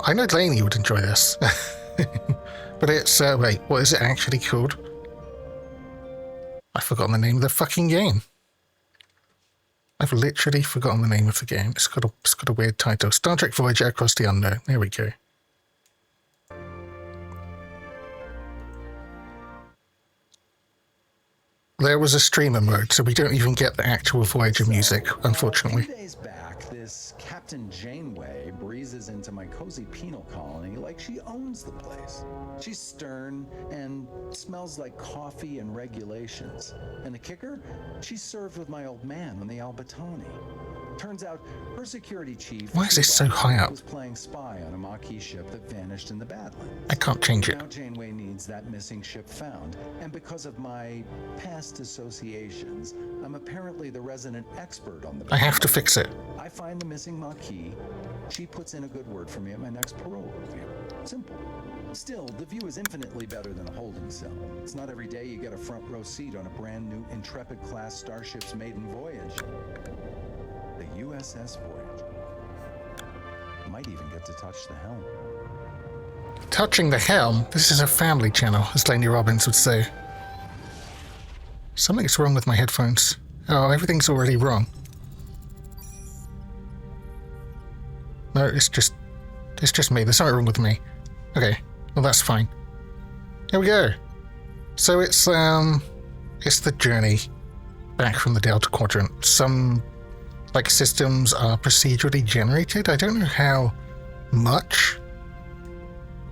I know Lainey would enjoy this. But it's, wait, what is it actually called? I've forgotten the name of the fucking game. I've literally forgotten the name of the game. It's got a weird title. Star Trek Voyager Across the Unknown. There we go. There was a streamer mode, so we don't even get the actual Voyager music, unfortunately. 2 days back, this Captain Janeway breezes into my cozy penal colony like she owns the place. She's stern and smells like coffee and regulations. And the kicker? She's served with my old man on the Albatani. Turns out her security chief... Why is this so high up? ...was playing spy on a Maquis ship that vanished in the Badlands. I can't change it. Now Janeway needs that missing ship found, and because of my past associations, I'm apparently the resident expert on the... I have to fix it. I find the missing Maquis. She puts in a good word for me at my next parole review. Simple. Still, the view is infinitely better than a holding cell. It's not every day you get a front row seat on a brand new Intrepid-class starship's maiden voyage. The USS Voyager. Might even get to touch the helm. Touching the helm? This is a family channel, as Lainey Robbins would say. Something's wrong with my headphones. Oh, everything's already wrong. No, it's just me. There's something wrong with me. Okay, well that's fine. Here we go. So it's the journey back from the Delta Quadrant. Some like systems are procedurally generated. I don't know how much.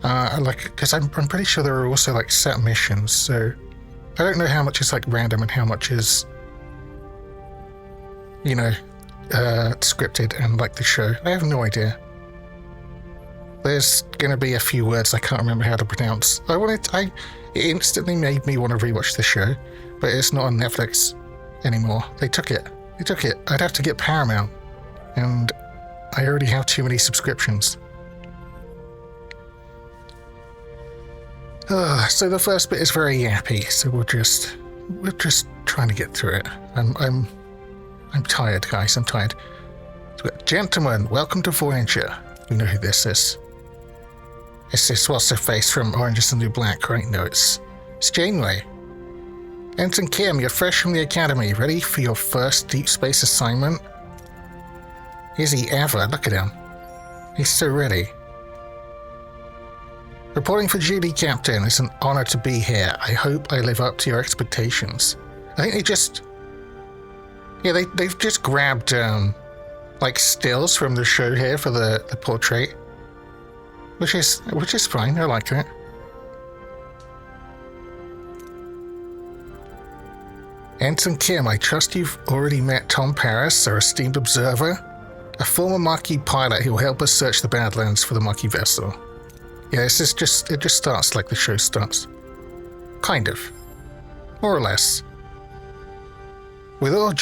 Because I'm pretty sure there are also like set missions. So I don't know how much is like random and how much is, you know, scripted and like the show. I have no idea. There's gonna be a few words I can't remember how to pronounce. It instantly made me want to rewatch the show, but it's not on Netflix anymore. They took it. I'd have to get Paramount, and I already have too many subscriptions. So the first bit is very yappy, so we're just trying to get through it. I'm tired, guys. I'm tired. Gentlemen, welcome to Voyager. We know who this is. It's this what's her face from Orange is the New Black, right? No, it's Janeway. Ensign Kim, you're fresh from the academy, ready for your first deep space assignment? Is he ever? Look at him. He's so ready. Reporting for duty, Captain. It's an honor to be here. I hope I live up to your expectations. I think they've just grabbed like stills from the show here for the portrait, which is fine. I like it. Ensign Kim, I trust you've already met Tom Paris, our esteemed observer, a former Maquis pilot who will help us search the Badlands for the Maquis vessel. Yeah, it just starts like the show starts. Kind of. More or less. With all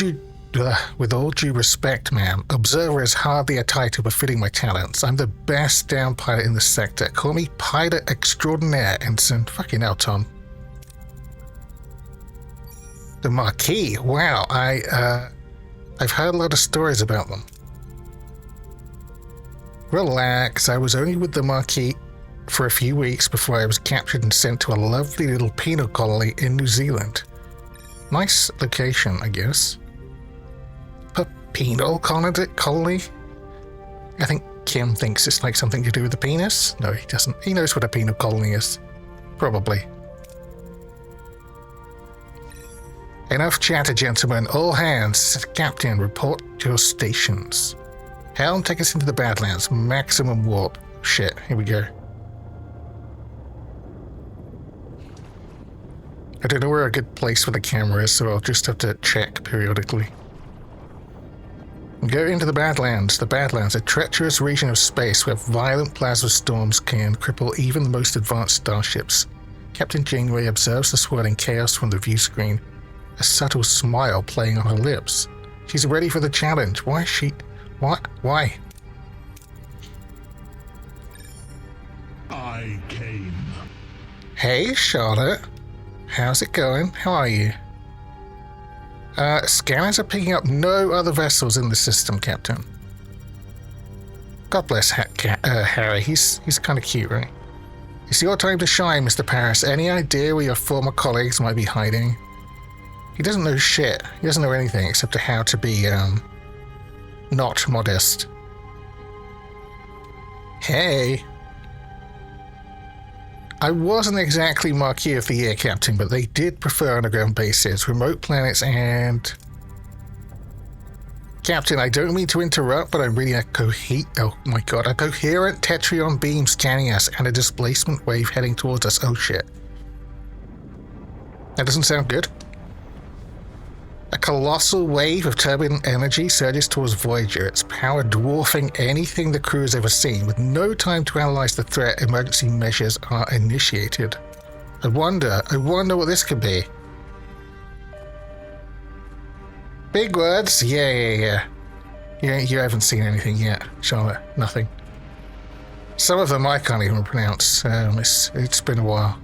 due respect, ma'am, observer is hardly a title befitting my talents. I'm the best down pilot in the sector. Call me pilot extraordinaire, Ensign. Fucking hell, Tom. The Maquis. Wow, I've heard a lot of stories about them. Relax, I was only with the Maquis for a few weeks before I was captured and sent to a lovely little penal colony in New Zealand. Nice location, I guess. A penal colony? I think Kim thinks it's like something to do with the penis. No, he doesn't. He knows what a penal colony is. Probably. Enough chatter, gentlemen. All hands. Captain, report to your stations. Helm, take us into the Badlands. Maximum warp. Shit, here we go. I don't know where a good place for the camera is, so I'll just have to check periodically. Go into the Badlands. The Badlands, a treacherous region of space where violent plasma storms can cripple even the most advanced starships. Captain Janeway observes the swirling chaos from the view screen, a subtle smile playing on her lips. She's ready for the challenge. Why is she... What? Why? I came. Hey, Charlotte. How's it going? How are you? Scanners are picking up no other vessels in the system, Captain. God bless Harry. He's kind of cute, right? It's your time to shine, Mr. Paris. Any idea where your former colleagues might be hiding? He doesn't know shit. He doesn't know anything except how to be, not modest. Hey. I wasn't exactly Marquis of the Year, Captain, but they did prefer underground bases, remote planets, and... Captain, I don't mean to interrupt, but I'm reading a coherent Tetrion beam scanning us and a displacement wave heading towards us. Oh shit. That doesn't sound good. A colossal wave of turbulent energy surges towards Voyager, its power dwarfing anything the crew has ever seen. With no time to analyze the threat, emergency measures are initiated. I wonder what this could be. Big words? Yeah. You haven't seen anything yet, Charlotte. Nothing. Some of them I can't even pronounce. It's been a while.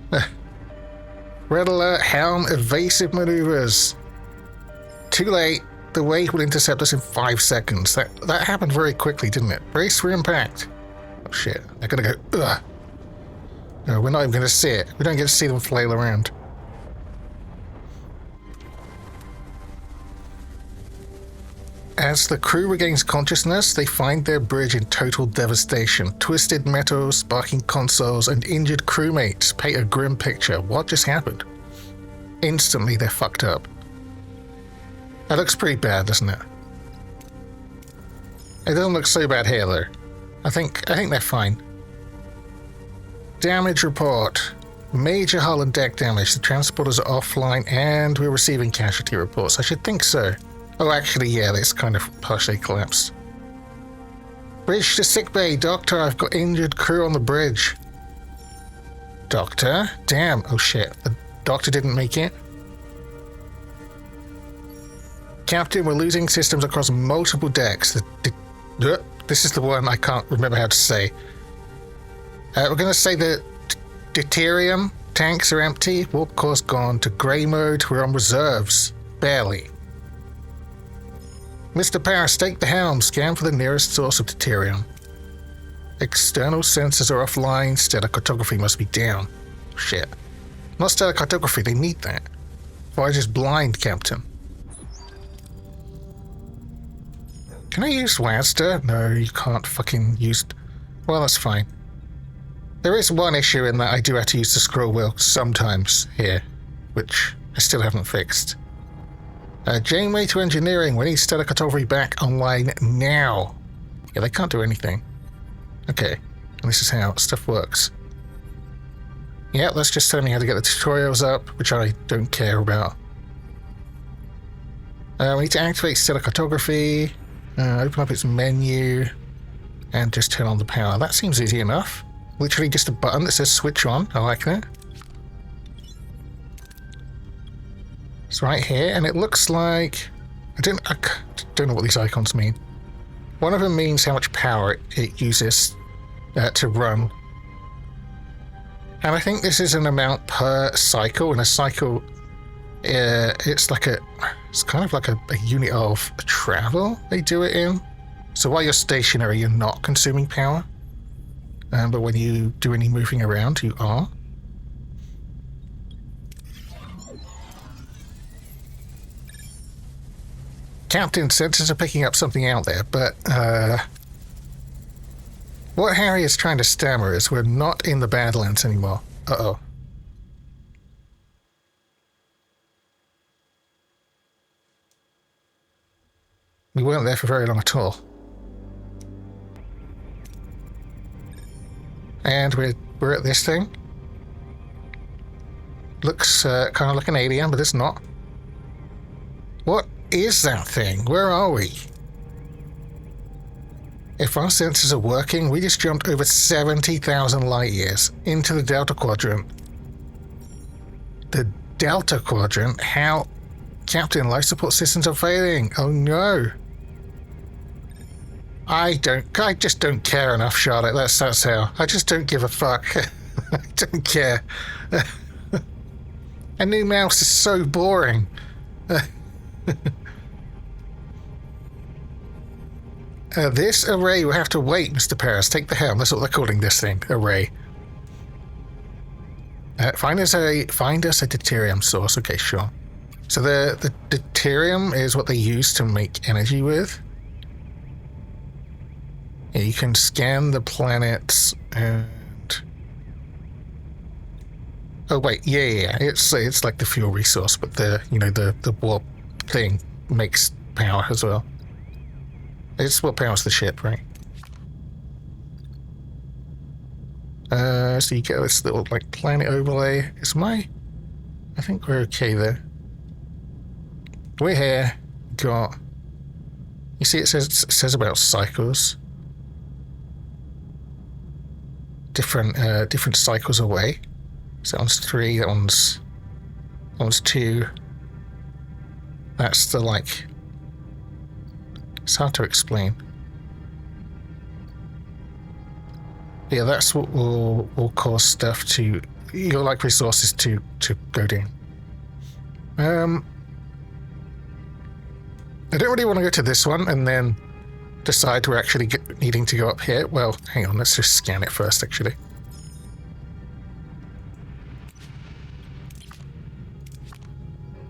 Red alert, helm, evasive maneuvers. Too late. The wave will intercept us in 5 seconds. That happened very quickly, didn't it? Brace for impact. Oh shit. They're gonna go, ugh. No, we're not even gonna see it. We don't get to see them flail around. As the crew regains consciousness, they find their bridge in total devastation. Twisted metal, sparking consoles, and injured crewmates paint a grim picture. What just happened? Instantly, they're fucked up. That looks pretty bad, doesn't it? It doesn't look so bad here, though. I think they're fine. Damage report. Major hull and deck damage. The transporters are offline, and we're receiving casualty reports. I should think so. Oh, actually, yeah, it's kind of partially collapsed. Bridge to sickbay. Doctor, I've got injured crew on the bridge. Doctor? Damn. Oh, shit. The doctor didn't make it? Captain, we're losing systems across multiple decks. This is the one I can't remember how to say. We're going to say the deuterium tanks are empty. Warp core's gone to grey mode. We're on reserves. Barely. Mr. Paris, take the helm. Scan for the nearest source of deuterium. External sensors are offline. Stellar cartography must be down. Shit. Not stellar cartography. They need that. Voyager's blind, Captain. Can I use WASDA? No, you can't fucking use... Well, that's fine. There is one issue in that I do have to use the scroll wheel sometimes here, which I still haven't fixed. Janeway to engineering. We need stellar cartography back online now. Yeah, they can't do anything. Okay, and this is how stuff works. Yeah, that's just telling me how to get the tutorials up, which I don't care about. We need to activate stellar cartography. Open up its menu and just turn on the power. That seems easy enough. Literally just a button that says switch on. I like that. It's right here, and it looks like... I don't know what these icons mean. One of them means how much power it uses to run. And I think this is an amount per cycle, and a cycle... it's kind of like a unit of travel they do it in. So while you're stationary, you're not consuming power. But when you do any moving around, you are. Captain, sensors are picking up something out there, but what Harry is trying to stammer is we're not in the Badlands anymore. Uh-oh. We weren't there for very long at all. And we're at this thing. Looks kind of like an alien, but it's not. What is that thing? Where are we? If our sensors are working, we just jumped over 70,000 light years into the Delta Quadrant. The Delta Quadrant? How? Captain, life support systems are failing. Oh no. I just don't care enough, Charlotte. That's how. I just don't give a fuck. I don't care. A new mouse is so boring. This array will have to wait, Mr. Paris. Take the helm. That's what they're calling this thing. Array. Find us a deuterium source. Okay, sure. So the deuterium is what they use to make energy with. Yeah, you can scan the planets and... Oh wait, yeah. It's like the fuel resource, but the warp thing makes power as well. It's what powers the ship, right? So you get this little like planet overlay. I think we're okay there. We're here. Got. You see, it says about cycles. Different cycles away. So that one's 3. That one's 2. That's the like. It's hard to explain. Yeah, that's what will cause stuff to your like resources to go down. I don't really want to go to this one and then decide we're actually needing to go up here. Well, hang on, let's just scan it first, actually.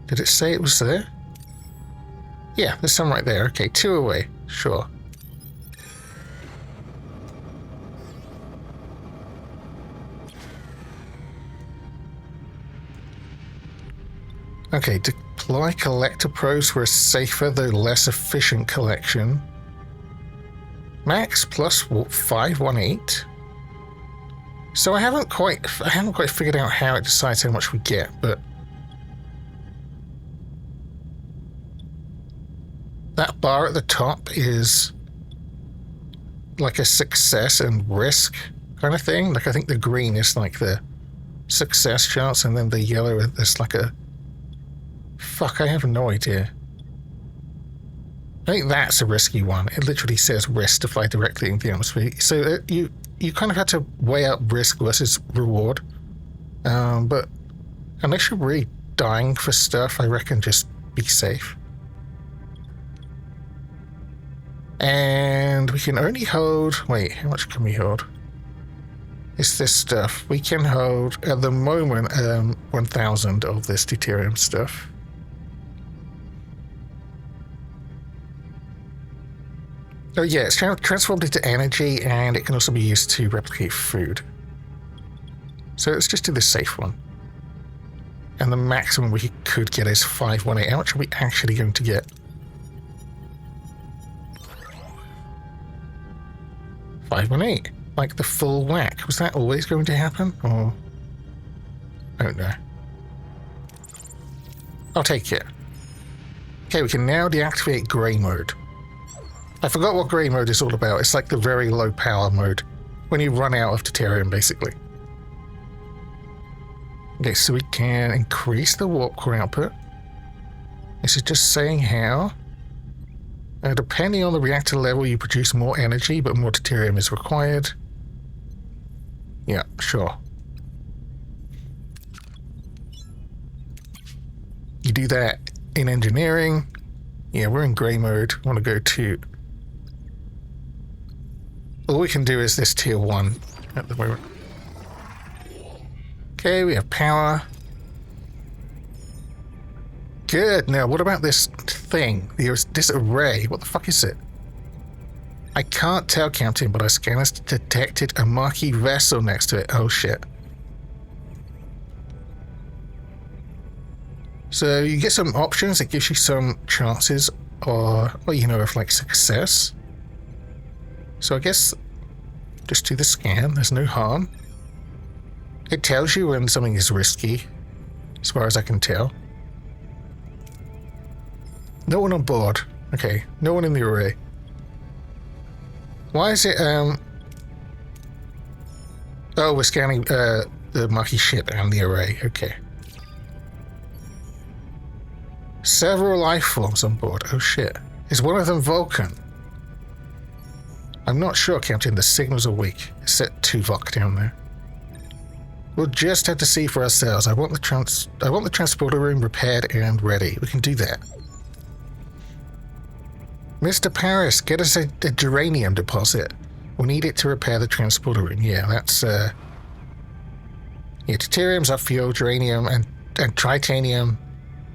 Did it say it was there? Yeah, there's some right there. Okay, 2 away. Sure. Okay, deploy collector probes for a safer though less efficient collection. Max plus 518. So I haven't quite figured out how it decides how much we get, but that bar at the top is like a success and risk kind of thing. Like I think the green is like the success chance, and then the yellow is like a... Fuck, I have no idea. I think that's a risky one. It literally says risk to fly directly into the atmosphere. So you kind of had to weigh out risk versus reward. But unless you're really dying for stuff, I reckon just be safe. And we can only hold... Wait, how much can we hold? It's this stuff. We can hold, at the moment, 1,000 of this deuterium stuff. Oh yeah, it's transformed into energy, and it can also be used to replicate food. So let's just do the safe one. And the maximum we could get is 518. How much are we actually going to get? 518. Like the full whack. Was that always going to happen? Or... I don't know. I'll take it. Okay, we can now deactivate grey mode. I forgot what grey mode is all about. It's like the very low power mode. When you run out of deuterium, basically. Okay, so we can increase the warp core output. This is just saying how. Depending on the reactor level, you produce more energy, but more deuterium is required. Yeah, sure. You do that in engineering. Yeah, we're in grey mode. I want to go to... All we can do is this tier 1 at the moment. Okay, we have power. Good. Now, what about this thing? This array. What the fuck is it? I can't tell, Captain, but our scanners detected a marquee vessel next to it. Oh, shit. So you get some options. It gives you some chances or of like success. So I guess just do the scan. There's no harm. It tells you when something is risky, as far as I can tell. No one on board. Okay, no one in the array. Why is it, Oh, we're scanning, the marquee ship and the array. Okay. Several life forms on board. Oh shit. Is one of them Vulcan? I'm not sure, Captain. The signals are weak. It's set 2 Voc down there. We'll just have to see for ourselves. I want the transporter room repaired and ready. We can do that. Mr. Paris, get us a geranium deposit. We'll need it to repair the transporter room. Yeah, that's, yeah, deuterium's up fuel, geranium, and tritanium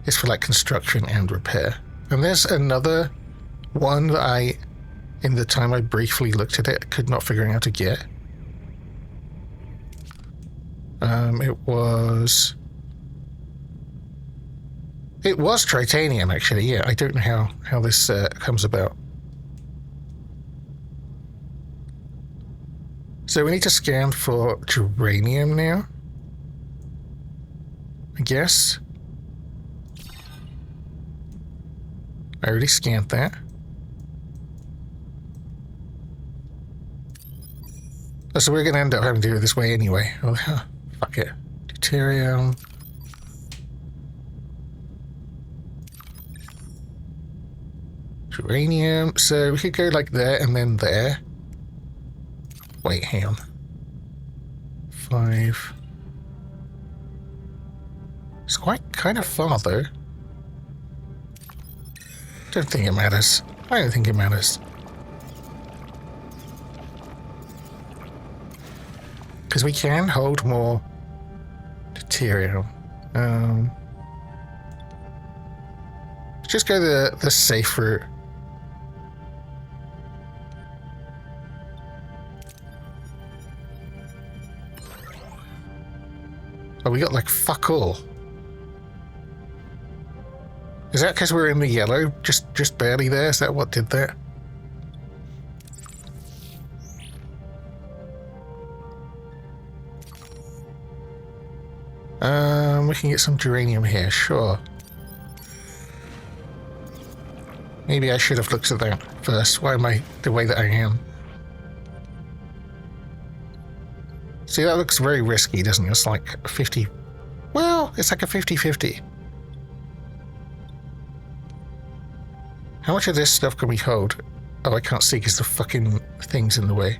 is for, like, construction and repair. And there's another one that in the time I briefly looked at it, could not figure out how to get. It was tritanium, actually. Yeah, I don't know how this comes about. So we need to scan for geranium now, I guess. I already scanned that. Oh, so we're going to end up having to do it this way anyway. Oh, fuck it. Deuterium. Geranium. So we could go like there and then there. Wait, hang on. 5. It's kind of far though. Don't think it matters. I don't think it matters. Because we can hold more deuterium. Let's just go the safe route. Oh, we got like fuck all. Is that because we're in the yellow? Just barely there? Is that what did that? We can get some geranium here, sure. Maybe I should have looked at that first. Why am I the way that I am? See, that looks very risky, doesn't it? It's like a 50... Well, it's like a 50-50. How much of this stuff can we hold? Oh, I can't see because the fucking thing's in the way.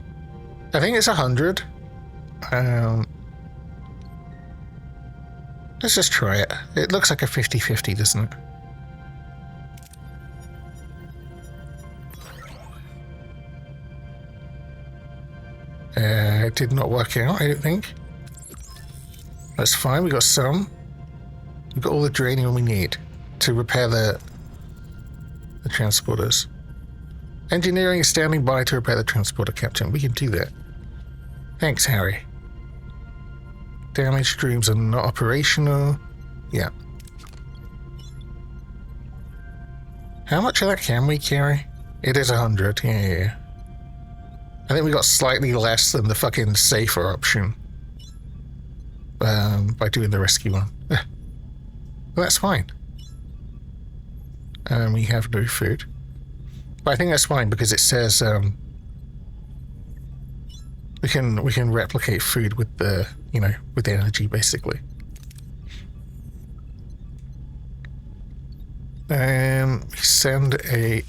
I think it's 100. Let's just try it. It looks like a 50-50, doesn't it? It did not work out, I don't think. That's fine, we got some. We've got all the geranium we need to repair the transporters. Engineering is standing by to repair the transporter, Captain. We can do that. Thanks, Harry. Damaged rooms are not operational. Yeah. How much of that can we carry? It is 100. Yeah. I think we got slightly less than the fucking safer option by doing the rescue one. Well, that's fine. We have no food. But I think that's fine because it says we can replicate food with the, you know, with the energy basically. We send a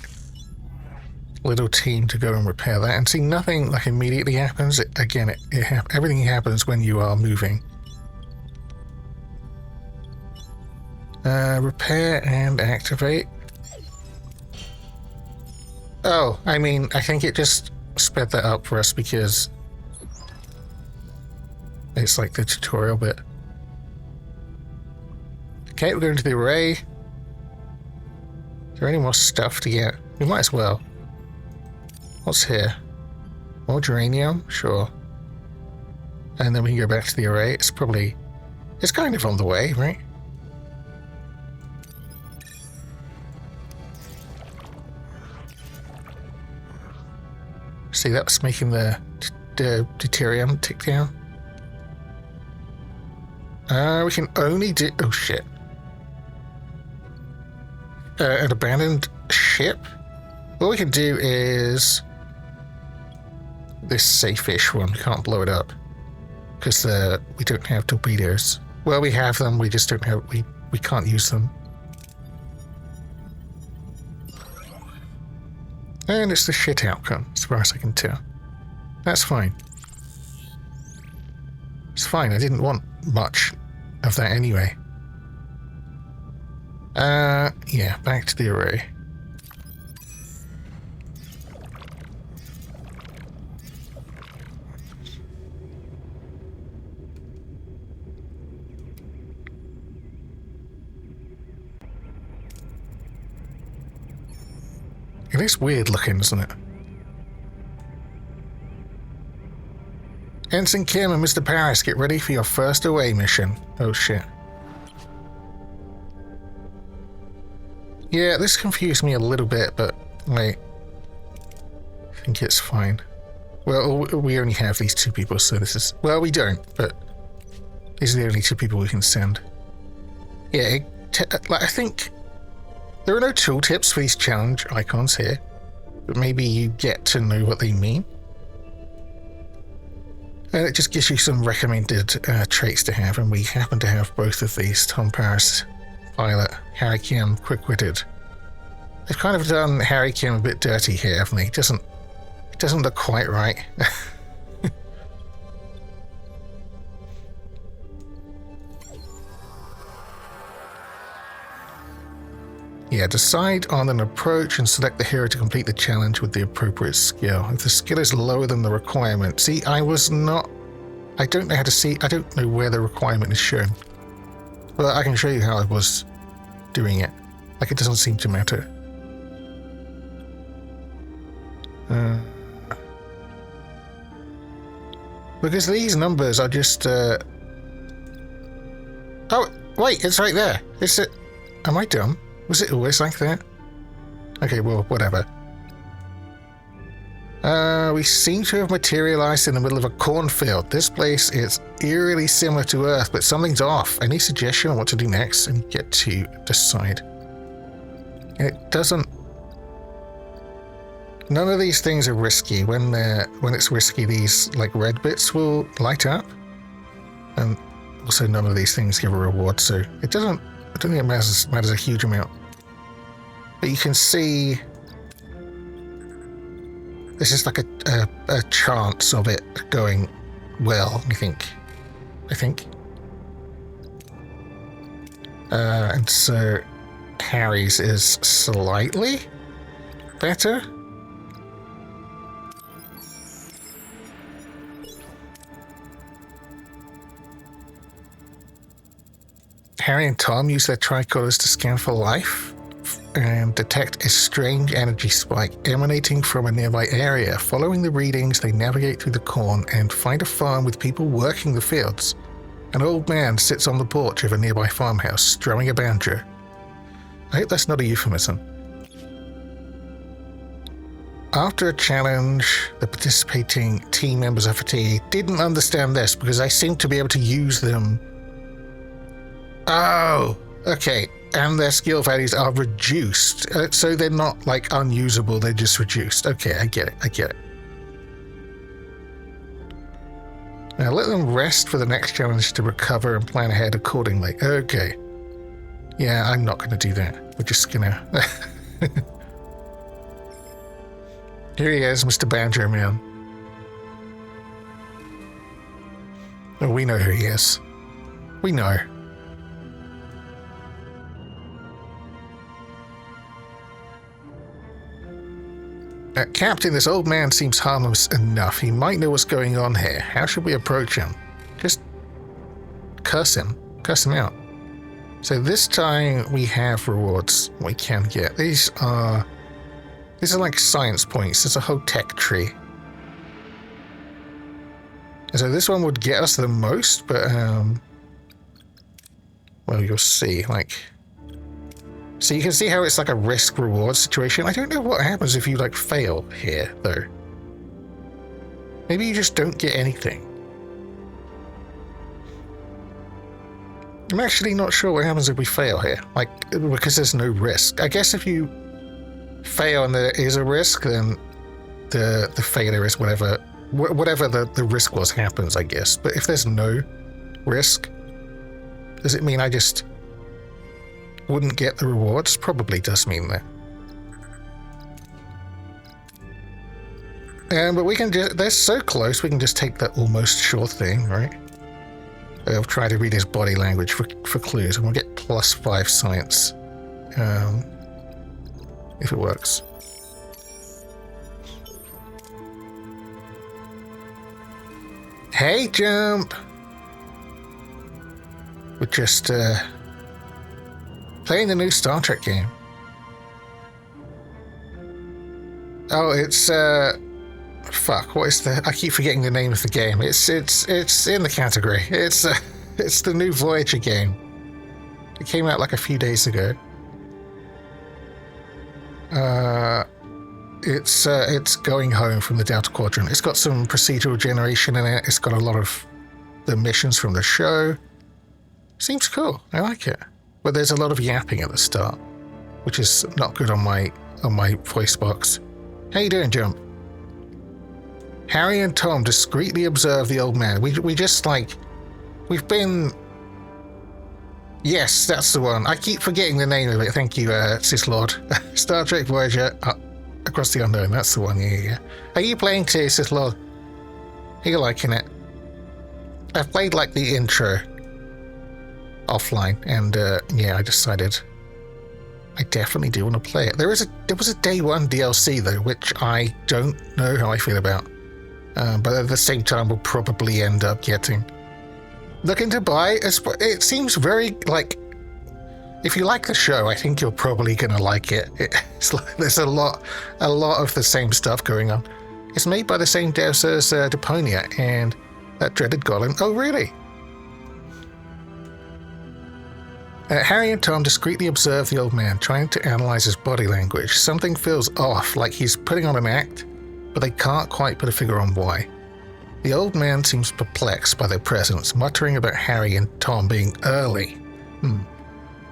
little team to go and repair that, and see, nothing like immediately happens. Everything happens when you are moving. Repair and activate. Oh, I mean, I think it just sped that up for us because it's like the tutorial bit. Okay, we're going to the array. Is there any more stuff to get? We might as well. What's here? More geranium? Sure. And then we can go back to the array. It's kind of on the way, right? See, that was making the deuterium tick down. We can only do... Oh, shit. An abandoned ship? What we can do is... This safe-ish one, we can't blow it up. Because we don't have torpedoes. Well, we have them, we just don't have... We can't use them. And it's the shit outcome, as far as I can tell. That's fine. It's fine, I didn't want much of that anyway. Yeah, back to the array. It is weird looking, isn't it? Ensign Kim and Mr. Paris, get ready for your first away mission. Oh shit. Yeah, this confused me a little bit, but wait. I think it's fine. Well, we only have these two people, so this is... Well, we don't, but these are the only two people we can send. Yeah, I think there are no tooltips for these challenge icons here, but maybe you get to know what they mean. And it just gives you some recommended traits to have, and we happen to have both of these. Tom Paris, pilot, Harry Kim, quick-witted. They've kind of done Harry Kim a bit dirty here, haven't they? It doesn't look quite right. Yeah, decide on an approach and select the hero to complete the challenge with the appropriate skill. If the skill is lower than the requirement... See, I don't know how to see... I don't know where the requirement is shown. Well, I can show you how I was doing it. Like, it doesn't seem to matter. Because these numbers are just... Oh, wait, it's right there. Is it... Am I dumb? Was it always like that? Okay, well, whatever. We seem to have materialized in the middle of a cornfield. This place is eerily similar to Earth, but something's off. Any suggestion on what to do next? And you get to decide. And it doesn't... None of these things are risky. When it's risky, these like red bits will light up. And also none of these things give a reward, so it doesn't... I don't think it matters a huge amount. But you can see this is like a chance of it going well, I think. And so Harry's is slightly better. Harry and Tom use their tricorders to scan for life and detect a strange energy spike emanating from a nearby area. Following the readings, they navigate through the corn and find a farm with people working the fields. An old man sits on the porch of a nearby farmhouse, strumming a banjo. I hope that's not a euphemism. After a challenge, the participating team members of FT didn't understand this because I seem to be able to use them. Oh, okay. And their skill values are reduced. So they're not like unusable, they're just reduced. Okay, I get it. Now let them rest for the next challenge to recover and plan ahead accordingly. Okay. Yeah, I'm not going to do that. We're just going to... Here he is, Mr. Banjo Man. Oh, we know who he is. We know. Captain, this old man seems harmless enough. He might know what's going on here. How should we approach him? Just curse him. Curse him out. So this time we have rewards we can get. These are like science points. There's a whole tech tree. And so this one would get us the most, but well, you'll see. Like, so you can see how it's like a risk-reward situation. I don't know what happens if you, like, fail here, though. Maybe you just don't get anything. I'm actually not sure what happens if we fail here. Like, because there's no risk. I guess if you fail and there is a risk, then the failure is whatever the risk was happens, I guess. But if there's no risk, does it mean I just... wouldn't get the rewards? Probably does mean that. But we can just... They're so close, we can just take the almost sure thing, right? I'll try to read his body language for clues, and we'll get +5 science. If it works. Hey, Jump! We're just, playing the new Star Trek game. Oh, it's fuck. What is the? I keep forgetting the name of the game. It's in the category. It's the new Voyager game. It came out like a few days ago. It's Going Home from the Delta Quadrant. It's got some procedural generation in it. It's got a lot of the missions from the show. Seems cool. I like it. But there's a lot of yapping at the start, which is not good on my voice box. How you doing, Jump? Harry and Tom discreetly observe the old man. We just like... We've been... Yes, that's the one. I keep forgetting the name of it. Thank you, Sith Lord. Star Trek Voyager Across the Unknown. That's the one, yeah. Are you playing too, Sith Lord? Are you liking it? I've played like the intro offline, and yeah, I decided I definitely do want to play it. There was a day one DLC though, which I don't know how I feel about, but at the same time we'll probably end up getting. Looking to buy, it seems very like, if you like the show, I think you're probably gonna like it. It's like, there's a lot of the same stuff going on. It's made by the same devs as Deponia and that dreaded golem. Oh really? Harry and Tom discreetly observe the old man, trying to analyze his body language. Something feels off, like he's putting on an act, but they can't quite put a figure on why. The old man seems perplexed by their presence, muttering about Harry and Tom being early,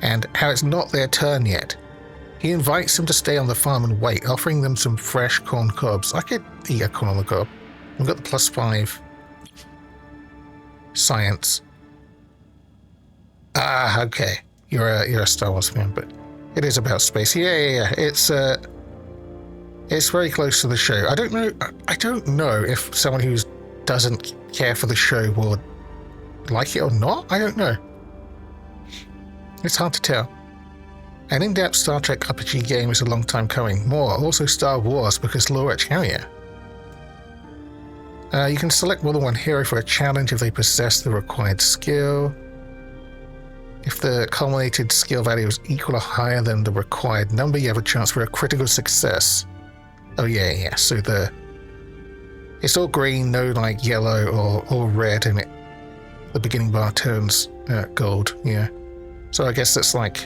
and how it's not their turn yet. He invites them to stay on the farm and wait, offering them some fresh corn cobs. I could eat a corn on the cob. We've got the +5 science. Ah, okay. You're a Star Wars fan, but it is about space. Yeah. It's very close to the show. I don't know if someone who doesn't care for the show will like it or not. I don't know. It's hard to tell. An in-depth Star Trek RPG game is a long time coming. More, also Star Wars, because Lorich, hell yeah. You can select more than one hero for a challenge if they possess the required skill. If the culminated skill value is equal or higher than the required number, you have a chance for a critical success. Oh yeah. So it's all green, no like yellow or red, and the beginning bar turns gold. Yeah. So I guess that's like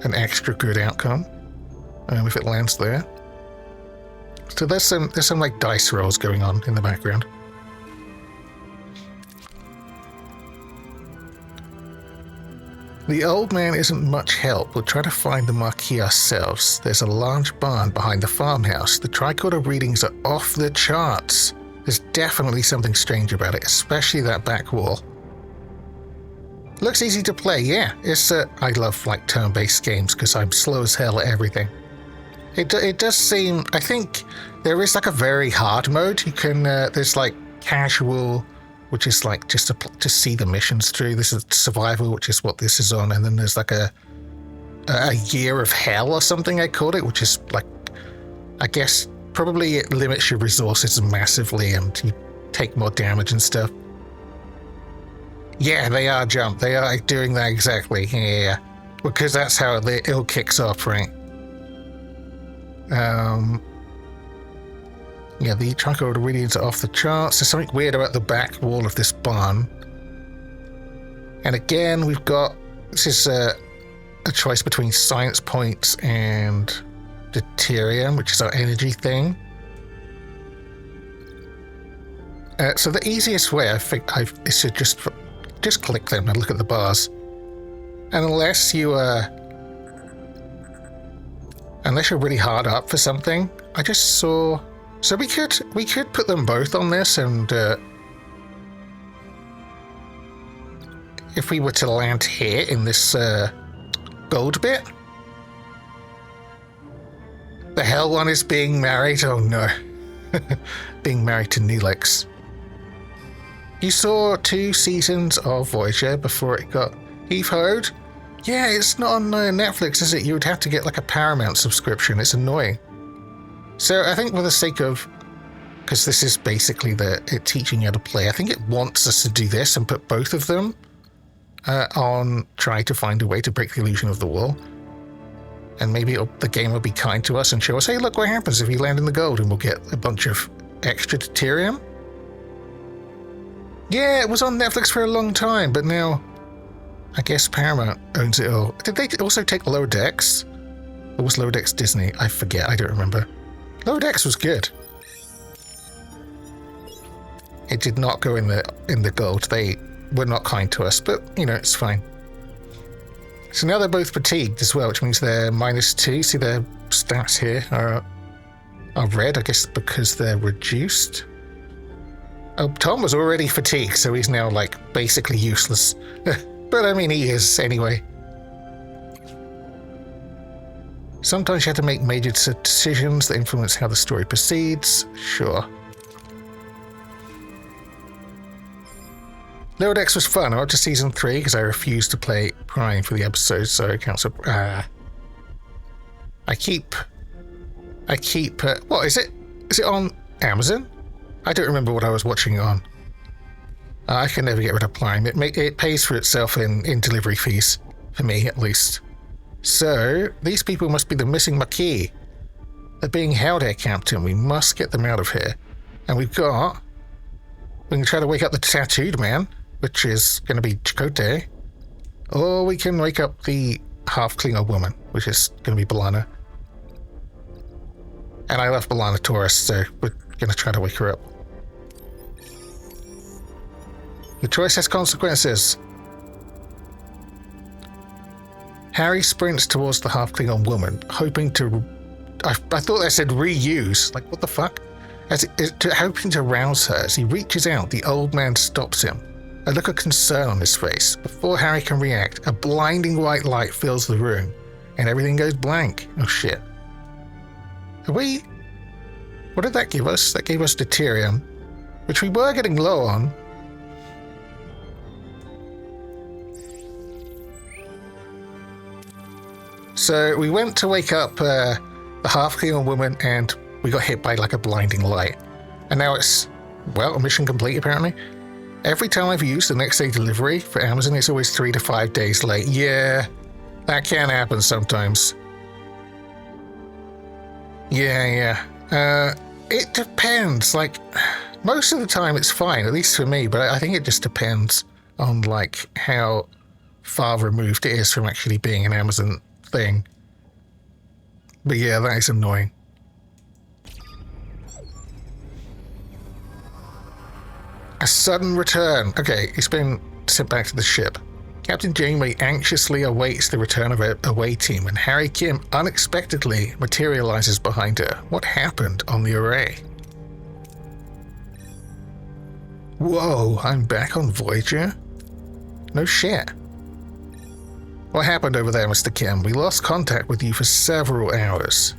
an extra good outcome if it lands there. So there's some like dice rolls going on in the background. The old man isn't much help. We'll try to find the marquee ourselves. There's a large barn behind the farmhouse. The tricorder readings are off the charts. There's definitely something strange about it, especially that back wall. Looks easy to play, yeah. I love like turn-based games because I'm slow as hell at everything. It does seem, I think there is like a very hard mode. You can, there's like casual, which is like just to see the missions through. This is survival, which is what this is on. And then there's like a year of hell or something I called it, which is like, I guess probably it limits your resources massively and you take more damage and stuff. Yeah, they are Jump. They are doing that exactly. Yeah, because that's how it all kicks off, right? Yeah, the tricorder readings are off the charts. There's something weird about the back wall of this barn. And again, we've got... This is a choice between science points and deuterium, which is our energy thing. So the easiest way, I think, is to just click them and look at the bars. And unless you're really hard up for something, I just saw... So we could put them both on this, and if we were to land here in this gold bit, the hell one is being married. Oh no, being married to Neelix. You saw 2 seasons of Voyager before it got heave-hoed. Yeah, it's not on Netflix, is it? You would have to get like a Paramount subscription. It's annoying. So I think for the sake of, because this is basically it teaching you how to play, I think it wants us to do this and put both of them on try to find a way to break the illusion of the wall. And maybe the game will be kind to us and show us, hey, look what happens if you land in the gold, and we'll get a bunch of extra deuterium. Yeah, it was on Netflix for a long time, but now I guess Paramount owns it all. Did they also take Lower Decks? Or was Lower Decks Disney? I forget, I don't remember. Lower Decks was good. It did not go in the gold. They were not kind to us, but, you know, it's fine. So now they're both fatigued as well, which means they're -2. See their stats here are red, I guess because they're reduced. Oh, Tom was already fatigued, so he's now, like, basically useless. But, I mean, he is anyway. Sometimes you have to make major decisions that influence how the story proceeds. Sure. Lower Decks was fun. I went to season 3 because I refused to play Prime for the episode, so it counts up. I keep. What is it? Is it on Amazon? I don't remember what I was watching it on. I can never get rid of Prime. It pays for itself in delivery fees, for me at least. So these people must be the missing Maquis. They're being held here, Captain. We must get them out of here. And we can try to wake up the tattooed man, which is going to be Chakotay. Or we can wake up the half-Klingon woman, which is going to be B'Elanna. And I love B'Elanna Taurus, so we're going to try to wake her up. The choice has consequences. Harry sprints towards the half-Klingon woman, hoping to... I thought that said reuse. Like, what the fuck? Hoping to rouse her. As he reaches out, the old man stops him. A look of concern on his face. Before Harry can react, a blinding white light fills the room, and everything goes blank. Oh shit. What did that give us? That gave us deuterium, which we were getting low on. So we went to wake up the half-Klingon woman, and we got hit by like a blinding light. And now it's, well, a mission complete apparently. Every time I've used the next day delivery for Amazon, it's always 3 to 5 days late. Yeah, that can happen sometimes. Yeah. It depends. Like, most of the time it's fine, at least for me, but I think it just depends on like how far removed it is from actually being an Amazon thing. But yeah, that is annoying. A sudden return. Okay, he's been sent back to the ship. Captain Janeway anxiously awaits the return of a away team, and Harry Kim unexpectedly materializes behind her. What happened on the array? Whoa, I'm back on Voyager? No shit. What happened over there, Mr. Kim? We lost contact with you for several hours.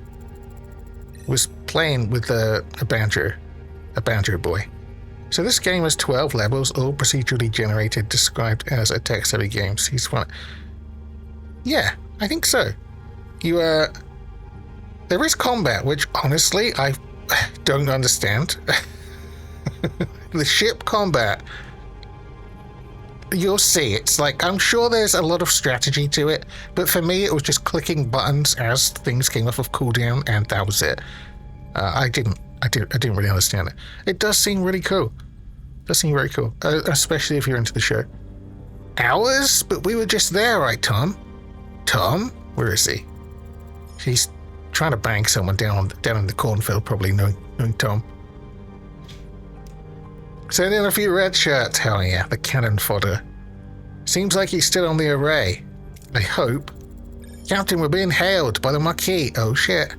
Was playing with a banjo boy. So this game has 12 levels, all procedurally generated, described as a text-heavy game. He's fun. Yeah, I think so. There is combat, which honestly I don't understand. The ship combat, you'll see. It's like, I'm sure there's a lot of strategy to it, but for me it was just clicking buttons as things came off of cooldown, and that was it. I didn't really understand it. It does seem really cool. It does seem very cool, especially if you're into the show. Hours? But we were just there, right, Tom? Tom? Where is he? He's trying to bang someone down in the cornfield, probably knowing Tom. Send in a few red shirts. Hell yeah, the cannon fodder. Seems like he's still on the array. I hope. Captain, we're being hailed by the Maquis. Oh shit.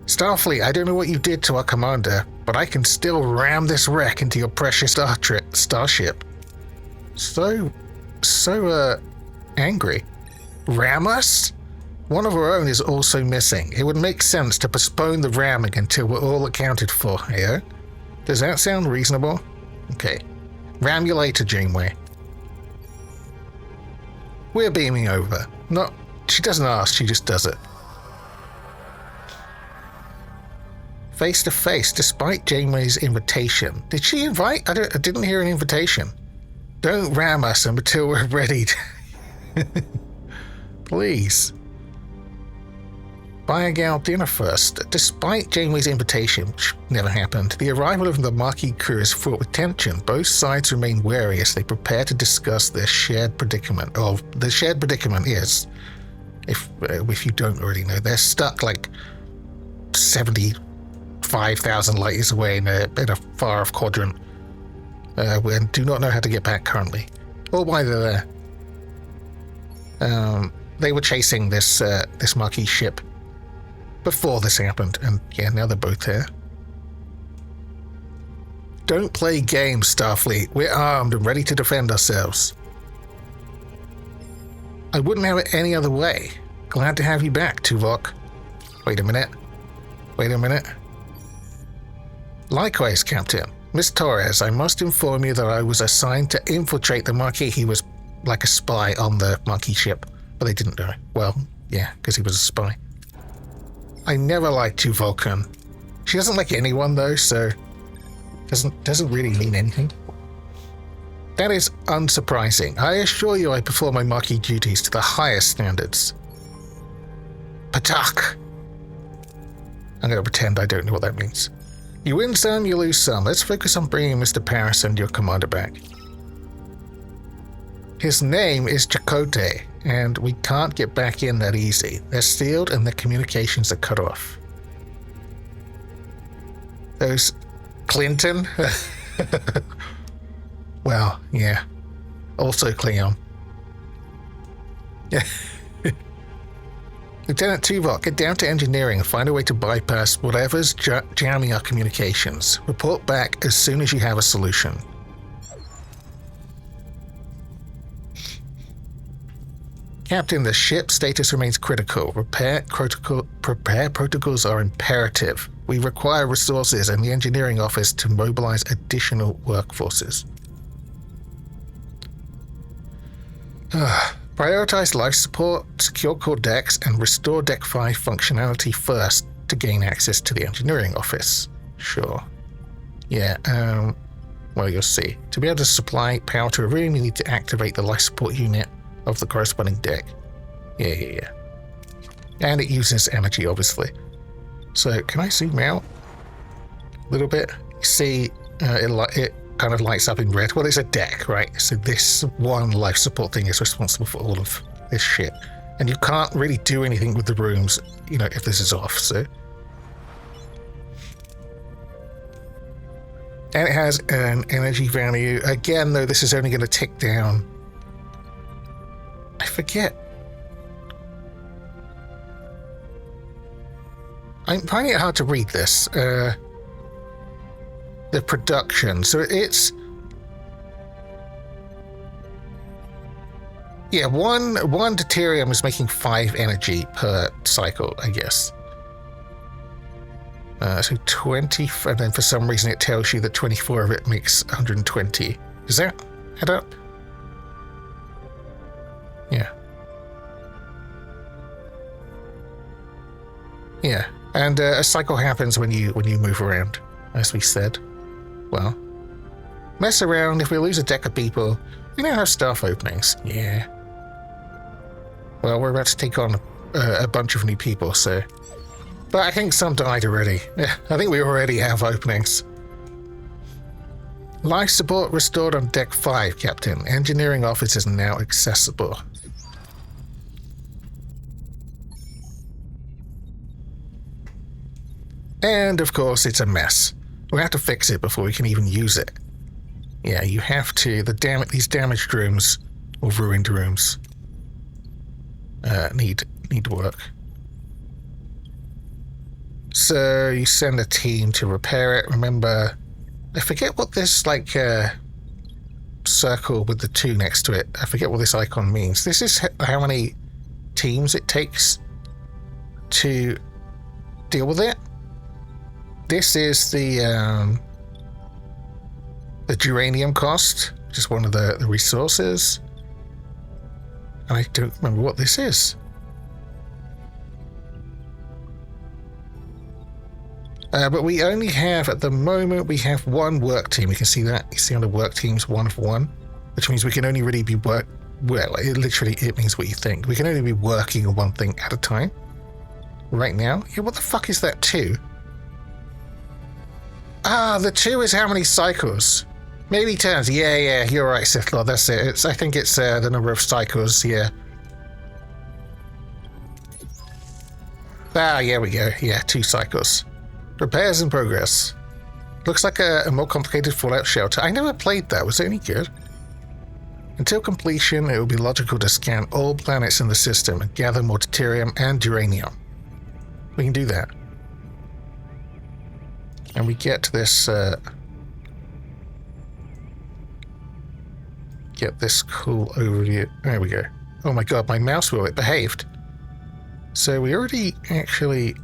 Starfleet, I don't know what you did to our commander, but I can still ram this wreck into your precious starship. So angry. Ram us? One of our own is also missing. It would make sense to postpone the ramming until we're all accounted for, yeah? Does that sound reasonable? Okay. Ram you later, Janeway. We're beaming over. She doesn't ask, she just does it. Face to face, despite Janeway's invitation. Did she invite? I didn't hear an invitation. Don't ram us until we're ready. Please. buy a gal dinner first. Despite Janeway's invitation, which never happened, the arrival of the Marquis crew is fraught with tension. Both sides remain wary as they prepare to discuss their shared predicament. The shared predicament is, if you don't already know, they're stuck like 75,000 light years away in a far-off quadrant, and do not know how to get back currently, or why they're there. They were chasing this Marquis ship before this happened, and yeah, now they're both here. Don't play games, Starfleet. We're armed and ready to defend ourselves. I wouldn't have it any other way. Glad to have you back, Tuvok. Wait a minute. Likewise, Captain. Miss Torres, I must inform you that I was assigned to infiltrate the Marquis. He was like a spy on the Marquis ship, but they didn't know. Well, yeah, because he was a spy. I never liked you, Vulcan. She doesn't like anyone, though, so doesn't really mean anything. That is unsurprising. I assure you I perform my Marquis duties to the highest standards. Patak. I'm going to pretend I don't know what that means. You win some, you lose some. Let's focus on bringing Mr. Paris and your commander back. His name is Chakotay, and we can't get back in that easy. They're sealed and their communications are cut off. Those Clinton? Well, yeah. Also Klingon. Yeah. Lieutenant Tuvok, get down to engineering and find a way to bypass whatever's jamming our communications. Report back as soon as you have a solution. Captain, the ship's status remains critical. Repair protocols are imperative. We require resources and the engineering office to mobilize additional workforces. Prioritize life support, secure core decks, and restore Deck 5 functionality first to gain access to the engineering office. Sure. Yeah, well, you'll see. To be able to supply power to a room, you need to activate the life support unit of the corresponding deck. Yeah. And it uses energy, obviously. So, can I zoom out a little bit? You see, it kind of lights up in red. Well, it's a deck, right? So this one life support thing is responsible for all of this shit. And you can't really do anything with the rooms, if this is off, so. And it has an energy value. Again, though, this is only going to tick down. I forget. I'm finding it hard to read this. The production. So it's... Yeah, one deuterium is making 5 energy per cycle, I guess. So 20, and then for some reason it tells you that 24 of it makes 120. Does that add up? Yeah. Yeah, and a cycle happens when you move around, as we said. Well, mess around. If we lose a deck of people, we now have staff openings. Yeah. Well, we're about to take on a bunch of new people, so... But I think some died already. Yeah, I think we already have openings. Life support restored on Deck 5, Captain. Engineering office is now accessible. And, of course, it's a mess. We have to fix it before we can even use it. Yeah, you have to. These damaged rooms, or ruined rooms, need work. So you send a team to repair it. Remember, I forget what this, circle with the 2 next to it. I forget what this icon means. This is how many teams it takes to deal with it. This is the geranium cost, which is one of the resources. And I don't remember what this is. But we only have, at the moment, we have 1 work team. You can see that. You see on the work teams, 1 of 1, which means we can only really be well, it means what you think. We can only be working on one thing at a time. right now. Yeah, what the fuck is that 2? Ah, the 2 is how many cycles. Maybe turns. Yeah, you're right, Sith Lord. That's it. I think it's the number of cycles, yeah. Ah, yeah, we go. Yeah, 2 cycles. Repairs in progress. Looks like a more complicated Fallout shelter. I never played that. Was it any good? Until completion, it will be logical to scan all planets in the system and gather more deuterium and uranium. We can do that. And we get this, get this cool overview. There we go. Oh my god, my mouse wheel, it behaved. So we already actually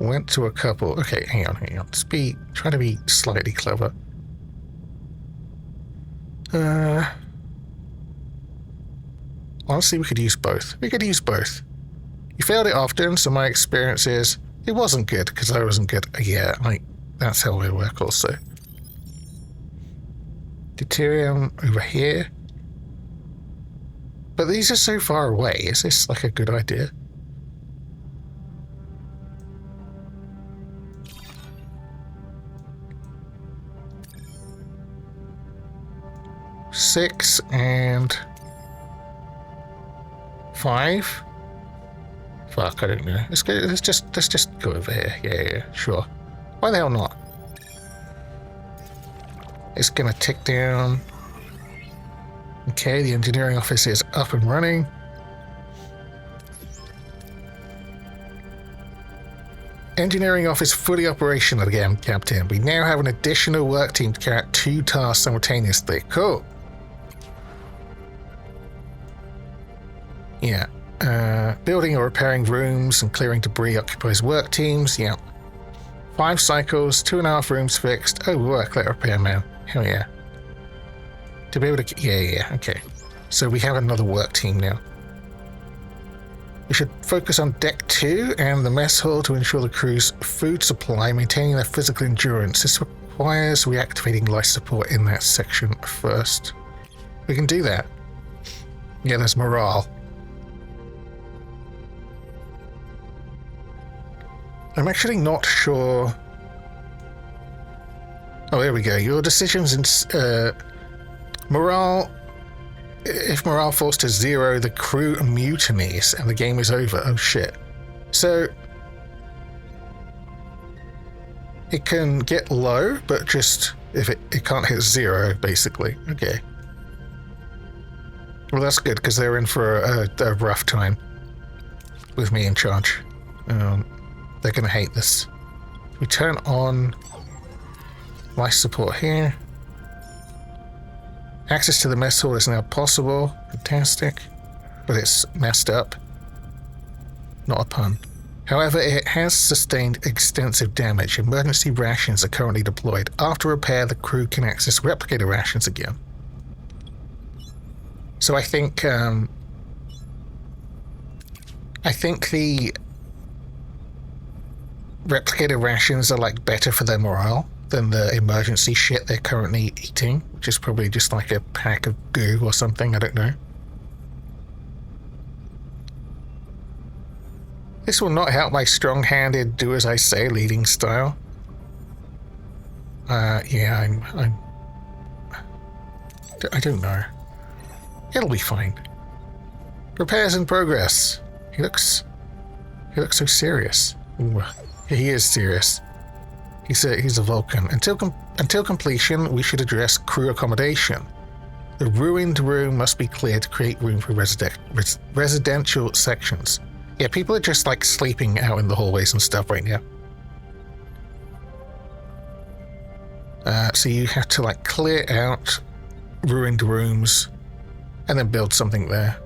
went to a couple. Okay, hang on. Try to be slightly clever. Honestly, we could use both. You failed it often, so my experience is it wasn't good because I wasn't good. Yeah, like, that's how I work also. Deuterium over here. But these are so far away. Is this like a good idea? Six and 5. Fuck, I don't know. Let's just go over here. Yeah, sure. Why the hell not? It's gonna tick down. Okay, the engineering office is up and running. Engineering office fully operational again, Captain. We now have an additional work team to carry out 2 tasks simultaneously. Cool. Yeah. Building or repairing rooms and clearing debris occupies work teams. Yeah. 5 cycles, 2.5 rooms fixed. Oh, work, let repair man. Hell yeah. To be able to... Yeah, okay. So we have another work team now. We should focus on Deck 2 and the mess hall to ensure the crew's food supply, maintaining their physical endurance. This requires reactivating life support in that section first. We can do that. Yeah, there's morale. I'm actually not sure... Oh, there we go. Your decisions in... morale... If morale falls to 0, the crew mutinies and the game is over. Oh shit. So... It can get low, but just... if it can't hit 0, basically. Okay. Well, that's good, because they're in for a rough time. With me in charge. They're going to hate this. We turn on life support here. Access to the mess hall is now possible. Fantastic. But it's messed up. Not a pun. However, it has sustained extensive damage. Emergency rations are currently deployed. After repair, the crew can access replicator rations again. So I think the replicator rations are like better for their morale than the emergency shit they're currently eating, which is probably just like a pack of goo or something, I don't know. This will not help my strong-handed, do-as-I-say leading style. Yeah, I don't know. It'll be fine. Repairs in progress. He looks so serious. Ooh, he is serious. He's a Vulcan. Until completion, we should address crew accommodation. The ruined room must be cleared to create room for residential sections. Yeah, people are just like sleeping out in the hallways and stuff right now. So you have to like clear out ruined rooms and then build something there.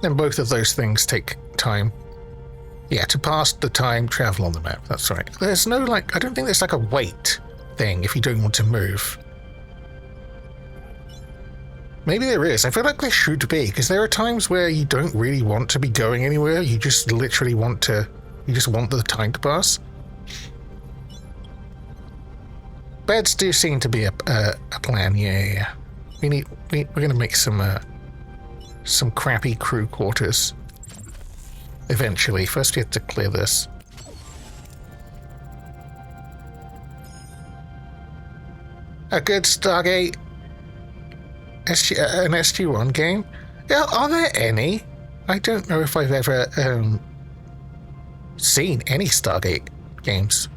And both of those things take time. Yeah, to pass the time, travel on the map. That's right. There's no like, I don't think there's like a wait thing if you don't want to move. Maybe there is. I feel like there should be, because there are times where you don't really want to be going anywhere. You just literally want to, you just want the time to pass. Beds do seem to be a plan. Yeah. We're gonna make some crappy crew quarters. eventually. First we have to clear this. A good Stargate an SG-1 game? Yeah, are there any? I don't know if I've ever seen any Stargate games.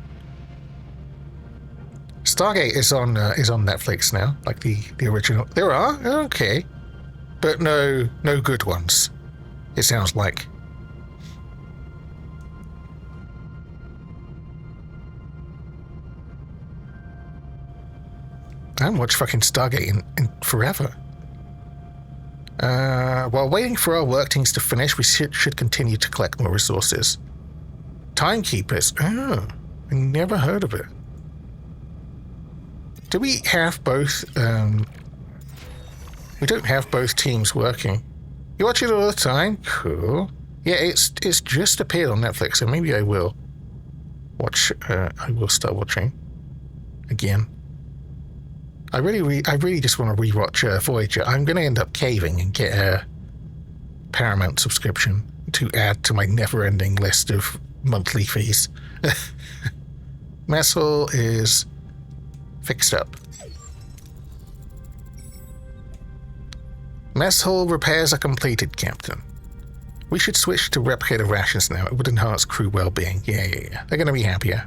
Stargate is on Netflix now, like the original. There are? Okay. But no good ones, it sounds like. I haven't watched fucking Stargate in forever. While waiting for our work teams to finish, we should continue to collect more resources. Timekeepers. Oh, I never heard of it. Do we have both? We don't have both teams working. You watch it all the time? Cool. Yeah, it's just appeared on Netflix, so maybe I will watch. I will start watching again. I really just want to rewatch Voyager. I'm going to end up caving and get a Paramount subscription to add to my never-ending list of monthly fees. Mess hall is fixed up. Mess hall repairs are completed, Captain. We should switch to replicator rations now. It would enhance crew well-being. Yeah. They're going to be happier.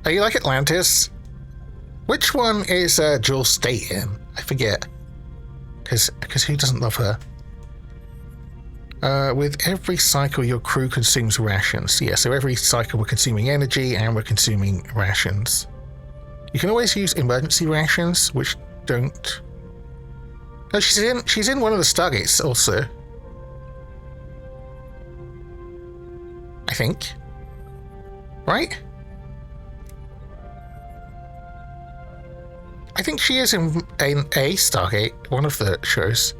Are you like Atlantis? Which one is Jewel State in? I forget. Because who doesn't love her? With every cycle, your crew consumes rations. Yeah, so every cycle we're consuming energy and we're consuming rations. You can always use emergency rations, which don't... No, she's in one of the Stargates also. I think. Right? I think she is in a Stargate, one of the shows.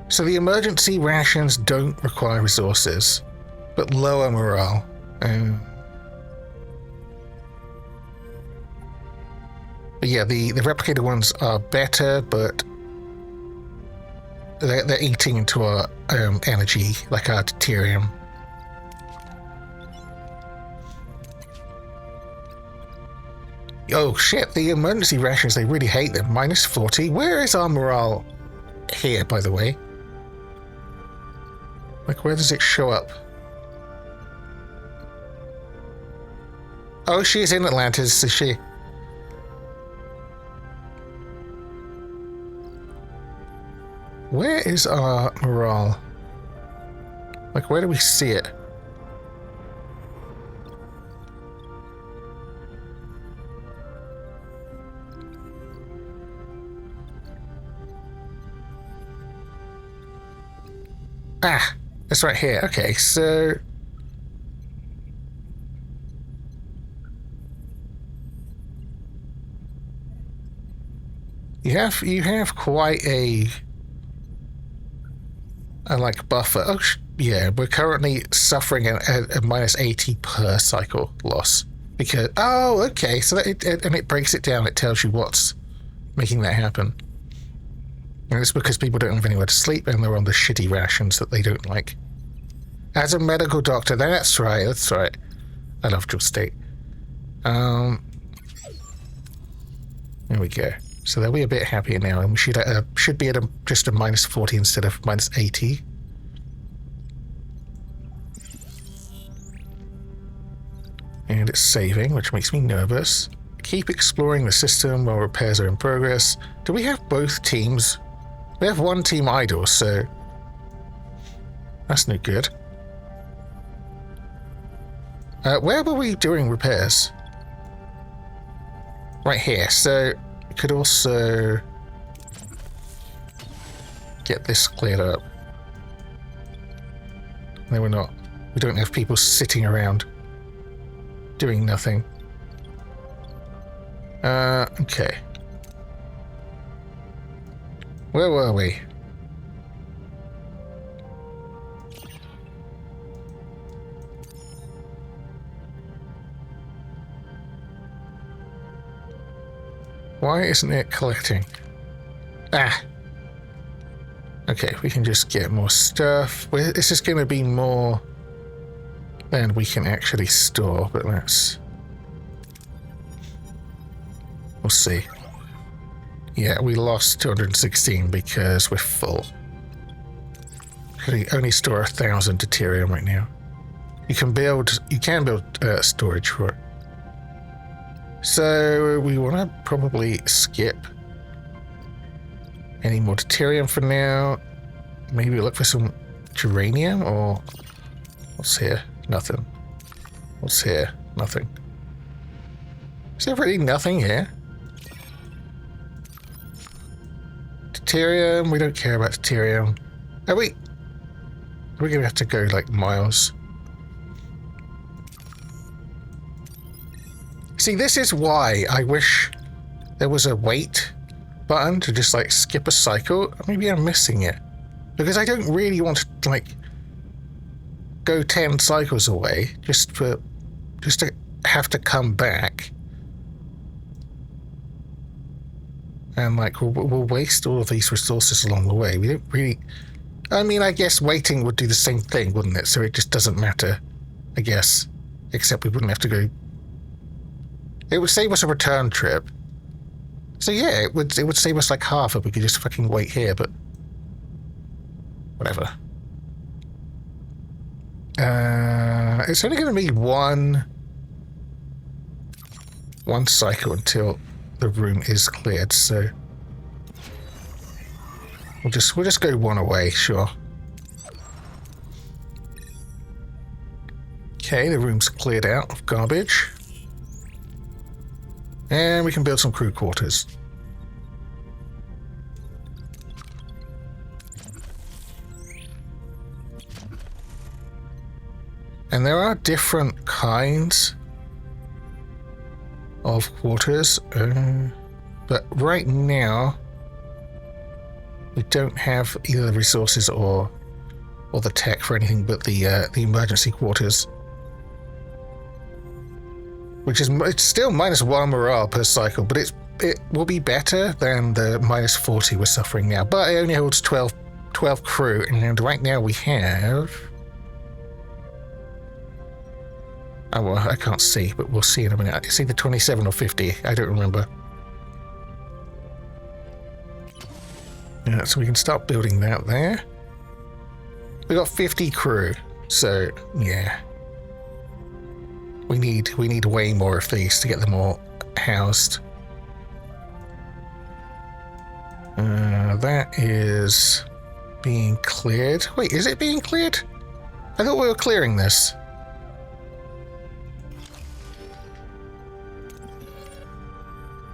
So the emergency rations don't require resources, but lower morale. But yeah, the replicator ones are better, but they're eating into our energy, like our deuterium. Oh shit, the emergency rations, they really hate them. Minus 40. Where is our morale here, by the way? Like, where does it show up? Oh, she's in Atlantis, is she? Where is our morale? Like, where do we see it? Ah, that's right here. Okay, so... You have quite a like buffer. Oh, yeah, we're currently suffering a minus 80 per cycle loss. Because, oh, okay, so and it breaks it down. It tells you what's making that happen. And it's because people don't have anywhere to sleep and they're on the shitty rations that they don't like. As a medical doctor, that's right. I love Jewel State. There we go. So they'll be a bit happier now, and we should be at just a minus 40 instead of minus 80. And it's saving, which makes me nervous. Keep exploring the system while repairs are in progress. Do we have both teams? We have one team idle, so that's no good. Where were we doing repairs? Right here, so we could also get this cleared up. No, we're not. We don't have people sitting around doing nothing. Okay. Where were we? Why isn't it collecting? Ah. Okay, we can just get more stuff. This is going to be more than we can actually store, but we'll see. Yeah, we lost 216 because we're full. We only store 1,000 deuterium right now. You can build storage for it. So we want to probably skip any more deuterium for now. Maybe look for some geranium, or what's here? Nothing. What's here? Nothing. Is there really nothing here? Deuterium, we don't care about deuterium. Are we gonna have to go like miles? See, this is why I wish there was a wait button to just like skip a cycle. Maybe I'm missing it. Because I don't really want to like go 10 cycles away just to have to come back. And like we'll waste all of these resources along the way. We don't really. I mean, I guess waiting would do the same thing, wouldn't it? So it just doesn't matter, I guess. Except we wouldn't have to go. It would save us a return trip. So yeah, it would save us like half if we could just fucking wait here, but whatever. It's only going to be one cycle until the room is cleared, so we'll just go one away, sure. Okay, the room's cleared out of garbage. And we can build some crew quarters. And there are different kinds of quarters, but right now we don't have either the resources or the tech for anything but the emergency quarters. Which is, it's still -1 morale per cycle, but it will be better than the -40 we're suffering now. But it only holds 12 crew, and right now we have. Oh well, I can't see, but we'll see in a minute. It's either 27 or 50. I don't remember. Yeah, so we can start building that there. We got 50 crew, so yeah. We need way more of these to get them all housed. That is being cleared. Wait, is it being cleared? I thought we were clearing this.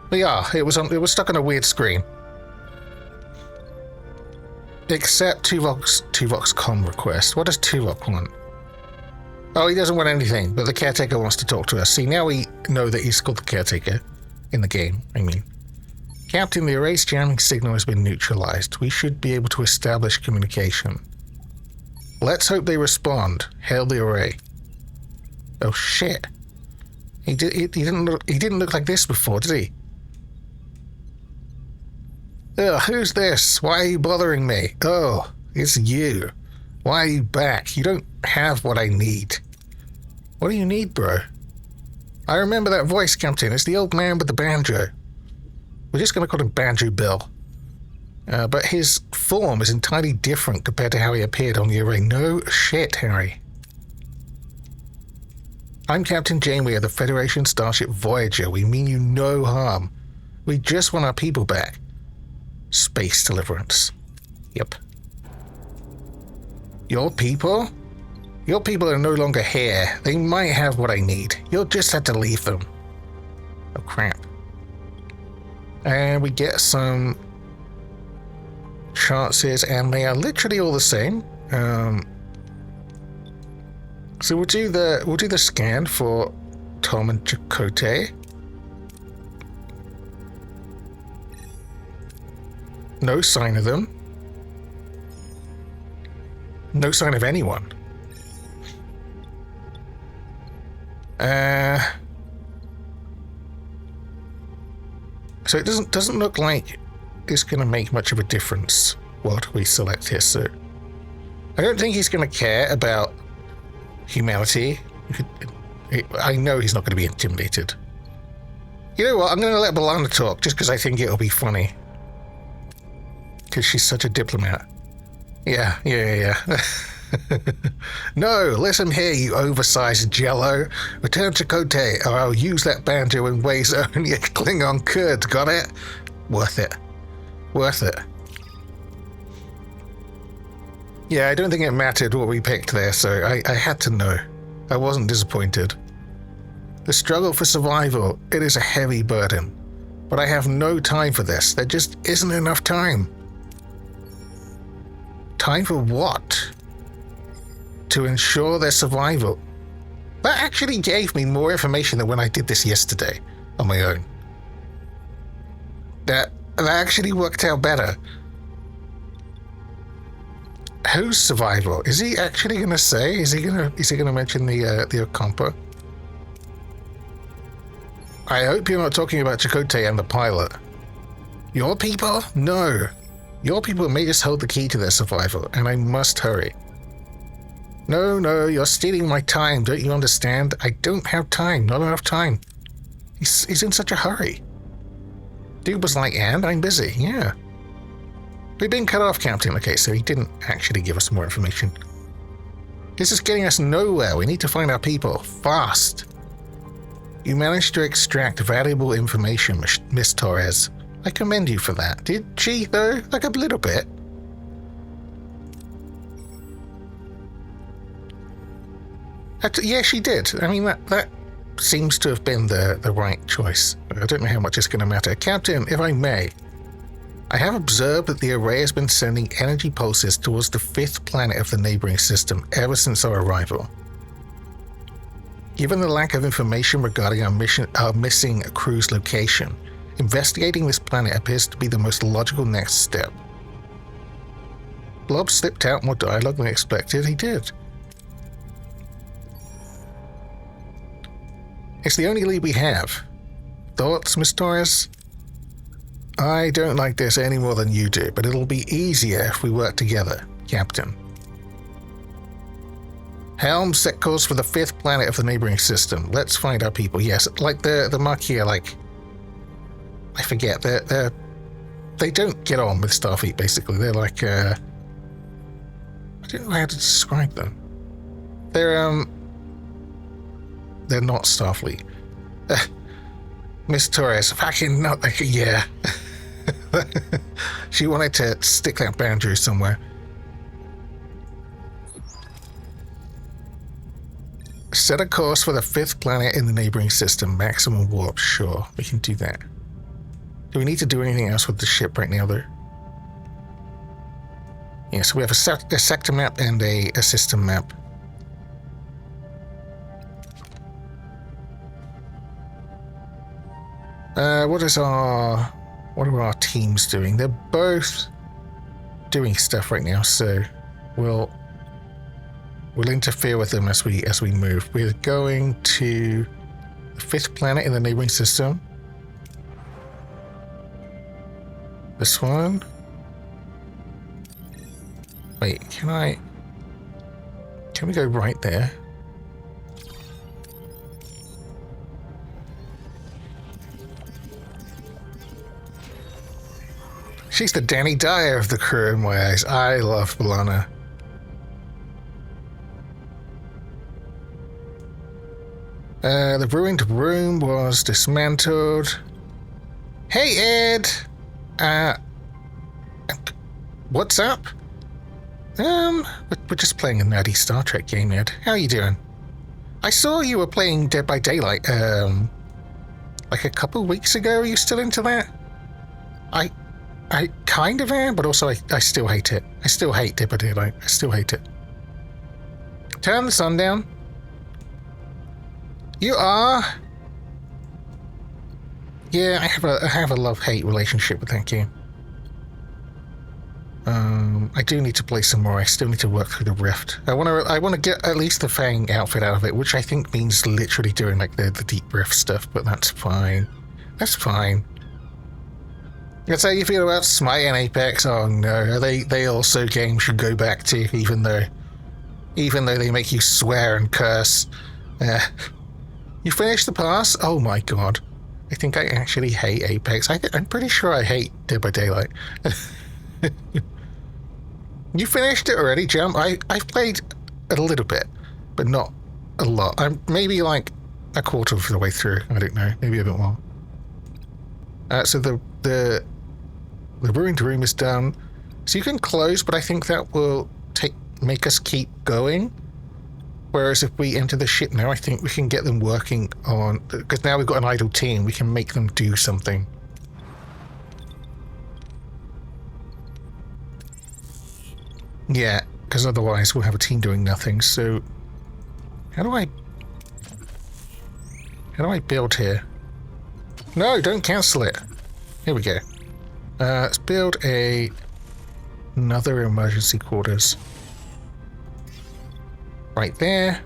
But yeah, it was stuck on a weird screen. Accept Tuvok's comm request. What does Tuvok want? Oh, he doesn't want anything, but the caretaker wants to talk to us. See, now we know that he's called the caretaker in the game, I mean. Captain, the array's jamming signal has been neutralized. We should be able to establish communication. Let's hope they respond. Hail the array. Oh shit. He didn't look like this before, did he? Ugh, who's this? Why are you bothering me? Oh, it's you. Why are you back? You don't have what I need. What do you need, bro? I remember that voice, Captain. It's the old man with the banjo. We're just going to call him Banjo Bill. But his form is entirely different compared to how he appeared on the array. No shit, Harry. I'm Captain Janeway of the Federation starship Voyager. We mean you no harm. We just want our people back. Space deliverance. Yep. Your people? Your people are no longer here. They might have what I need. You'll just have to leave them. Oh, crap. And we get some chances, and they are literally all the same. So we'll do the scan for Tom and Chakotay. No sign of them. No sign of anyone. So it doesn't look like is going to make much of a difference what we select here, so I don't think he's going to care about humanity. I know he's not going to be intimidated. You know what, I'm going to let Balana talk just because I think it'll be funny. Because she's such a diplomat. Yeah. No, listen here, you oversized jello. Return to Chakotay, or I'll use that banjo in ways only a Klingon could. Got it? Worth it. Yeah, I don't think it mattered what we picked there, so I had to know. I wasn't disappointed. The struggle for survival, it is a heavy burden. But I have no time for this. There just isn't enough time. Time for what? To ensure their survival. That actually gave me more information than when I did this yesterday on my own. That actually worked out better. Whose survival? Is he actually gonna say? Is he gonna mention the Okampa? I hope you're not talking about Chakotay and the pilot. Your people? No. Your people may just hold the key to their survival, and I must hurry. No, you're stealing my time, don't you understand? I don't have time, not enough time. He's in such a hurry. Dude was like, and I'm busy, yeah. We've been cut off, Captain. Okay, so he didn't actually give us more information. This is getting us nowhere. We need to find our people, fast. You managed to extract valuable information, Miss Torres. I commend you for that. Did she, though? Like a little bit. Yeah, she did. I mean, that seems to have been the right choice. I don't know how much it's going to matter. Captain, if I may, I have observed that the array has been sending energy pulses towards the 5th planet of the neighboring system ever since our arrival. Given the lack of information regarding our missing crew's location, investigating this planet appears to be the most logical next step. Blob slipped out more dialogue than expected. He did. It's the only lead we have. Thoughts, Miss Torres? I don't like this any more than you do, but it'll be easier if we work together, Captain. Helm, set course for the 5th planet of the neighboring system. Let's find our people. Yes, like the Maquis are like... I forget, they don't get on with Starfleet, basically. They're like, I don't know how to describe them. They're not Starfleet. Miss Torres, fucking not, yeah. She wanted to stick that boundary somewhere. Set a course for the 5th planet in the neighboring system. Maximum warp, sure. We can do that. Do we need to do anything else with the ship right now, though? Yeah, so we have a sector map and a system map. What are our teams doing? They're both doing stuff right now, so we'll interfere with them as we move. We're going to the 5th planet in the neighboring system. This one. Wait, can we go right there? She's the Danny Dyer of the crew in my eyes. I love Balana. The ruined room was dismantled. Hey, Ed! What's up? We're just playing a nerdy Star Trek game, Ed. How are you doing? I saw you were playing Dead by Daylight, like a couple weeks ago. Are you still into that? I kind of am, but also I still hate it. I still hate Dead by Daylight. I still hate it. Turn the sun down. You are? Yeah, I have a love-hate relationship with that game. I do need to play some more. I still need to work through the rift. I want to get at least the Fang outfit out of it, which I think means literally doing like the deep rift stuff, but that's fine. That's fine. That's how you feel about Smite and Apex? Oh no, they also games you go back to, even though they make you swear and curse. You finished the pass? Oh my god. I think I actually hate Apex. I'm pretty sure I hate Dead by Daylight. You finished it already, Jump? I've played a little bit, but not a lot. I'm maybe like a quarter of the way through. I don't know, maybe a bit more. So the ruined room is done. So you can close, but I think that will make us keep going. Whereas if we enter the ship now, I think we can get them working on... Because now we've got an idle team, we can make them do something. Yeah, because otherwise we'll have a team doing nothing. So how do I build here? No, don't cancel it. Here we go. Let's build another emergency quarters. Right there.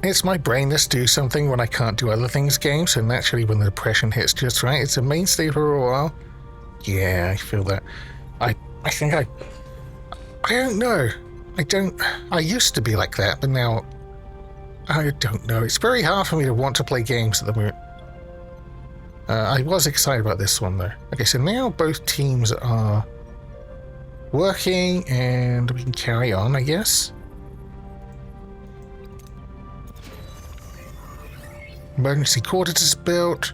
It's my brain that's do something when I can't do other things game, so naturally when the depression hits just right, it's a mainstay for a while. Yeah, I feel that. I think I don't know. I used to be like that, but now I don't know. It's very hard for me to want to play games at the moment. I was excited about this one though. Okay, so now both teams are working and we can carry on, I guess. Emergency quarters is built.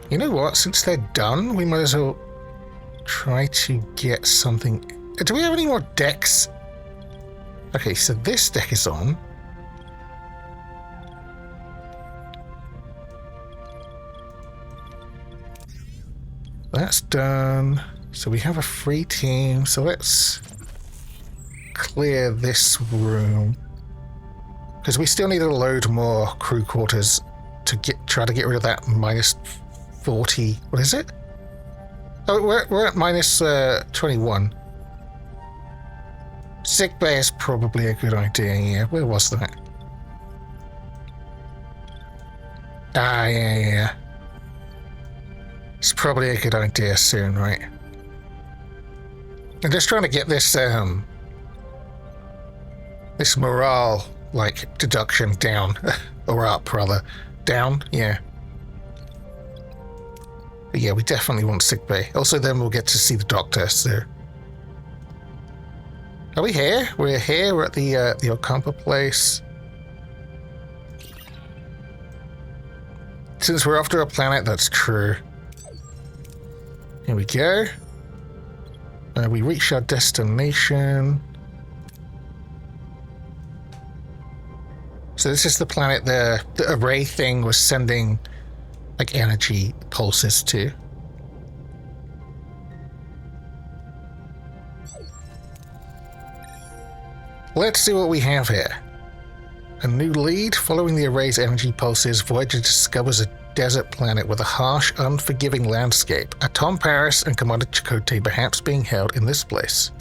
You know what? Since they're done, we might as well try to get something. Do we have any more decks? Okay, so this deck is on. That's done. So we have a free team. So let's clear this room. Because we still need to load more crew quarters to try to get rid of that minus 40. What is it? Oh, we're at minus 21. Sick bay is probably a good idea. Yeah, where was that? Ah, yeah. It's probably a good idea soon, right? I'm just trying to get this this morale like deduction down or up rather. Down, yeah. But yeah, we definitely want sick bay. Also then we'll get to see the doctor, so. Are we here? We're here, we're at the Ocampa place. Since we're after a planet, that's true. Here we go. We reach our destination. So this is the planet the array thing was sending like energy pulses to. Let's see what we have here. A new lead. Following the array's energy pulses, Voyager discovers a desert planet with a harsh, unforgiving landscape. Are Tom Paris and Commander Chakotay perhaps being held in this place?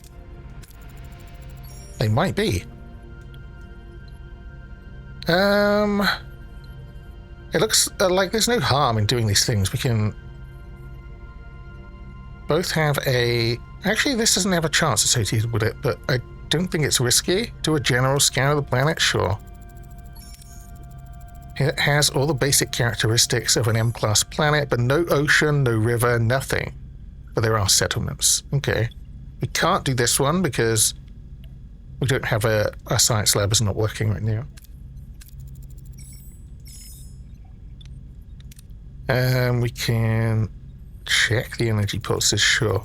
They might be. It looks like there's no harm in doing these things. We can both have a... Actually, this doesn't have a chance associated with it, but I don't think it's risky. Do a general scan of the planet? Sure. It has all the basic characteristics of an M-class planet, but no ocean, no river, nothing. But there are settlements. Okay. We can't do this one because we don't have our science lab is not working right now. We can check the energy pulses, sure.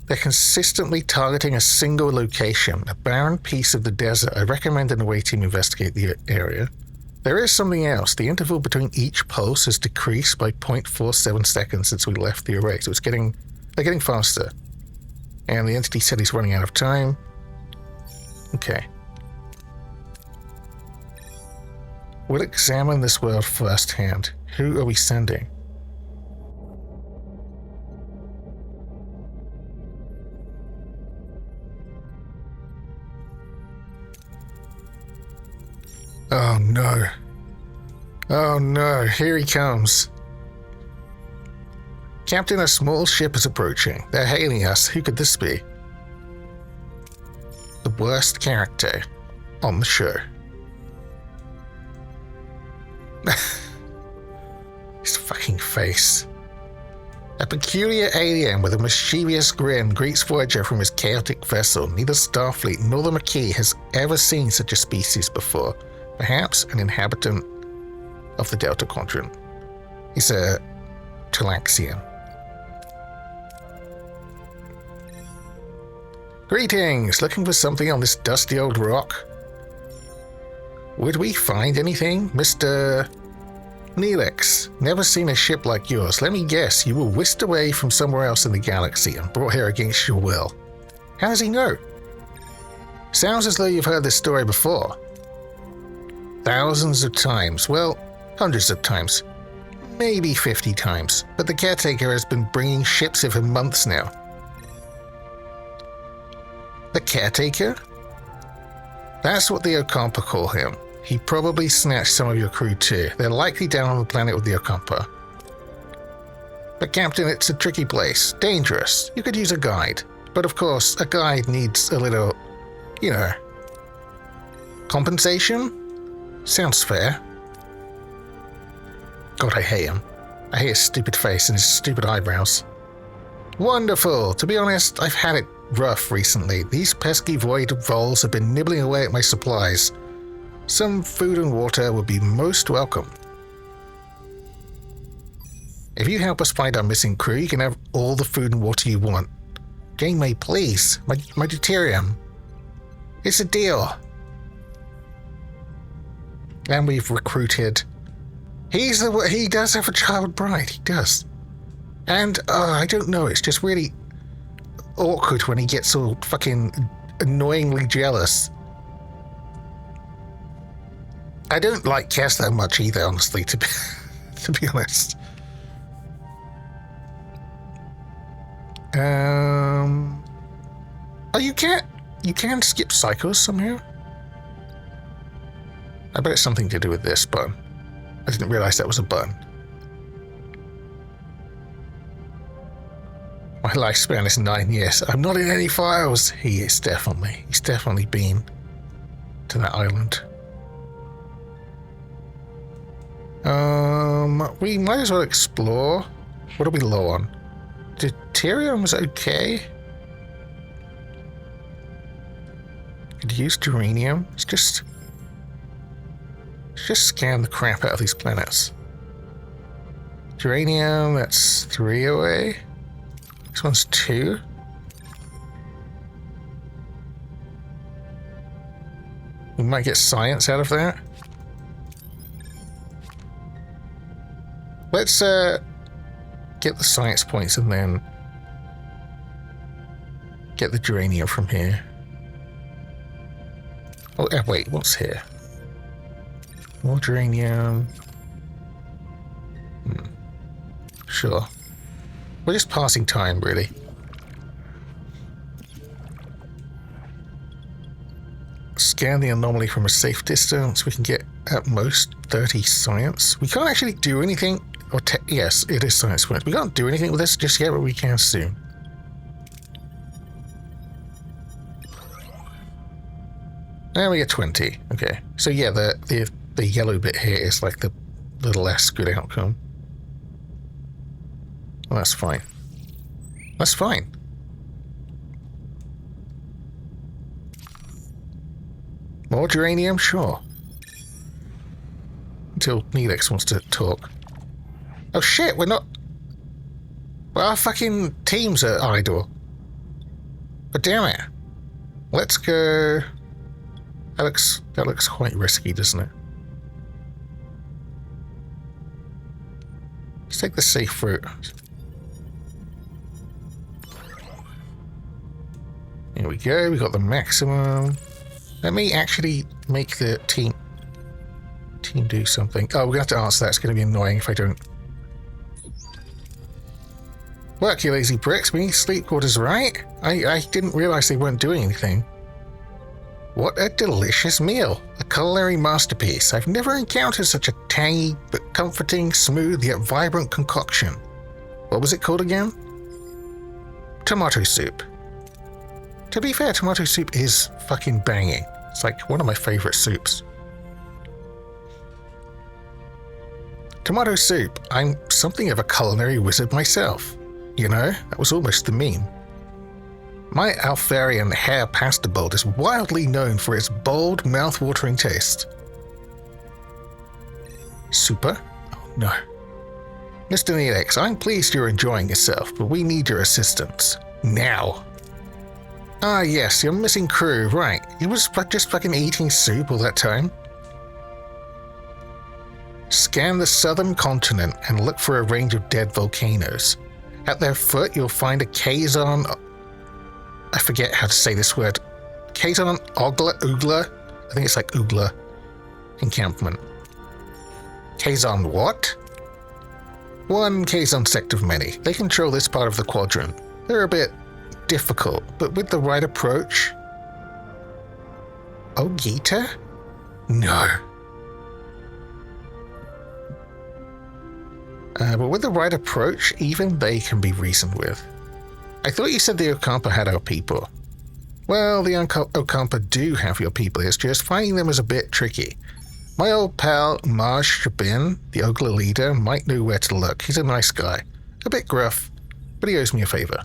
They're consistently targeting a single location, a barren piece of the desert. I recommend an away team investigate the area. There is something else. The interval between each pulse has decreased by 0.47 seconds since we left the array, so they're getting faster. And the entity said he's running out of time. Okay. We'll examine this world firsthand. Who are we sending? Oh no. Oh no, here he comes. Captain, a small ship is approaching. They're hailing us. Who could this be? The worst character on the show. His fucking face. A peculiar alien with a mischievous grin greets Voyager from his chaotic vessel. Neither Starfleet nor the Maquis has ever seen such a species before. Perhaps an inhabitant of the Delta Quadrant. He's a Talaxian. Greetings! Looking for something on this dusty old rock? Would we find anything, Mr. Neelix? Never seen a ship like yours. Let me guess, you were whisked away from somewhere else in the galaxy and brought here against your will. How does he know? Sounds as though you've heard this story before. Thousands of times. Well, hundreds of times. Maybe 50 times. But the caretaker has been bringing ships here for months now. The caretaker? That's what the Ocampa call him. He probably snatched some of your crew too. They're likely down on the planet with the Ocampa. But Captain, it's a tricky place. Dangerous. You could use a guide. But of course, a guide needs a little, compensation? Sounds fair. God, I hate him. I hate his stupid face and his stupid eyebrows. Wonderful! To be honest, I've had it rough recently. These pesky void voles have been nibbling away at my supplies. Some food and water would be most welcome. If you help us find our missing crew, you can have all the food and water you want. Janeway, please. My deuterium. It's a deal. And we've recruited... He does have a child bride. He does. And, I don't know, it's just really awkward when he gets all fucking annoyingly jealous. I don't like Cass that much either, honestly, to be honest. Oh, you can skip cycles somehow? I bet it's something to do with this button. I didn't realize that was a button. My lifespan is 9 years. I'm not in any files. He's definitely been to that island. We might as well explore. What are we low on? Deuterium's okay. Could use geranium. Let's just scan the crap out of these planets. Geranium, that's 3 away. This one's 2. We might get science out of that. Let's get the science points and then get the geranium from here. Oh, wait, what's here? More geranium. Sure. We're just passing time, really. Scan the anomaly from a safe distance. We can get at most 30 science. We can't actually do anything. Yes, it is science points. We can't do anything with this just yet, but we can soon. And we get 20. Okay. So yeah, the yellow bit here is like the less good outcome. Well, that's fine. That's fine. More geranium? Sure. Until Neelix wants to talk. Oh shit, we're not... Well, our fucking teams are idle. But damn it. Let's go... That looks quite risky, doesn't it? Let's take the safe route. Here we go, we got the maximum. Let me actually make the team do something. Oh, we're gonna have to answer that. It's gonna be annoying if I don't. Work, you lazy bricks. We need sleep quarters, right? I didn't realize they weren't doing anything. What a delicious meal. A culinary masterpiece. I've never encountered such a tangy but comforting, smooth yet vibrant concoction. What was it called again? Tomato soup. To be fair, tomato soup is fucking banging. It's like one of my favorite soups. Tomato soup. I'm something of a culinary wizard myself. You know, that was almost the meme. My Alfarian hair pasta bowl is wildly known for its bold, mouth-watering taste. Super? Oh no. Mr. Neelix, I'm pleased you're enjoying yourself, but we need your assistance. Now. Ah yes, your missing crew, right. He was just fucking eating soup all that time. Scan the southern continent and look for a range of dead volcanoes. At their foot, you'll find a Kazon... I forget how to say this word. Kazon Oogla? I think it's like Oogla encampment. Kazon what? One Kazon sect of many. They control this part of the quadrant. They're a bit difficult, but with the right approach... Ogita? No. But with the right approach, even they can be reasoned with. I thought you said the Okampa had our people. Well, the Okampa do have your people, it's just finding them is a bit tricky. My old pal Maj Shabin, the Ogla leader, might know where to look. He's a nice guy. A bit gruff, but he owes me a favor.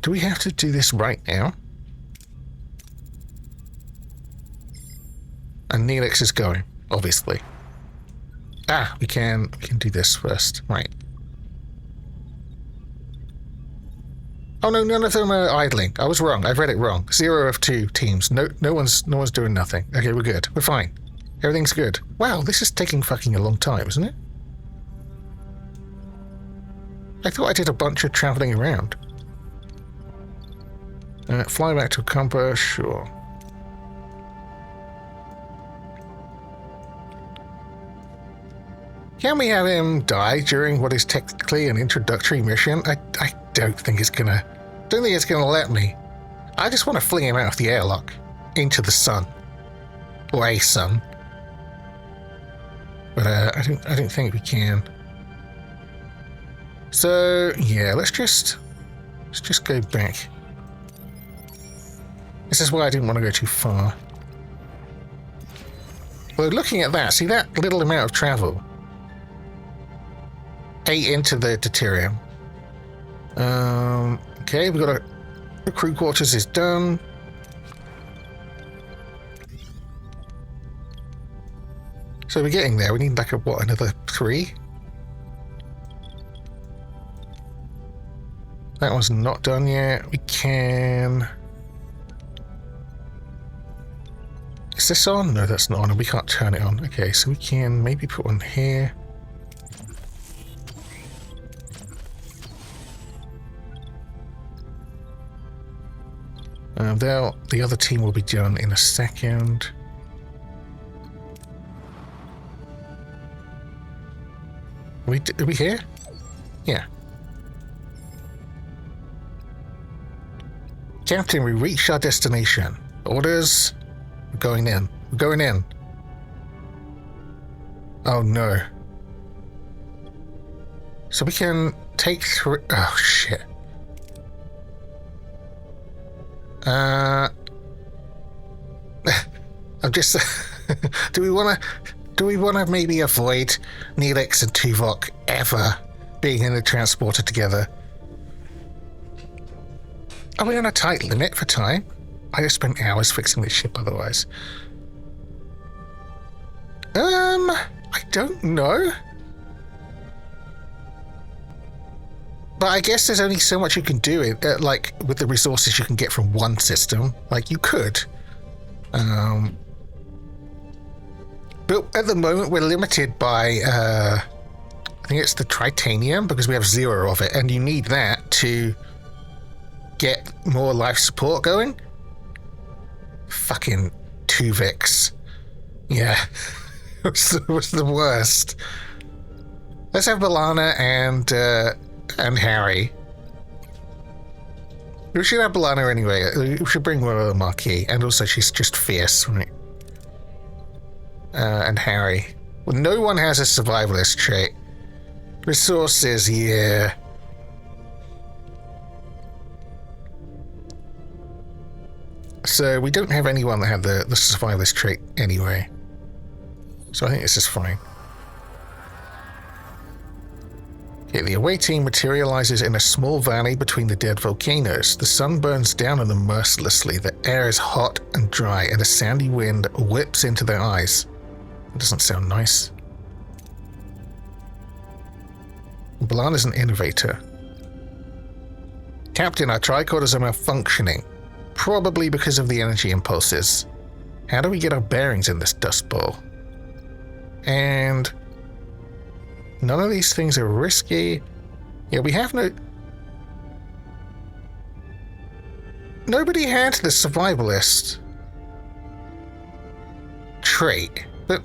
Do we have to do this right now? And Neelix is going, obviously. Ah, we can do this first, right. Oh no, none of them are idling. I was wrong. I've read it wrong. 0 of 2 teams. No one's doing nothing. Okay, we're good. We're fine. Everything's good. Wow, this is taking fucking a long time, isn't it? I thought I did a bunch of traveling around. Fly back to Okampa, sure. Can we have him die during what is technically an introductory mission? I don't think it's gonna let me. I just want to fling him out of the airlock into the sun, or a sun. But I don't think we can. So yeah, let's just go back. This is why I didn't want to go too far. Well, looking at that, see that little amount of travel. 8 into the deuterium. Okay, we've got the crew quarters is done. So we're getting there. We need like another 3? That one's not done yet. We can... Is this on? No, that's not on. We can't turn it on. Okay, so we can maybe put one here. The other team will be done in a second. Are we here? Yeah. Captain, we reached our destination. Orders? We're going in. We're going in. Oh no. So we can take 3... Oh shit. I'm just... do we want to maybe avoid Neelix and Tuvok ever being in the transporter together? Are we on a tight limit for time? I just spent hours fixing this ship otherwise. I don't know. But I guess there's only so much you can do like with the resources you can get from one system. Like you could. But at the moment we're limited by I think it's the tritanium because we have 0 of it, and you need that to get more life support going. Fucking Tuvix. Yeah. it was the worst. Let's have Balana and Harry. We should have Balana anyway. We should bring one of the Marquis. And also she's just fierce, right? And Harry. Well, no one has a survivalist trait. Resources, yeah. So we don't have anyone that had the survivalist trait anyway. So I think this is fine. Okay, the away team materializes in a small valley between the dead volcanoes. The sun burns down on them mercilessly. The air is hot and dry, and a sandy wind whips into their eyes. It doesn't sound nice. Balan is an innovator. Captain, our tricorders are malfunctioning. Probably because of the energy impulses. How do we get our bearings in this dust bowl? And none of these things are risky. Yeah, we have no... Nobody had the survivalist trait. But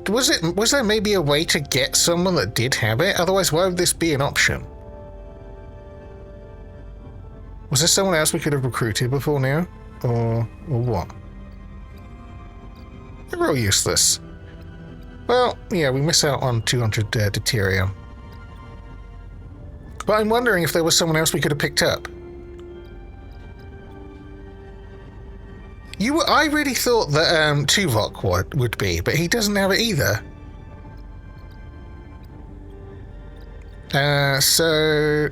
was there maybe a way to get someone that did have it? Otherwise, why would this be an option? Was there someone else we could have recruited before now? Or what? They're all useless. Well, yeah, we miss out on 200 deuterium. But I'm wondering if there was someone else we could have picked up. I really thought that Tuvok would be, but he doesn't have it either. So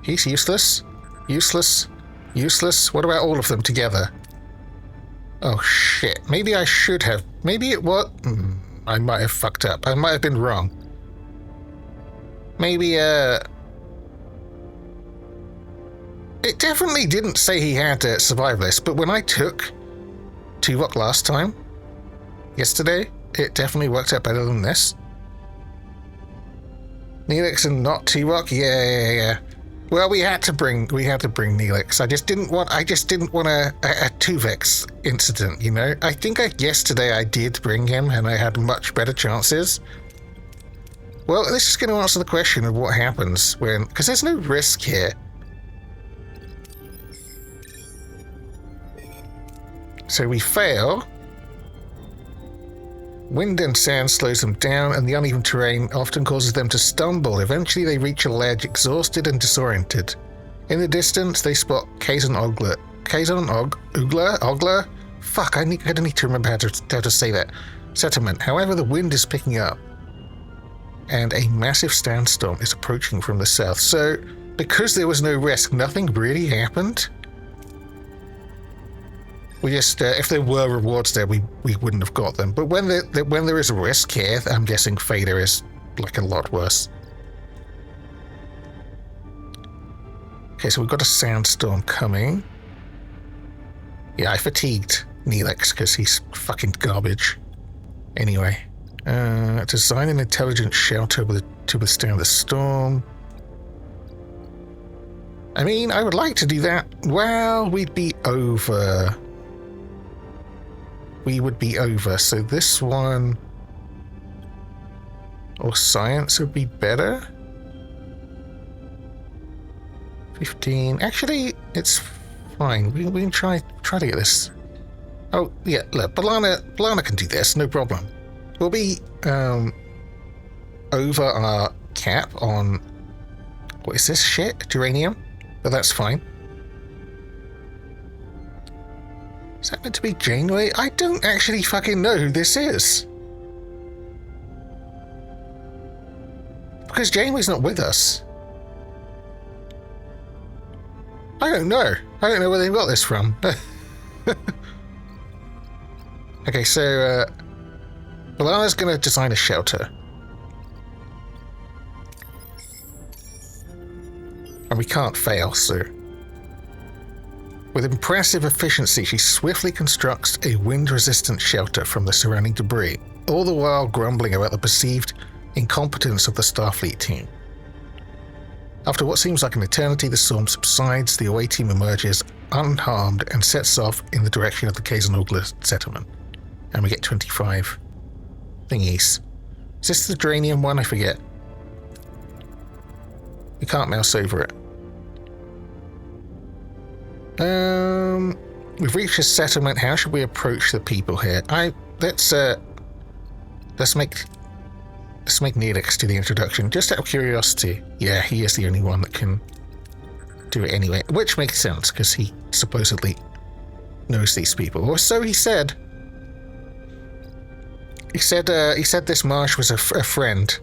he's useless. Useless. Useless. What about all of them together? Oh shit. Maybe I should have. Maybe it was. I might have fucked up. I might have been wrong. Maybe, it definitely didn't say he had a survivalist, but when I took Tuvok last time, yesterday, it definitely worked out better than this. Neelix and not Tuvok? Yeah. Well, we had to bring Neelix. I just didn't want a Tuvix incident, you know? I think yesterday I did bring him and I had much better chances. Well, this is going to answer the question of what happens when... Because there's no risk here. So we fail. Wind and sand slows them down, and the uneven terrain often causes them to stumble. Eventually they reach a ledge, exhausted and disoriented. In the distance, they spot Kazon Ogler? Fuck, I need to remember how to say that. Settlement. However, the wind is picking up, and a massive sandstorm is approaching from the south. So, because there was no risk, nothing really happened. We just, if there were rewards there, we wouldn't have got them. But when there is a risk here, I'm guessing failure is like a lot worse. Okay, so we've got a sandstorm coming. Yeah, I fatigued Neelix because he's fucking garbage. Anyway, design an intelligent shelter to withstand the storm. I mean, I would like to do that. Well, we'd be over. We would be over, so this one or science would be better. 15. Actually, it's fine. We can try to get this. Oh yeah, look, Balana can do this, no problem. We'll be over our cap on what is this shit? Geranium? But that's fine. Is that meant to be Janeway? I don't actually fucking know who this is. Because Janeway's not with us. I don't know. I don't know where they got this from. Okay, so Balana's going to design a shelter. And we can't fail, so... With impressive efficiency, she swiftly constructs a wind-resistant shelter from the surrounding debris, all the while grumbling about the perceived incompetence of the Starfleet team. After what seems like an eternity, the storm subsides, the away team emerges unharmed and sets off in the direction of the Kazon Ogler settlement. And we get 25 thingies. Is this the Geranium one? I forget. We can't mouse over it. We've reached a settlement. How should we approach the people here? Let's make Neelix do the introduction, just out of curiosity. Yeah, he is the only one that can do it anyway, which makes sense because he supposedly knows these people, or so he said. He said this marsh was a friend.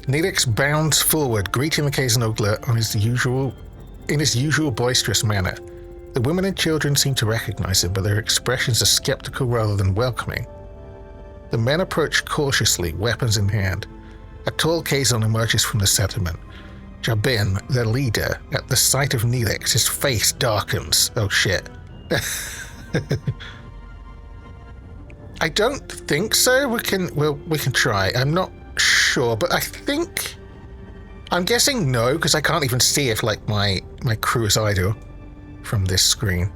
Neelix bounds forward, greeting the Kazanogla in his usual boisterous manner. The women and children seem to recognize him, but their expressions are skeptical rather than welcoming. The men approach cautiously, weapons in hand. A tall Kazon emerges from the settlement. Jabin, their leader, at the sight of Neelix, his face darkens. Oh shit. I don't think so. We can try. I'm not sure, but I'm guessing no, because I can't even see if like my crew is idle from this screen.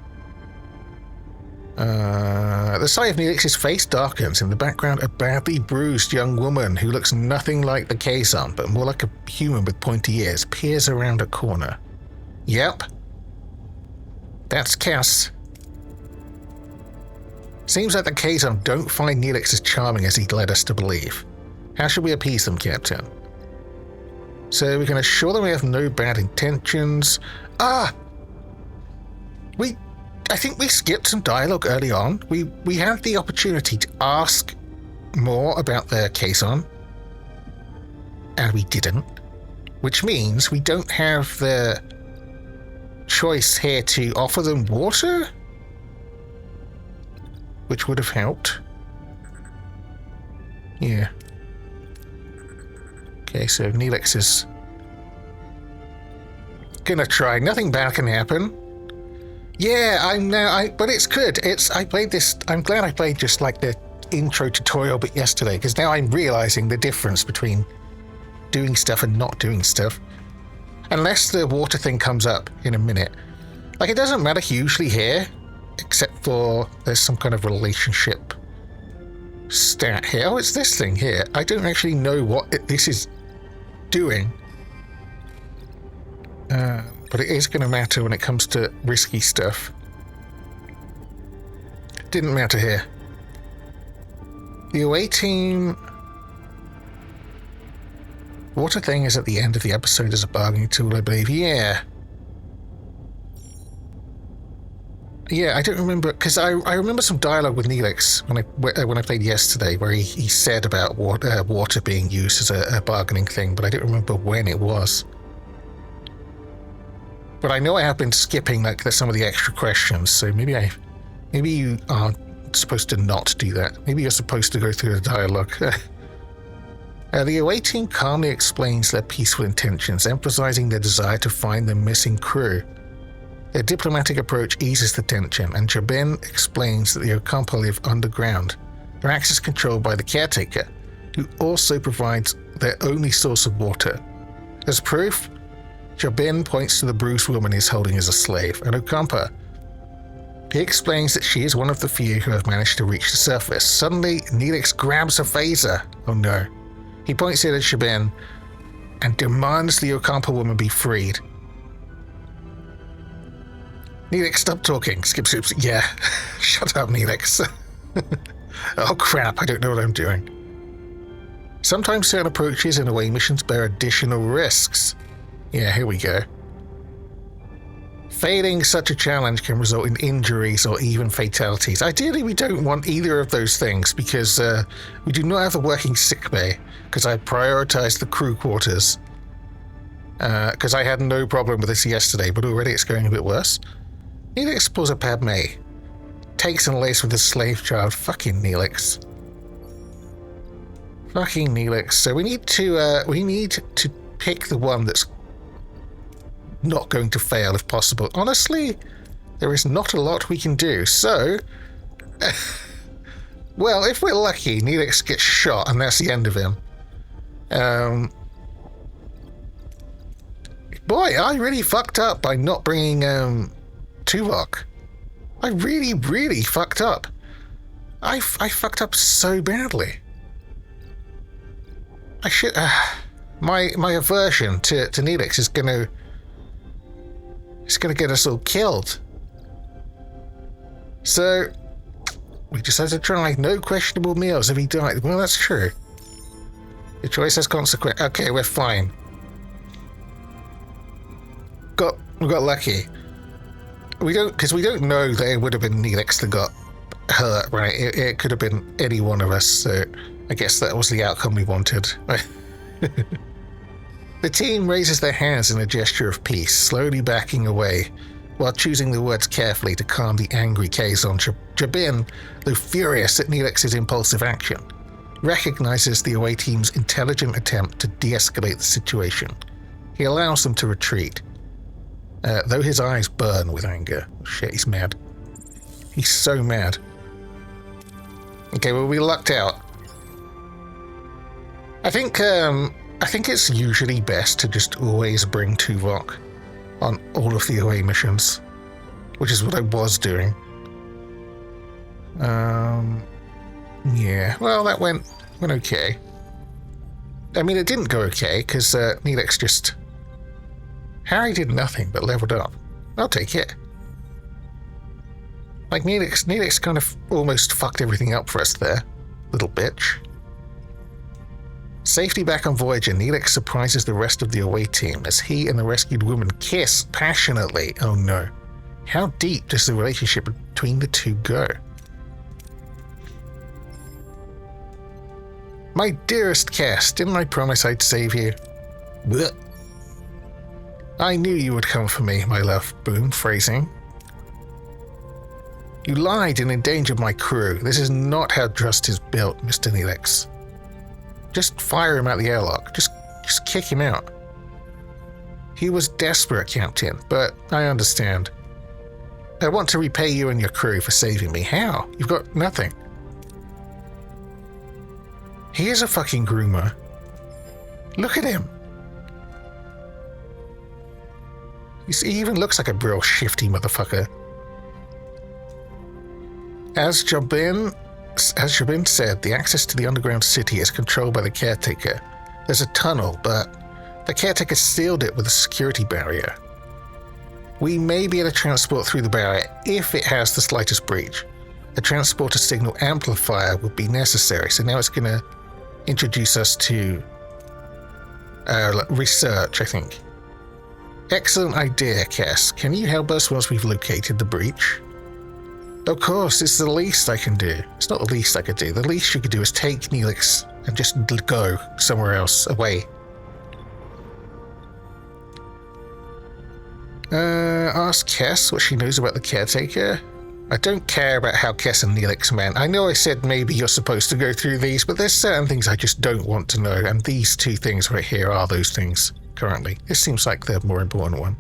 The sight of Neelix's face darkens. In the background, a badly bruised young woman who looks nothing like the Kazon, but more like a human with pointy ears, peers around a corner. Yep. That's Cass. Seems like the Kazon don't find Neelix as charming as he'd led us to believe. How should we appease them, Captain? So we can assure them we have no bad intentions. I think we skipped some dialogue early on. We had the opportunity to ask more about their Kazon, and we didn't, which means we don't have the choice here to offer them water, which would have helped. Yeah. Okay, so Neelix is gonna try. Nothing bad can happen. Yeah, but it's good. I'm glad I played just like the intro tutorial bit yesterday, because now I'm realizing the difference between doing stuff and not doing stuff. Unless the water thing comes up in a minute. Like, it doesn't matter hugely here, except for there's some kind of relationship stat here. Oh, it's this thing here. I don't actually know what this is doing. But it is going to matter when it comes to risky stuff. Didn't matter here. The away team... Water thing is at the end of the episode as a bargaining tool, I believe. Yeah. Yeah, I don't remember, because I remember some dialogue with Neelix when I played yesterday, where he said about water being used as a bargaining thing, but I don't remember when it was. But I know I have been skipping like some of the extra questions, so maybe you aren't supposed to not do that. Maybe you're supposed to go through the dialogue. The away team calmly explains their peaceful intentions, emphasizing their desire to find the missing crew. Their diplomatic approach eases the tension, and Jabin explains that the Ocampo live underground. Their access is controlled by the caretaker, who also provides their only source of water. As proof, Jabin points to the bruised woman he's holding as a slave, and Ocampo. He explains that she is one of the few who have managed to reach the surface. Suddenly, Neelix grabs a phaser. Oh no. He points it at Jabin and demands the Ocampo woman be freed. Neelix, stop talking. Skip. Yeah. Shut up, Neelix. Oh crap, I don't know what I'm doing. Sometimes certain approaches and away missions bear additional risks. Yeah, here we go. Failing such a challenge can result in injuries or even fatalities. Ideally, we don't want either of those things, because we do not have a working sickbay, because I prioritized the crew quarters. Because I had no problem with this yesterday, but already it's going a bit worse. Neelix pulls a Padme. Takes and lays with the slave child. Fucking Neelix. Fucking Neelix. So we need to pick the one that's not going to fail if possible. Honestly, there is not a lot we can do. So, well, if we're lucky, Neelix gets shot and that's the end of him. Boy, I really fucked up by not bringing Tuvok. I really, really fucked up. I fucked up so badly. I should... my aversion to Neelix is gonna get us all killed. So we just have to try. No questionable meals if he died. Well, that's true. The choice has consequence. Okay, we're fine. We got lucky. We don't know that it would have been Neelix that got hurt, right? It could have been any one of us. So I guess that was the outcome we wanted. The team raises their hands in a gesture of peace, slowly backing away, while choosing the words carefully to calm the angry Kazon. Jabin, though furious at Neelix's impulsive action, recognizes the away team's intelligent attempt to de-escalate the situation. He allows them to retreat, though his eyes burn with anger. Shit, he's mad. He's so mad. Okay, well, we lucked out. I think it's usually best to just always bring Tuvok on all of the away missions, which is what I was doing. Yeah, well, that went okay. I mean, it didn't go okay, because Neelix just... Harry did nothing but leveled up. I'll take it. Like, Neelix kind of almost fucked everything up for us there. Little bitch. Safety back on Voyager, Neelix surprises the rest of the away team as he and the rescued woman kiss passionately. Oh no. How deep does the relationship between the two go? My dearest Cass, didn't I promise I'd save you? Blech. I knew you would come for me, my love. Boom, phrasing. You lied and endangered my crew. This is not how trust is built, Mr. Neelix. Just fire him out the airlock. Just kick him out. He was desperate, Captain, but I understand. I want to repay you and your crew for saving me. How? You've got nothing. He is a fucking groomer. Look at him. He even looks like a real shifty motherfucker. As Jabin said, the access to the underground city is controlled by the caretaker. There's a tunnel, but the caretaker sealed it with a security barrier. We may be able to transport through the barrier if it has the slightest breach. A transporter signal amplifier would be necessary, so now it's going to introduce us to research, I think. Excellent idea, Cass. Can you help us once we've located the breach? Of course, it's the least I can do. It's not the least I could do. The least you could do is take Neelix and just go somewhere else, away. Ask Cass what she knows about the caretaker. I don't care about how Cass and Neelix met. I know I said maybe you're supposed to go through these, but there's certain things I just don't want to know, and these two things right here are those things currently. This seems like the more important one.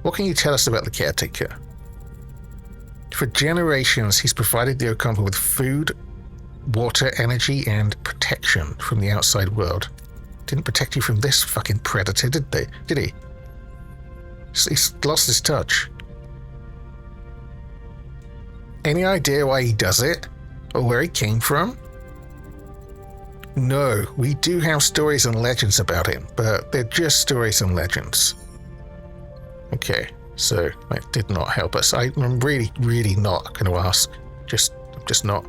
What can you tell us about the caretaker? For generations, he's provided the Okampa with food, water, energy, and protection from the outside world. Didn't protect you from this fucking predator, did he? He's lost his touch. Any idea why he does it? Or where he came from? No, we do have stories and legends about him, but they're just stories and legends. Okay, so that did not help us. I'm really, really not going to ask. Just not.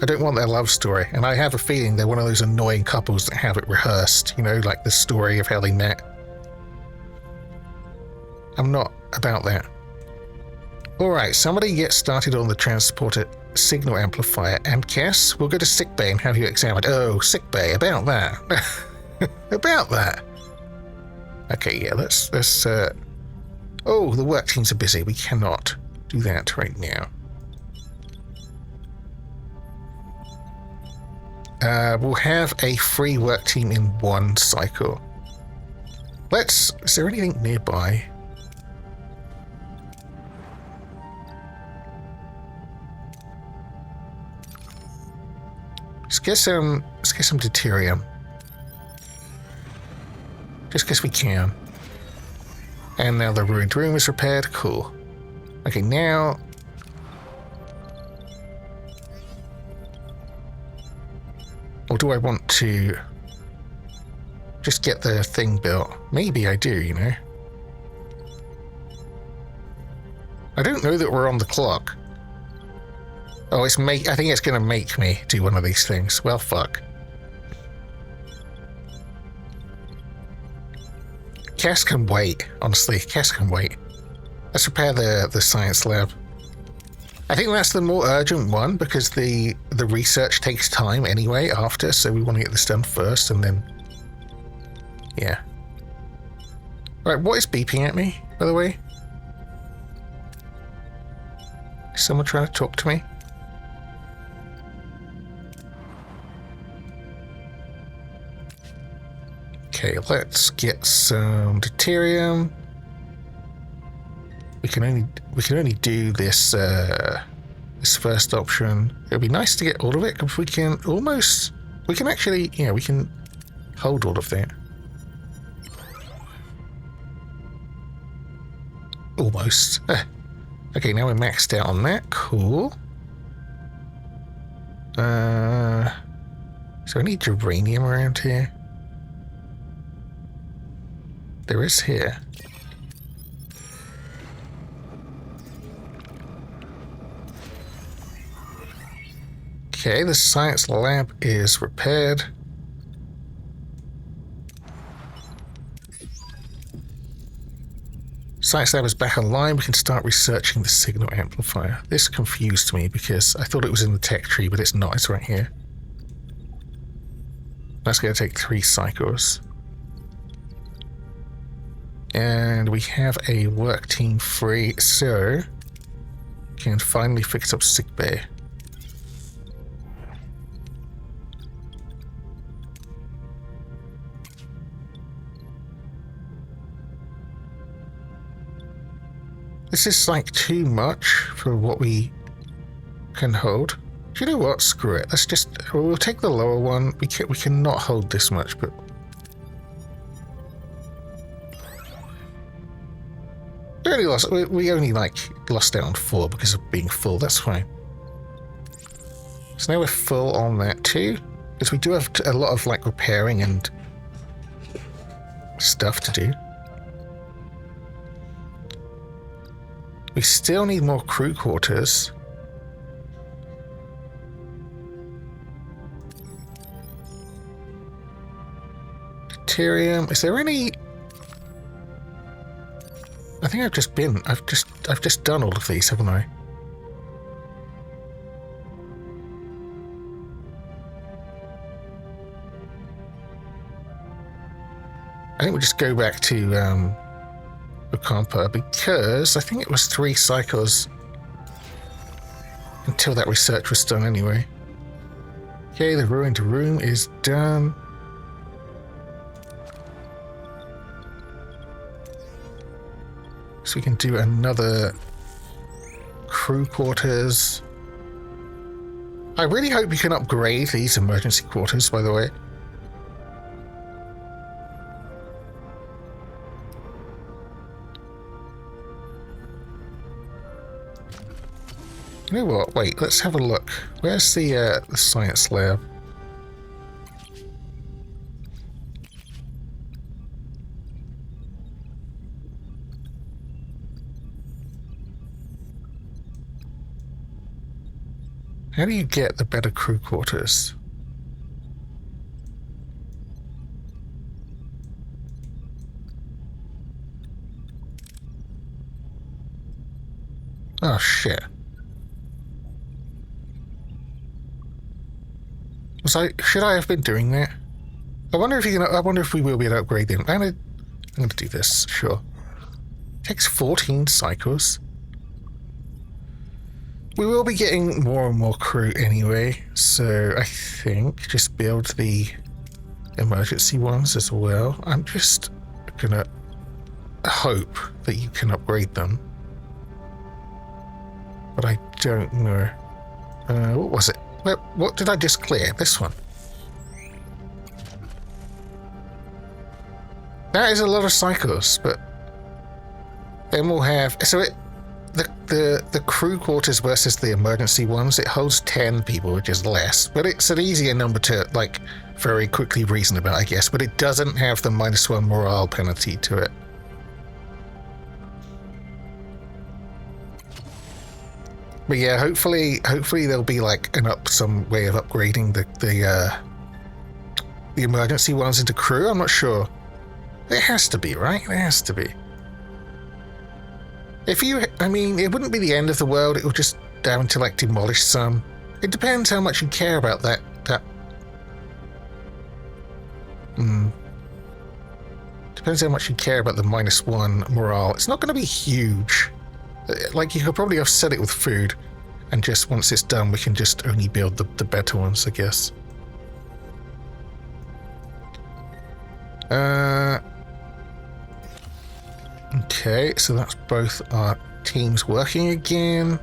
I don't want their love story, and I have a feeling they're one of those annoying couples that have it rehearsed, you know, like the story of how they met. I'm not about that. Alright, somebody get started on the transporter signal amplifier, and Cass, we'll go to sickbay and have you examined. Oh, sickbay, about that. About that. Okay, yeah, let's oh, the work teams are busy. We cannot do that right now. We'll have a free work team in one cycle. Is there anything nearby? Let's get some deuterium. Just because we can. And now the ruined room is repaired. Cool. Okay, now... Or do I want to just get the thing built? Maybe I do, you know. I don't know that we're on the clock. Oh, I think it's going to make me do one of these things. Well, fuck. Cass can wait, honestly. Cass can wait. Let's repair the science lab. I think that's the more urgent one because the research takes time anyway after, so we want to get this done first and then... Yeah. Right, what is beeping at me, by the way? Is someone trying to talk to me? Okay, let's get some deuterium. We can only do this this first option. It'd be nice to get all of it because we can actually, yeah, we can hold all of that. Almost. Okay, now we're maxed out on that. Cool. Is there any geranium around here? There is here. Okay, the science lab is repaired. Science lab is back online. We can start researching the signal amplifier. This confused me because I thought it was in the tech tree, but it's not. It's right here. That's going to take 3 cycles. And we have a work team free, so can finally fix up sickbay. This is like too much for what we can hold. Do you know what? Screw it. Let's just, we'll take the lower one. We cannot hold this much, but we only lost out on 4 because of being full. That's fine. So now we're full on that too, because we do have a lot of repairing and stuff to do. We still need more crew quarters. Deuterium. Is there any? I think I've just done all of these, haven't I? I think we'll just go back to Ocampa because I think it was 3 cycles until that research was done anyway. Okay, the ruined room is done. So we can do another crew quarters. I really hope you can upgrade these emergency quarters, by the way. You know what? Wait, let's have a look. Where's the science lab? How do you get the better crew quarters? Oh shit. Should I have been doing that? I wonder if we will be able to upgrade them. I'm gonna do this, sure. Takes 14 cycles. We will be getting more and more crew anyway, so I think just build the emergency ones as well. I'm just gonna hope that you can upgrade them. But I don't know. What was it? What did I just clear? This one. That is a lot of cycles, but then we'll have... So the crew quarters versus the emergency ones, it holds 10 people, which is less, but it's an easier number to like very quickly reason about, I guess. But it doesn't have the -1 morale penalty to it. But yeah, hopefully there'll be like some way of upgrading the emergency ones into crew. I'm not sure. It has to be, right? It has to be. I mean, it wouldn't be the end of the world. It would just down to like demolish some. It depends how much you care about that. Depends how much you care about the -1 morale. It's not going to be huge. Like, you could probably offset it with food, and just once it's done, we can just only build the better ones, I guess. Okay, so that's both our teams working again.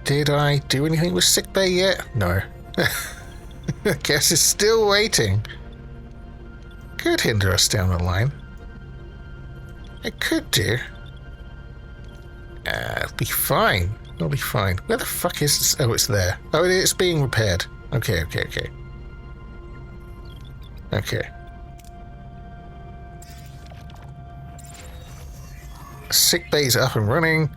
Did I do anything with sickbay yet? No. I guess it's still waiting. Could hinder us down the line. It could do. It'll be fine. It'll be fine. Where the fuck is this? Oh, it's there. Oh, it's being repaired. Okay. Okay. Sick bay's up and running.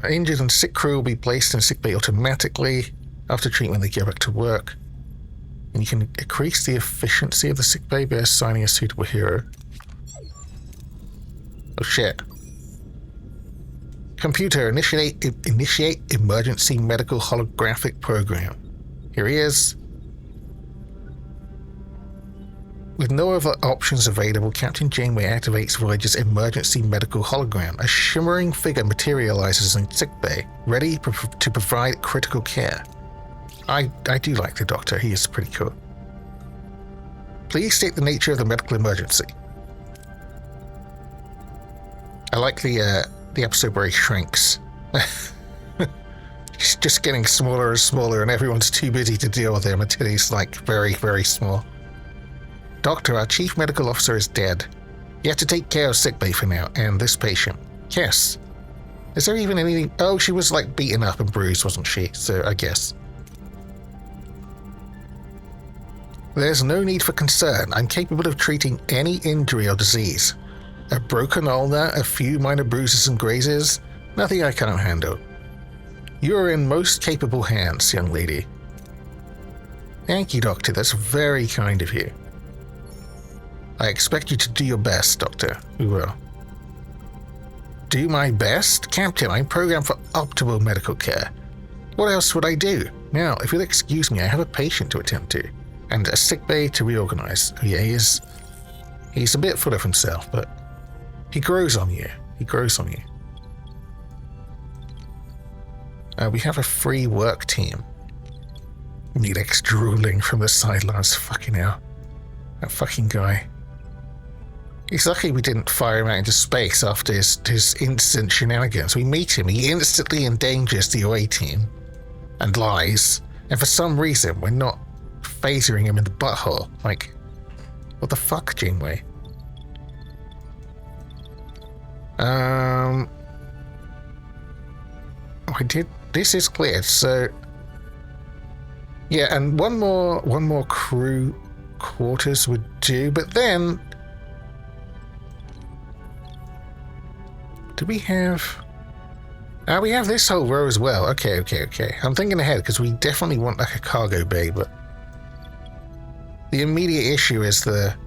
Injured and sick crew will be placed in sick bay automatically. After treatment, they go back to work. And you can increase the efficiency of the sick bay by assigning a suitable hero. Oh shit. Computer, initiate emergency medical holographic program. Here he is. With no other options available, Captain Janeway activates Voyager's emergency medical hologram. A shimmering figure materializes in sickbay, ready to provide critical care. I do like the Doctor. He is pretty cool. Please state the nature of the medical emergency. I like the episode where he shrinks. He's just getting smaller and smaller, and everyone's too busy to deal with him until he's like very, very small. Doctor, our chief medical officer is dead. You have to take care of sickbay for now, and this patient. Yes. Is there even anything? Oh, she was like beaten up and bruised, wasn't she? So I guess. There's no need for concern. I'm capable of treating any injury or disease. A broken ulnar, a few minor bruises and grazes, nothing I can't handle. You are in most capable hands, young lady. Thank you, Doctor. That's very kind of you. I expect you to do your best, Doctor. We will. Do my best? Captain, I'm programmed for optimal medical care. What else would I do? Now, if you'll excuse me, I have a patient to attend to, and a sick bay to reorganize. Yeah, he's a bit full of himself, but he grows on you. He grows on you. We have a free work team. Neelix drooling from the sidelines. Fucking hell. That fucking guy. He's lucky we didn't fire him out into space after his instant shenanigans. We meet him, he instantly endangers the away team and lies, and for some reason we're not phasering him in the butthole. Like, what the fuck, Janeway? This is cleared, so yeah, and one more crew quarters would do, but then do we have... we have this whole row as well. Okay. I'm thinking ahead, because we definitely want like a cargo bay, but the immediate issue is that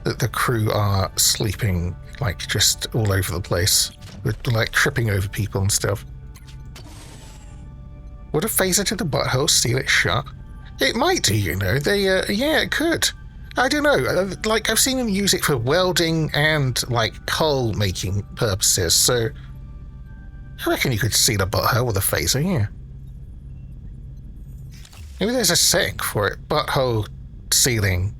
the crew are sleeping like just all over the place. We're like tripping over people and stuff. Would a phaser to the butthole seal it shut? It might do, you know. Yeah, it could. I don't know. Like, I've seen them use it for welding and like hull making purposes. So I reckon you could seal a butthole with a phaser. Yeah. Maybe there's a setting for it. Butthole sealing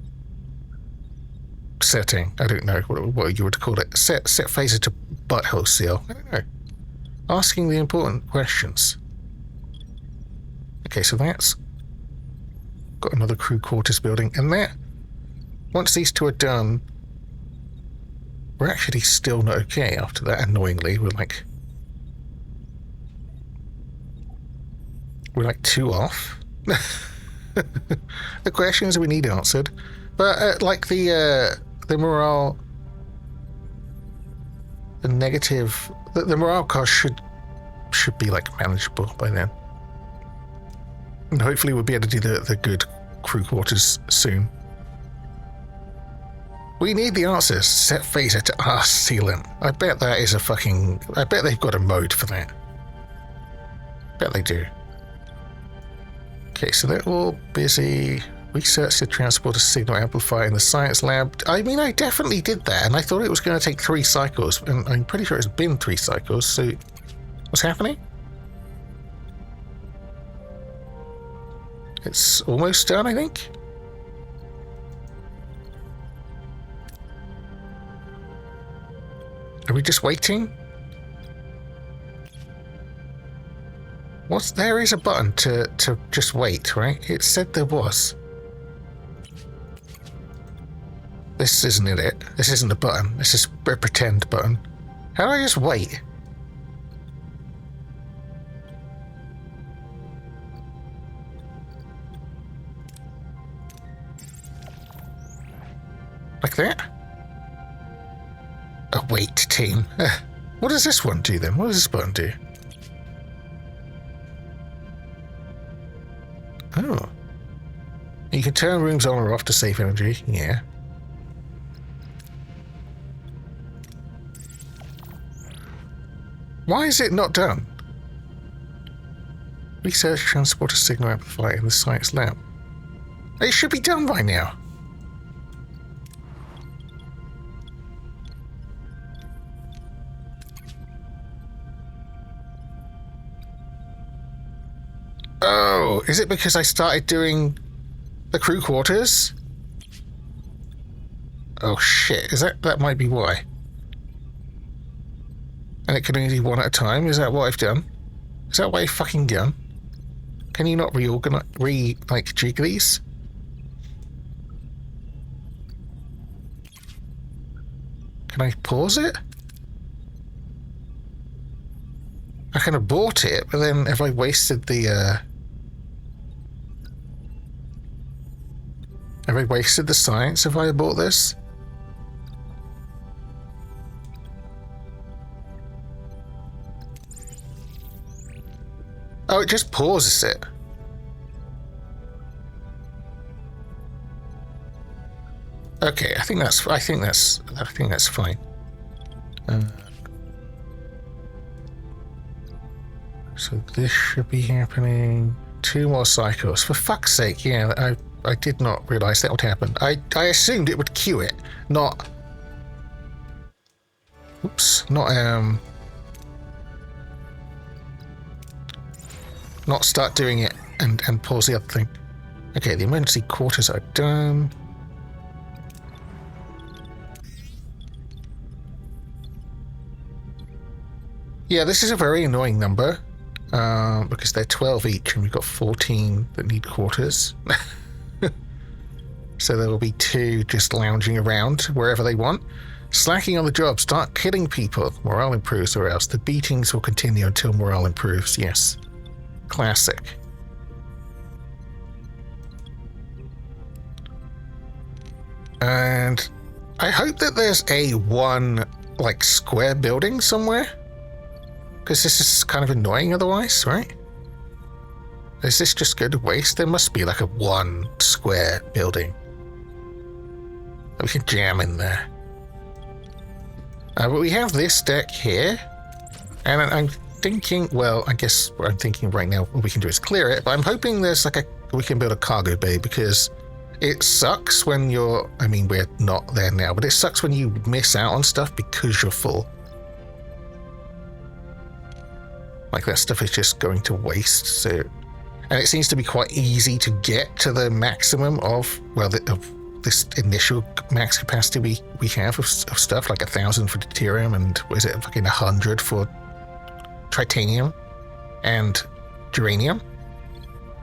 setting. I don't know what you would call it. Set phaser to butthole seal. I don't know. Asking the important questions. Okay, so that's got another crew quarters building, and that, once these two are done, we're actually still not okay after that, annoyingly. We're like 2 off. The questions we need answered. But like the morale, the negative, the morale cost should be like manageable by then. And hopefully we'll be able to do the good crew quarters soon. We need the answers. Set phaser to arse sealant. I bet that is a fucking... I bet they've got a mode for that. Bet they do. Okay, so they're all busy. Research the transporter signal amplifier in the science lab. I mean, I definitely did that, and I thought it was going to take 3 cycles, and I'm pretty sure it's been 3 cycles, so... What's happening? It's almost done, I think? Are we just waiting? There is a button to just wait, right? It said there was. This isn't it. This isn't the button. This is a pretend button. How do I just wait? Like that? A wait team. What does this one do then? What does this button do? Oh. You can turn rooms on or off to save energy. Yeah. Why is it not done? Research transporter signal amplifier in the science lab. It should be done by now. Oh, is it because I started doing the crew quarters? Oh shit, that might be why. And it can only do 1 at a time? Is that what I've done? Is that what I've fucking done? Can you not reorganize, jig these? Can I pause it? I can abort it, but then have I wasted the, Have I wasted the science if I abort this? Oh, it just pauses it. Okay, I think that's fine. So this should be happening. 2 more cycles. For fuck's sake, yeah, I did not realize that would happen. I assumed it would queue it, not... Oops, not start doing it and pause the other thing. Okay, the emergency quarters are done. Yeah, this is a very annoying number, because they're 12 each and we've got 14 that need quarters. So there will be 2 just lounging around wherever they want. Slacking on the job, start killing people. Morale improves or else. The beatings will continue until morale improves, yes. Classic. And I hope that there's a one, square building somewhere. Because this is kind of annoying otherwise, right? Is this just go to waste? There must be a 1 square building that we can jam in there. But we have this deck here, and I'm thinking, well, I guess what I'm thinking right now, what we can do is clear it, but I'm hoping there's we can build a cargo bay, because it sucks when you're, I mean, we're not there now, but it sucks when you miss out on stuff because you're full. That stuff is just going to waste, so... And it seems to be quite easy to get to the maximum of, well, of this initial max capacity we have of stuff, 1,000 for deuterium and, what is it, fucking 100 for titanium and geranium.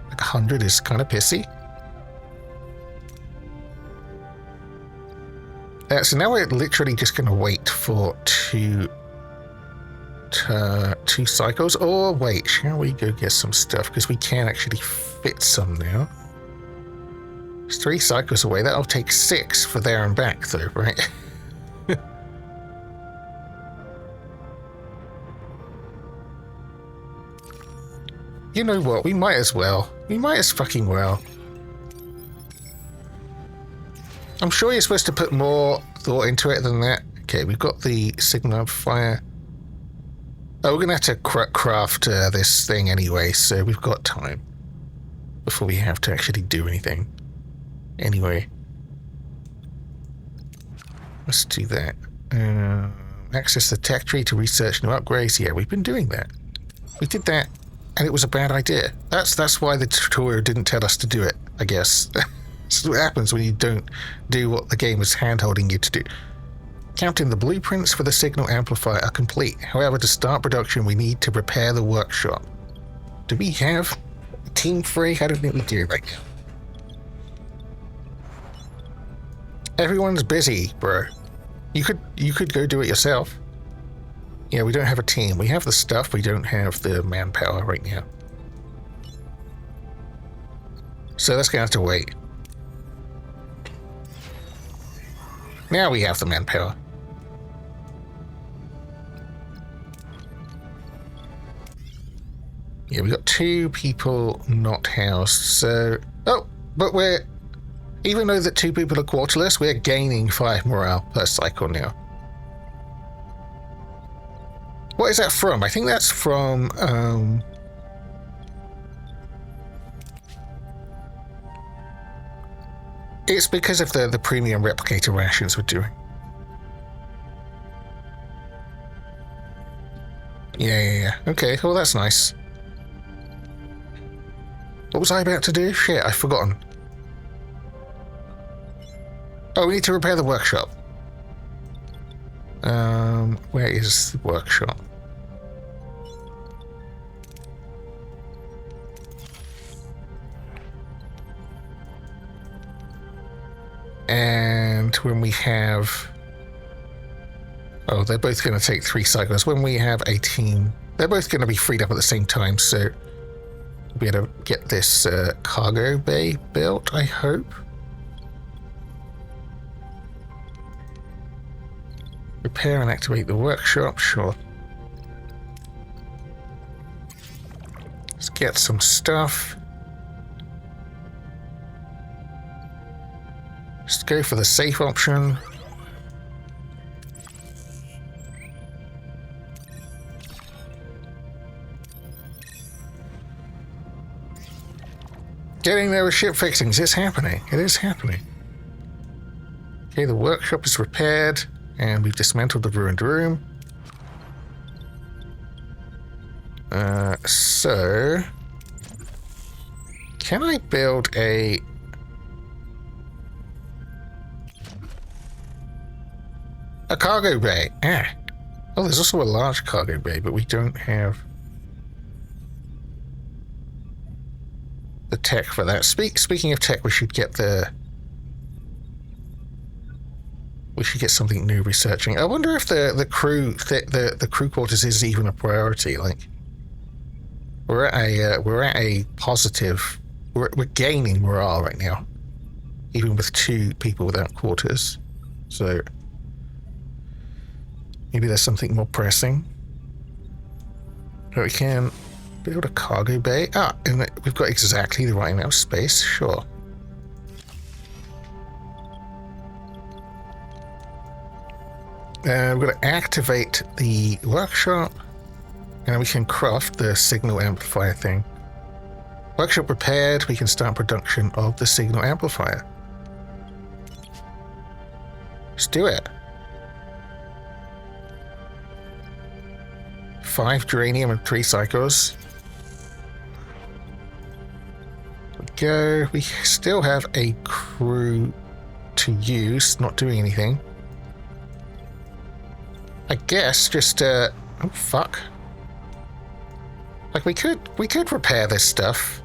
Like 100 is kind of pissy. So now we're literally just going to wait for two cycles. Or wait, shall we go get some stuff? Because we can actually fit some now. It's 3 cycles away. That'll take 6 for there and back, though, right? You know what? We might as well. We might as fucking well. I'm sure you're supposed to put more thought into it than that. Okay, we've got the signal amplifier. Oh, we're going to have to craft this thing anyway, so we've got time before we have to actually do anything. Anyway, let's do that. Access the tech tree to research new upgrades. Yeah, we've been doing that. We did that, and it was a bad idea. That's why the tutorial didn't tell us to do it, I guess. That's what happens when you don't do what the game is hand-holding you to do. Counting the blueprints for the signal amplifier are complete. However, to start production, we need to repair the workshop. Do we have a team free? I don't think we do right now. Everyone's busy, bro. You could go do it yourself. Yeah, we don't have a team. We have the stuff, we don't have the manpower right now. So that's gonna have to wait. Now we have the manpower. Yeah, we got 2 people not housed, so... Oh, but we're... Even though that 2 people are quarterless, we're gaining 5 morale per cycle now. What is that from? I think that's from, It's because of the premium replicator rations we're doing. Yeah. Okay, well that's nice. What was I about to do? Shit, I've forgotten. Oh, we need to repair the workshop. Where is the workshop? And when we have... Oh, they're both going to take 3 cycles. When we have a team, they're both going to be freed up at the same time, so we'll be able to get this cargo bay built, I hope. Repair and activate the workshop, sure. Let's get some stuff. Just go for the safe option. Getting there with ship fixings. It's happening. It is happening. Okay, the workshop is repaired, and we've dismantled the ruined room. So... Can I build a... cargo bay? Ah. Oh, there's also a large cargo bay, but we don't have the tech for that. Speaking of tech, we should get the... We should get something new researching. I wonder if the crew the crew quarters is even a priority. Like, we're at a positive. We're gaining morale right now, even with 2 people without quarters. So maybe there's something more pressing. But we can build a cargo bay. Ah, and we've got exactly the right amount of space. Sure. We're going to activate the workshop, and we can craft the signal amplifier thing. Workshop repaired, we can start production of the signal amplifier. Let's do it. 5 geranium and 3 cycles. There we go. We still have a crew to use, not doing anything. I guess just oh fuck. Like we could repair this stuff.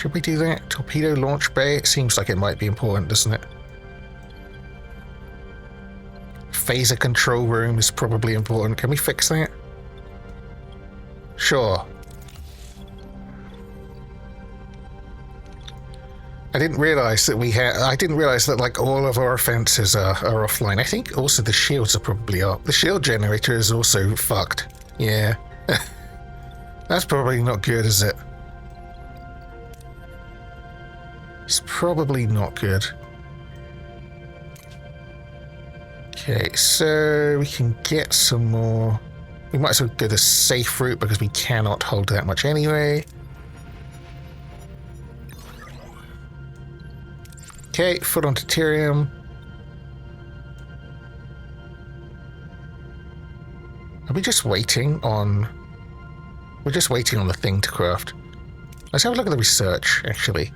Should we do that? Torpedo launch bay? It seems like it might be important, doesn't it? Phaser control room is probably important. Can we fix that? Sure. I didn't realize that I didn't realize that like all of our offenses are offline. I think also the shields are probably up. The shield generator is also fucked. Yeah. That's probably not good, is it? It's probably not good. Okay, so we can get some more. We might as well go the safe route because we cannot hold that much anyway. Okay, foot on deuterium. Are we just waiting on... We're just waiting on the thing to craft. Let's have a look at the research, actually.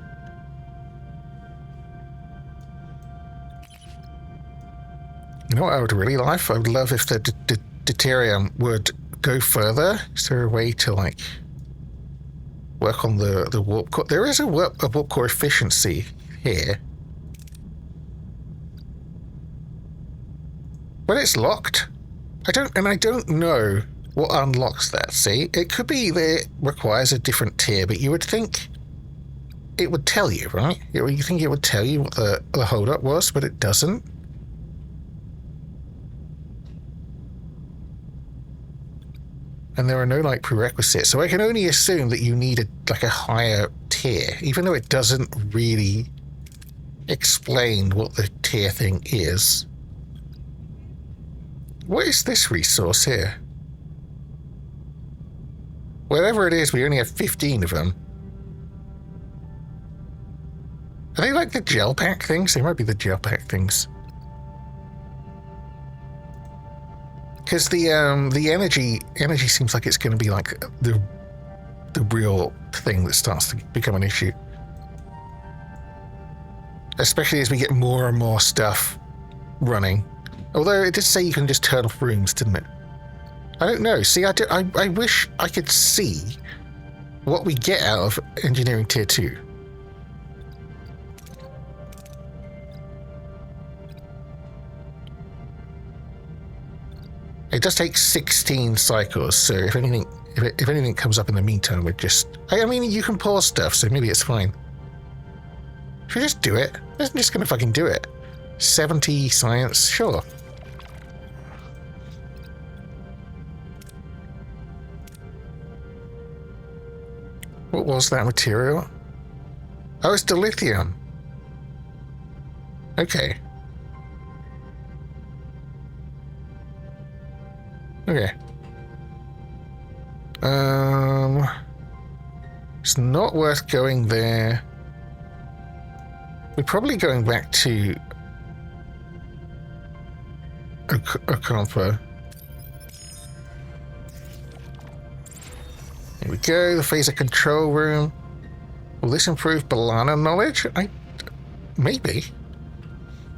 You know what I would really like? I would love if the deuterium would go further. Is there a way to, like, work on the warp core? There is a warp core efficiency here. But it's locked. I don't know what unlocks that. See, it could be that it requires a different tier, but you would think it would tell you, right? You think it would tell you what the holdup was, but it doesn't. And there are no like prerequisites, so I can only assume that you need a higher tier, even though it doesn't really explain what the tier thing is. What is this resource here? Whatever it is, we only have 15 of them. Are they like the gel pack things? They might be the gel pack things. Because the energy seems like it's going to be like the real thing that starts to become an issue. Especially as we get more and more stuff running. Although it did say you can just turn off rooms, didn't it? I don't know. See, I wish I could see what we get out of Engineering Tier 2. It does take 16 cycles, so if anything comes up in the meantime, we're just... I mean, you can pause stuff, so maybe it's fine. Should we just do it? I'm just gonna fucking do it. 70 science, sure. What was that material? Oh, it's dilithium. Okay. Okay. It's not worth going there. We're probably going back to Ocampo. Here we go, the phaser control room. Will this improve Balana knowledge? Maybe.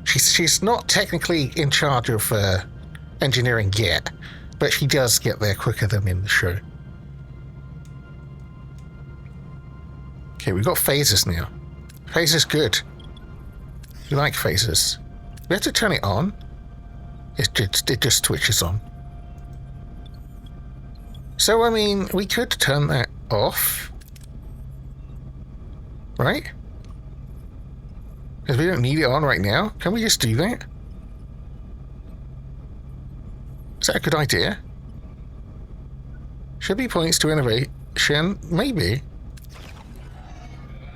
She's not technically in charge of engineering yet, but she does get there quicker than in the show. Okay, we've got phasers now. Phasers good. You like phasers. We have to turn it on. It just switches on. So, I mean, we could turn that off. Right? Because we don't need it on right now. Can we just do that? Is that a good idea? Should be points to innovation. Maybe.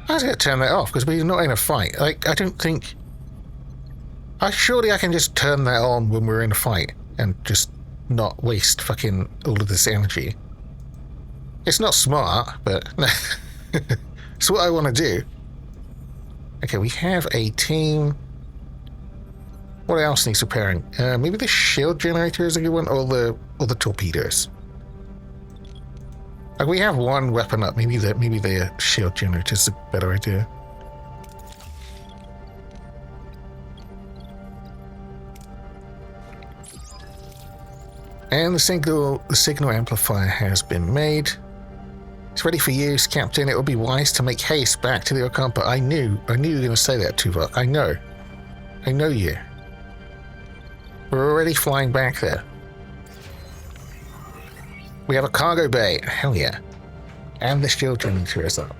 I was going to turn that off because we're not in a fight. Like, I don't think... surely I can just turn that on when we're in a fight and just not waste fucking all of this energy. It's not smart, but it's what I want to do. Okay, we have a team. What else needs repairing? Maybe the shield generator is a good one, or the torpedoes. Like, we have one weapon up. Maybe the shield generator is a better idea. And the signal amplifier has been made. It's ready for use, Captain. It would be wise to make haste back to the Okampa. I knew you were going to say that, Tuvok. I know you. We're already flying back there. We have a cargo bay. Hell yeah. And the shield generator is up.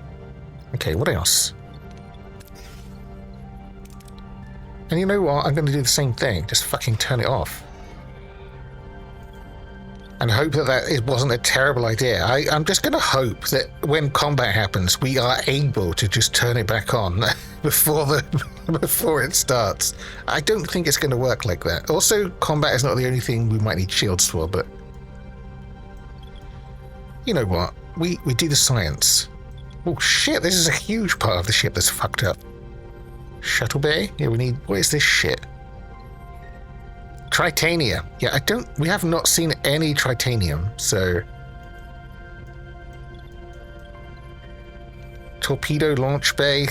Okay, what else? And you know what? I'm going to do the same thing. Just fucking turn it off. And hope that it wasn't a terrible idea. I'm just going to hope that when combat happens, we are able to just turn it back on before it starts. I don't think it's going to work like that. Also, combat is not the only thing we might need shields for, but you know what? We do the science. Oh shit, this is a huge part of the ship that's fucked up. Shuttle bay? Yeah, we need... What is this shit? Tritania. Yeah, we have not seen any tritanium, so... Torpedo launch bay.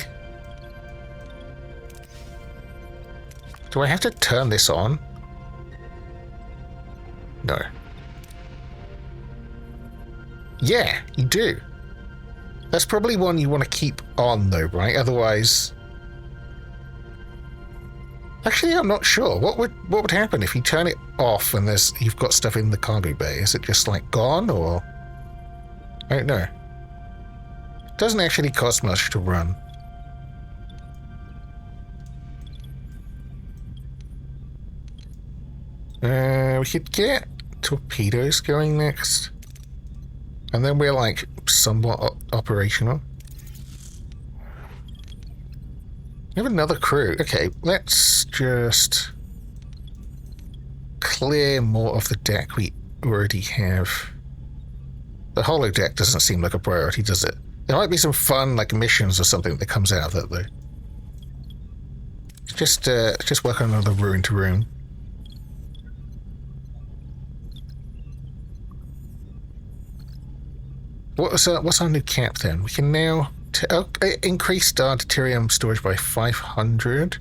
Do I have to turn this on? No. Yeah, you do. That's probably one you want to keep on though, right? Otherwise... Actually, I'm not sure. What would happen if you turn it off and you've got stuff in the cargo bay? Is it just like gone, or I don't know. It doesn't actually cost much to run. We could get torpedoes going next, and then we're like somewhat operational. We have another crew. Okay, let's just clear more of the deck we already have. The holo deck doesn't seem like a priority, does it? There might be some fun, like missions or something that comes out of that, though. Just work on another ruin to room. What's our new cap then? We can now increase our deuterium storage by 500.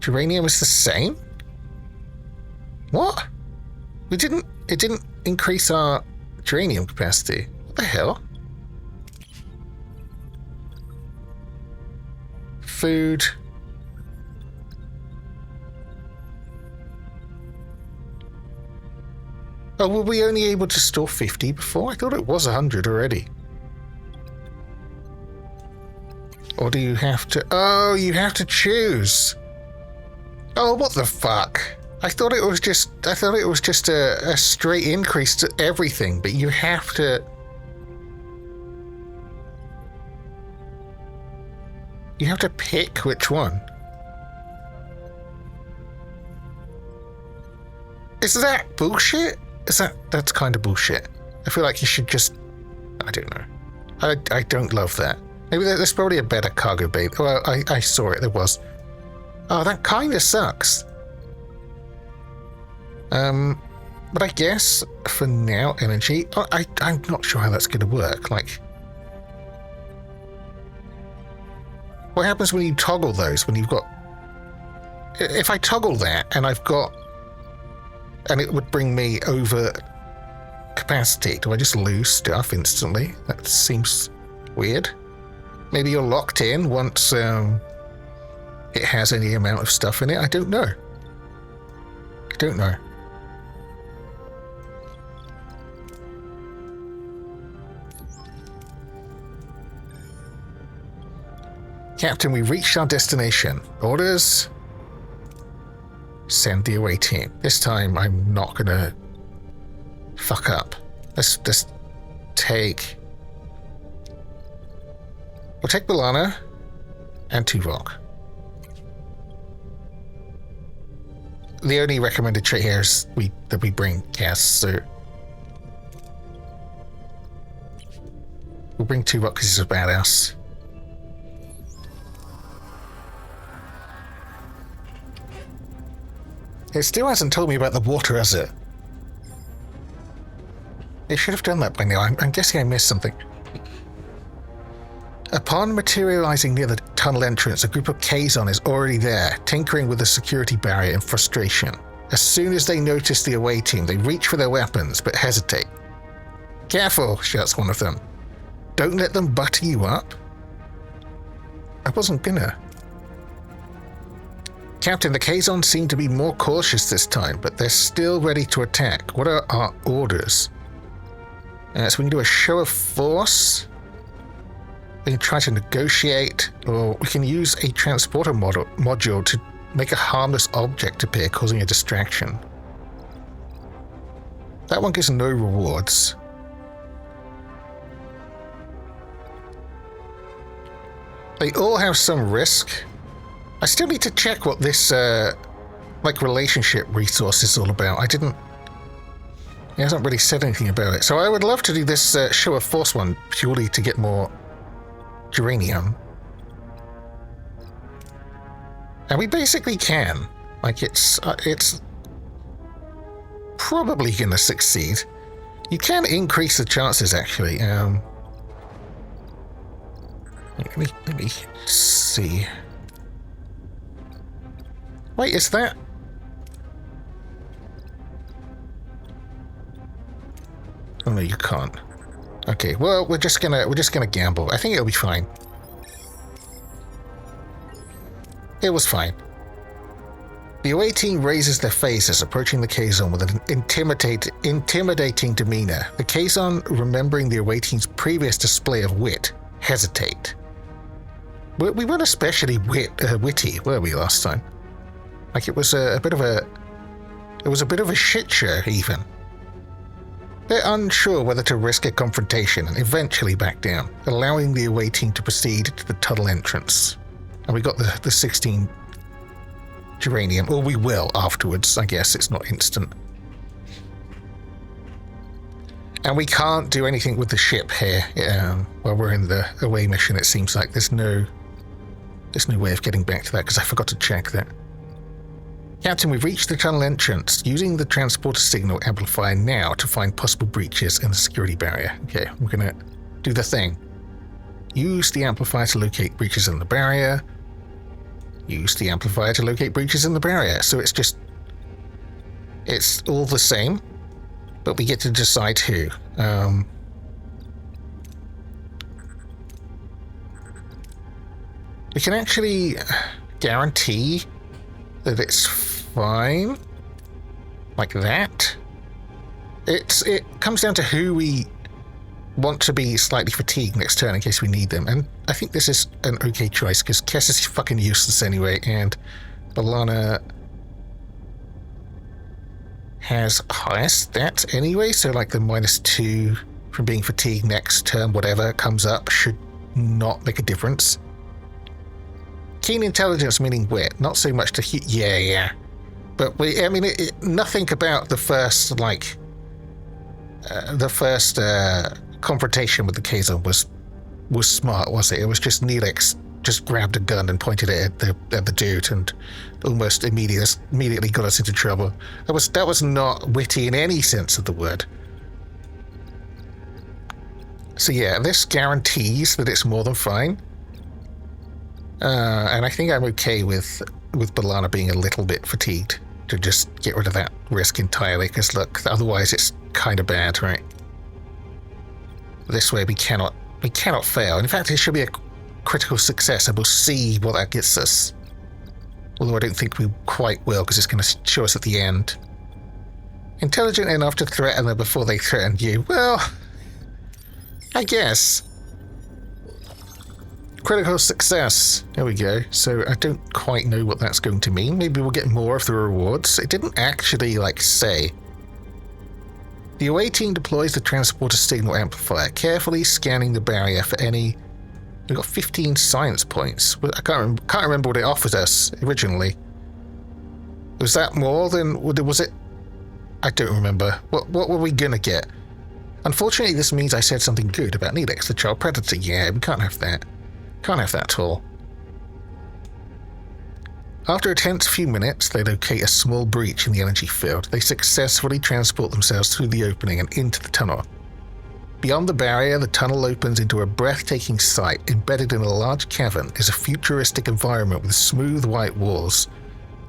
Uranium is the same? What? It didn't increase our uranium capacity. What the hell? Food. Oh, were we only able to store 50 before? I thought it was 100 already. Or do you have to... Oh, you have to choose. Oh, what the fuck? I thought it was just a straight increase to everything, but you have to... You have to pick which one. Is that bullshit? That's kind of bullshit. I feel like you should just... I don't know. I don't love that. Maybe there's probably a better cargo bay. Well, I saw it. There was. Oh, that kind of sucks. But I guess for now, energy... I'm not sure how that's going to work. Like... What happens when you toggle those? When you've got... If I toggle that and I've got... And it would bring me over capacity. Do I just lose stuff instantly? That seems weird. Maybe you're locked in once it has any amount of stuff in it. I don't know. Captain, we've reached our destination. Orders... Send the away team. This time I'm not gonna fuck up. Let's just take... We'll take B'Elanna and Tuvok. The only recommended trait here is that we bring guests, so... We'll bring Tuvok because he's a badass. It still hasn't told me about the water, has it? It should have done that by now. I'm guessing I missed something. Upon materializing near the tunnel entrance, a group of Kazon is already there, tinkering with the security barrier in frustration. As soon as they notice the away team, they reach for their weapons, but hesitate. Careful, shouts one of them. Don't let them butter you up. I wasn't gonna. Captain, the Kazon seem to be more cautious this time, but they're still ready to attack. What are our orders? So we can do a show of force. We can try to negotiate, or we can use a transporter module to make a harmless object appear, causing a distraction. That one gives no rewards. They all have some risk. I still need to check what this, like, relationship resource is all about. He hasn't really said anything about it. So I would love to do this show of force one purely to get more geranium. And we basically can. Like, it's probably going to succeed. You can increase the chances, actually. Let me see. Wait, is that? Oh no, you can't. Okay, well, we're just gonna gamble. I think it'll be fine. It was fine. The away team raises their faces, approaching the Kazon with an intimidating demeanor. The Kazon, remembering the away team's previous display of wit, hesitate. We weren't especially witty, were we, last time? Like, it was a bit of a shit show, even. They're unsure whether to risk a confrontation and eventually back down, allowing the away team to proceed to the tunnel entrance. And we got the 16 geranium, or we will afterwards. I guess it's not instant. And we can't do anything with the ship here while we're in the away mission. It seems like there's no way of getting back to that because I forgot to check that. Captain, we've reached the tunnel entrance, using the transporter signal amplifier now to find possible breaches in the security barrier. Okay, we're gonna do the thing. Use the amplifier to locate breaches in the barrier. Use the amplifier to locate breaches in the barrier. So it's all the same, but we get to decide who. We can actually guarantee that it's fine, like that. It comes down to who we want to be slightly fatigued next turn in case we need them, and I think this is an okay choice because Kess is fucking useless anyway, and Balana has higher stats anyway, so like the -2 from being fatigued next turn, whatever comes up, should not make a difference. Keen intelligence meaning wit, not so much to yeah. But nothing about the first confrontation with the Kazon was smart, was it? It was just Neelix just grabbed a gun and pointed it at the dude and almost immediately got us into trouble. That was not witty in any sense of the word. So yeah, this guarantees that it's more than fine. And I think I'm okay with Balana being a little bit fatigued to just get rid of that risk entirely, because look, otherwise it's kind of bad, right? This way we cannot fail. In fact, it should be a critical success, and we'll see what that gets us. Although I don't think we quite will, because it's going to show us at the end. Intelligent enough to threaten them before they threaten you. Well, I guess. Critical success. There we go. So I don't quite know what that's going to mean. Maybe we'll get more of the rewards. It didn't actually, say. The away team deploys the transporter signal amplifier, carefully scanning the barrier for any... We got 15 science points. I can't remember what it offered us originally. Was that more than... Was it... I don't remember. What were we gonna get? Unfortunately, this means I said something good about Neelix, the child predator. Yeah, we can't have that. Can't have that at all. After a tense few minutes, they locate a small breach in the energy field. They successfully transport themselves through the opening and into the tunnel. Beyond the barrier, the tunnel opens into a breathtaking sight. Embedded in a large cavern is a futuristic environment with smooth white walls,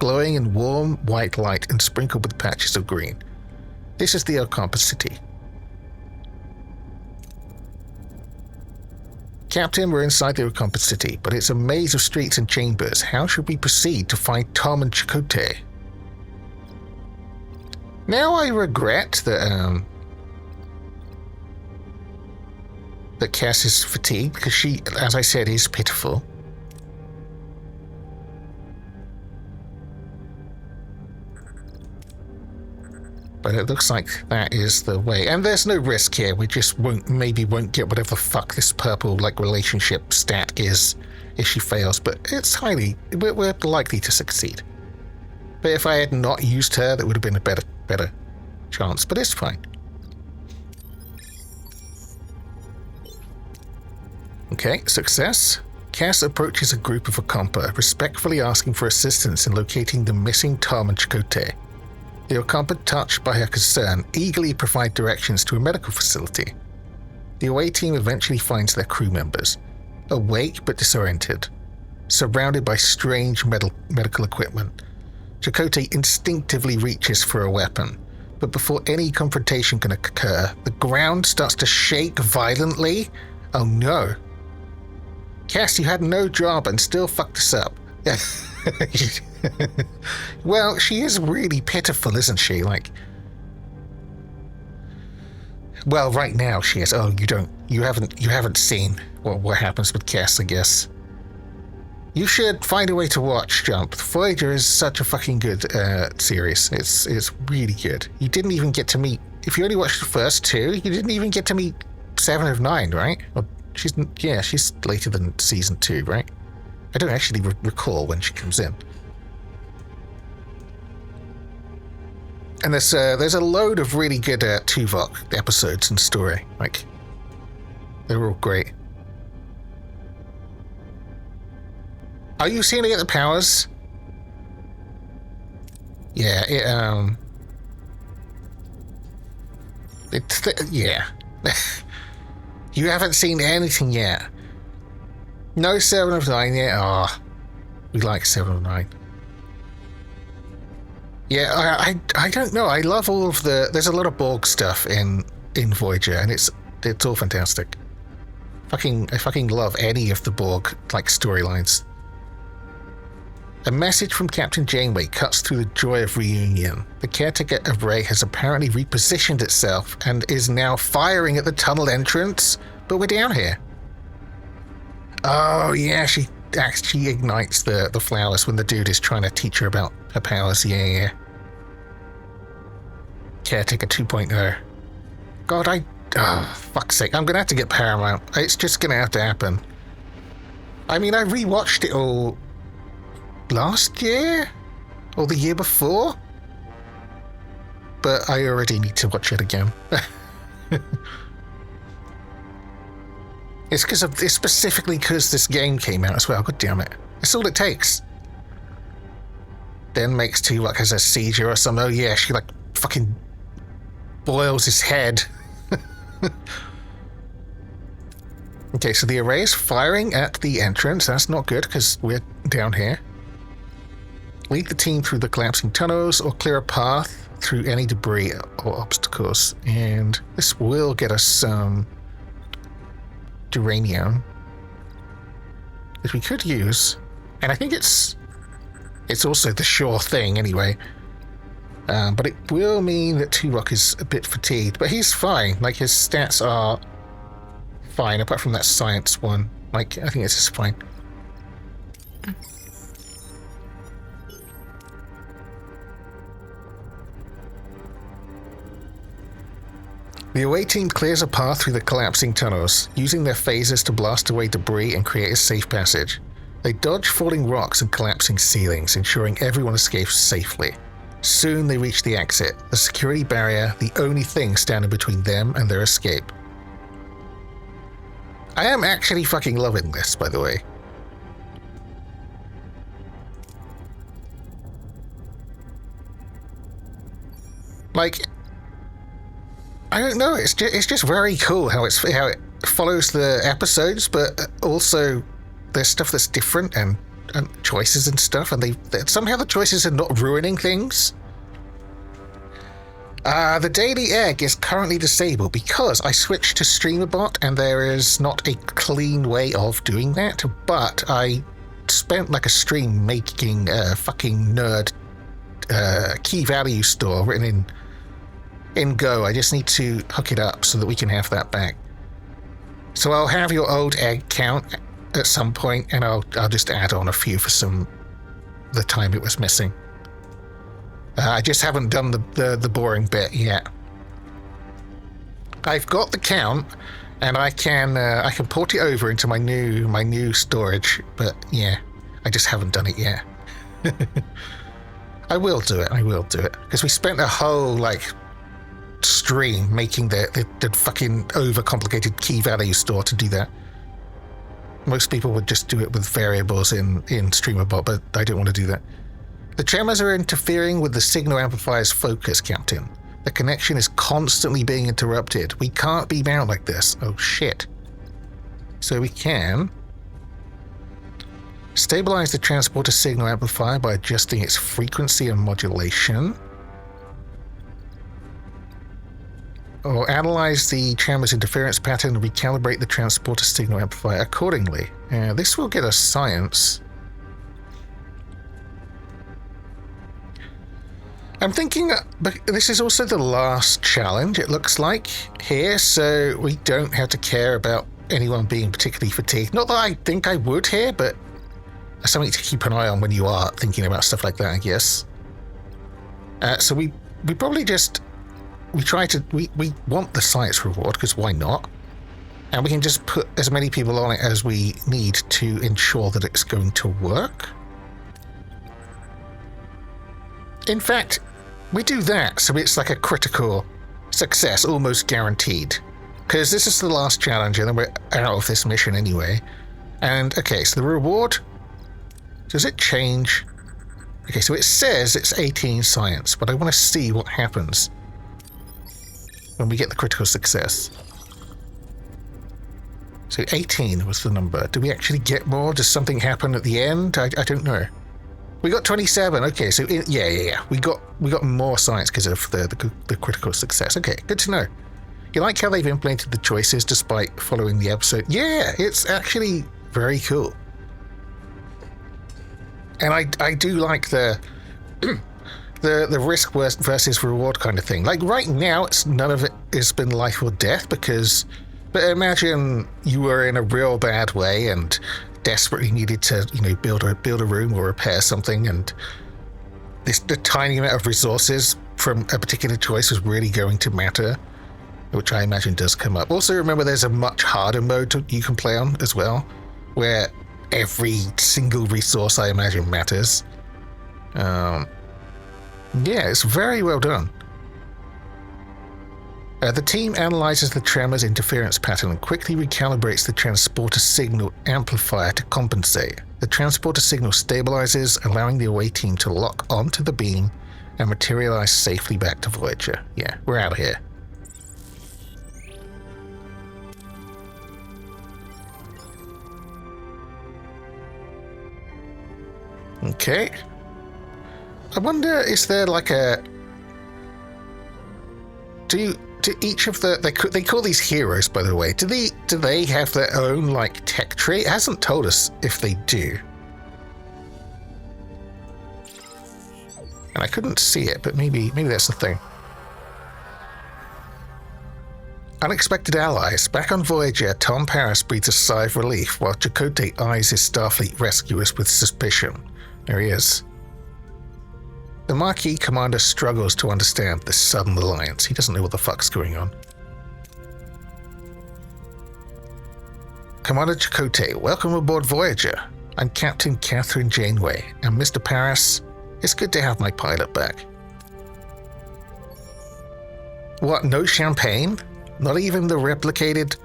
glowing in warm white light and sprinkled with patches of green. This is the Ocampa City. Captain, we're inside the Ocampa City, but it's a maze of streets and chambers. How should we proceed to find Tom and Chakotay? Now I regret that that Cass is fatigued, because she, as I said, is pitiful. But it looks like that is the way. And there's no risk here. We just maybe won't get whatever the fuck this purple, like, relationship stat is if she fails. But it's we're likely to succeed. But if I had not used her, that would have been a better chance. But it's fine. Okay, success. Cass approaches a group of Ocampa, respectfully asking for assistance in locating the missing Tom and Chakotay. The Ocampa, touched by her concern, eagerly provide directions to a medical facility. The away team eventually finds their crew members, awake but disoriented, surrounded by strange medical equipment. Chakotay instinctively reaches for a weapon, but before any confrontation can occur, the ground starts to shake violently. Oh no. Cass, you had no job and still fucked us up. Well, she is really pitiful, isn't she? Like, well, right now she is. Oh, you haven't seen what happens with Cass, I guess. You should find a way to watch Jump. Voyager is such a fucking good series. It's really good. You didn't even get to meet, if you only watched the first two, you didn't even get to meet 7 of 9, right? Or she's later than season 2, right? I don't actually recall when she comes in. And there's a load of really good Tuvok episodes and story. Like, they're all great. Are you seeing to get the powers? Yeah, yeah. You haven't seen anything yet. No 7 of 9 yet. Ah, we like 7 of 9. Yeah, I don't know. I love all of there's a lot of Borg stuff in Voyager, and it's all fantastic. I fucking love any of the Borg like storylines. A message from Captain Janeway cuts through the joy of reunion. The caretaker array has apparently repositioned itself and is now firing at the tunnel entrance, but we're down here. Oh yeah, she ignites the flowers when the dude is trying to teach her about her powers. Yeah. Caretaker 2.0. God, fuck's sake, I'm gonna have to get Paramount. It's just gonna have to happen. I mean, I rewatched it all last year? Or the year before? But I already need to watch it again. It's specifically because this game came out as well. God damn it. That's all it takes. Then makes Tuvok has a seizure or something. Oh yeah, she like fucking boils his head. Okay, so the array is firing at the entrance. That's not good because we're down here. Lead the team through the collapsing tunnels or clear a path through any debris or obstacles. And this will get us some uranium, which we could use. And I think it's also the sure thing anyway. But it will mean that Tuvok is a bit fatigued, but he's fine. Like, his stats are fine, apart from that science one. Like, I think it's just fine. The away team clears a path through the collapsing tunnels, using their phasers to blast away debris and create a safe passage. They dodge falling rocks and collapsing ceilings, ensuring everyone escapes safely. Soon they reach the exit, a security barrier, the only thing standing between them and their escape. I am actually fucking loving this, by the way. Like, I don't know, it's just very cool how it follows the episodes, but also there's stuff that's different and choices and stuff, and somehow the choices are not ruining things. The daily egg is currently disabled because I switched to StreamerBot, and there is not a clean way of doing that, but I spent like a stream making a fucking nerd key value store written in Go. I just need to hook it up so that we can have that back. So I'll have your old egg count at some point, and I'll just add on a few for the time it was missing. I just haven't done the boring bit yet. I've got the count, and I can port it over into my new storage. But yeah, I just haven't done it yet. I will do it because we spent a whole stream making the fucking overcomplicated key value store to do that. Most people would just do it with variables in StreamerBot, but I don't want to do that. The tremors are interfering with the signal amplifier's focus, Captain. The connection is constantly being interrupted. We can't be bound like this. Oh shit. So we can stabilize the transporter signal amplifier by adjusting its frequency and modulation. Or analyze the tremor's interference pattern and recalibrate the transporter signal amplifier accordingly. This will get us science. I'm thinking but this is also the last challenge, it looks like, here, so we don't have to care about anyone being particularly fatigued. Not that I think I would here, but something to keep an eye on when you are thinking about stuff like that, I guess. So we probably just... We want the science reward, because why not? And we can just put as many people on it as we need to ensure that it's going to work. In fact, we do that, so it's like a critical success, almost guaranteed. Because this is the last challenge, and then we're out of this mission anyway. And, okay, so the reward... Does it change? Okay, so it says it's 18 science, but I want to see what happens when we get the critical success. So 18 was the number. Do we actually get more? Does something happen at the end? I don't know. We got 27. Okay, so yeah. We got more science because of the critical success. Okay, good to know. You like how they've implemented the choices despite following the episode? Yeah, it's actually very cool. And I do like the risk versus reward kind of thing. Like right now, none of it has been life or death because. But imagine you were in a real bad way and desperately needed to, build a room or repair something, and the tiny amount of resources from a particular choice was really going to matter, which I imagine does come up. Also, remember there's a much harder mode you can play on as well, where every single resource I imagine matters. Yeah, it's very well done. The team analyzes the tremor's interference pattern and quickly recalibrates the transporter signal amplifier to compensate. The transporter signal stabilizes, allowing the away team to lock onto the beam and materialize safely back to Voyager. Yeah, we're out of here. Okay. I wonder, is there like a... Do each of the... They call these heroes, by the way. Do they have their own, like, tech tree? It hasn't told us if they do. And I couldn't see it, but maybe that's the thing. Unexpected allies. Back on Voyager, Tom Paris breathes a sigh of relief while Chakotay eyes his Starfleet rescuers with suspicion. There he is. The Marquis commander struggles to understand this sudden alliance. He doesn't know what the fuck's going on. Commander Chakotay, welcome aboard Voyager. I'm Captain Catherine Janeway, and Mr. Paris, it's good to have my pilot back. What, no champagne? Not even the replicated...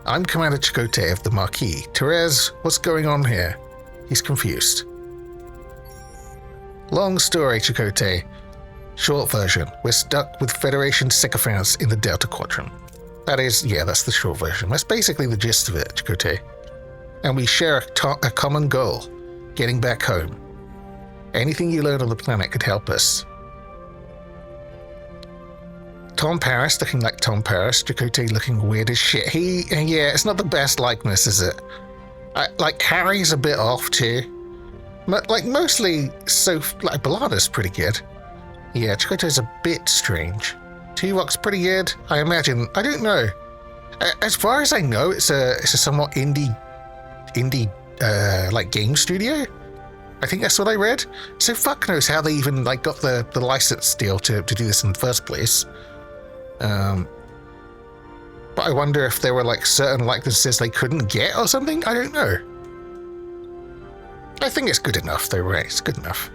I'm Commander Chakotay of the Marquis. Therese, what's going on here? He's confused. Long story, Chakotay. Short version. We're stuck with Federation sycophants in the Delta Quadrant. That is, yeah, that's the short version. That's basically the gist of it, Chakotay. And we share a common goal. getting back home. Anything you learn on the planet could help us. Tom Paris looking like Tom Paris. Chakotay looking weird as shit. Yeah, it's not the best likeness, is it? Like, Harry's a bit off too. But, like, mostly, like, Ballada's pretty good. Yeah, Chakotay's a bit strange. Tuvok's pretty good. I imagine, I don't know. As far as I know, it's a somewhat indie, like, game studio. I think that's what I read. So fuck knows how they even, like, got the license deal to do this in the first place. But I wonder if there were, like, certain likenesses they couldn't get or something. I don't know. I think it's good enough, though, right? It's good enough.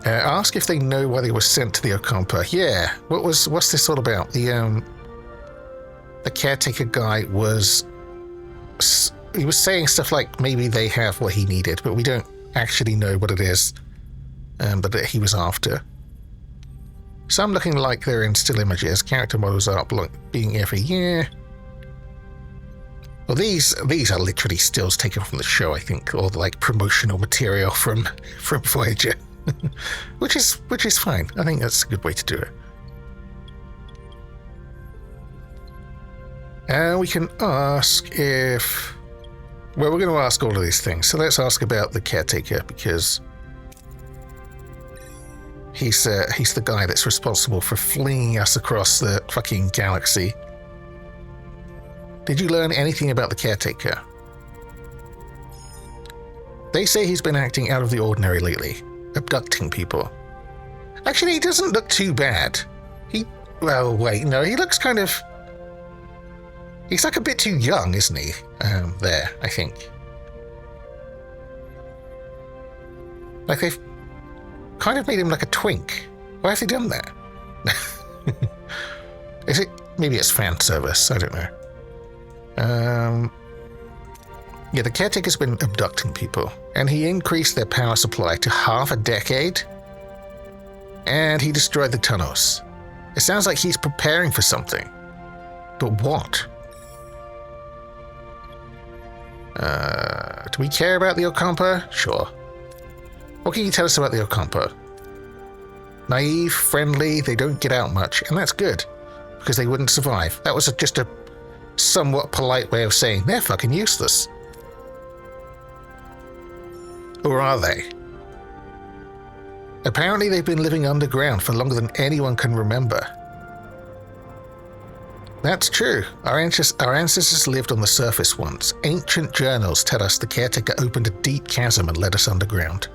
Ask if they know why they were sent to the Ocampa. Yeah. What's this all about? The caretaker guy was... He was saying stuff like maybe they have what he needed, but we don't actually know what it is but that he was after. Some looking like they're in still images. Character models are being every year. Well, these are literally stills taken from the show, I think, or like promotional material from Voyager, which is fine. I think that's a good way to do it. And we can ask if... Well, we're going to ask all of these things. So let's ask about the caretaker, because he's the guy that's responsible for flinging us across the fucking galaxy. Did you learn anything about the caretaker? They say he's been acting out of the ordinary lately, abducting people. Actually, he doesn't look too bad. Well, wait, no, he looks kind of... He's like a bit too young, isn't he? There, I think. Like they've kind of made him like a twink. Why have they done that? Is it... Maybe it's fan service, I don't know. Yeah, the caretaker's been abducting people, and he increased their power supply to half a decade, and he destroyed the tunnels. It sounds like he's preparing for something. But what? Do we care about the Ocampa? Sure. What can you tell us about the Ocampa? Naive, friendly, they don't get out much, and that's good, because they wouldn't survive. That was just a somewhat polite way of saying they're fucking useless. Or are they? Apparently they've been living underground for longer than anyone can remember. That's true. Our ancestors lived on the surface once. Ancient journals tell us the caretaker opened a deep chasm and led us underground.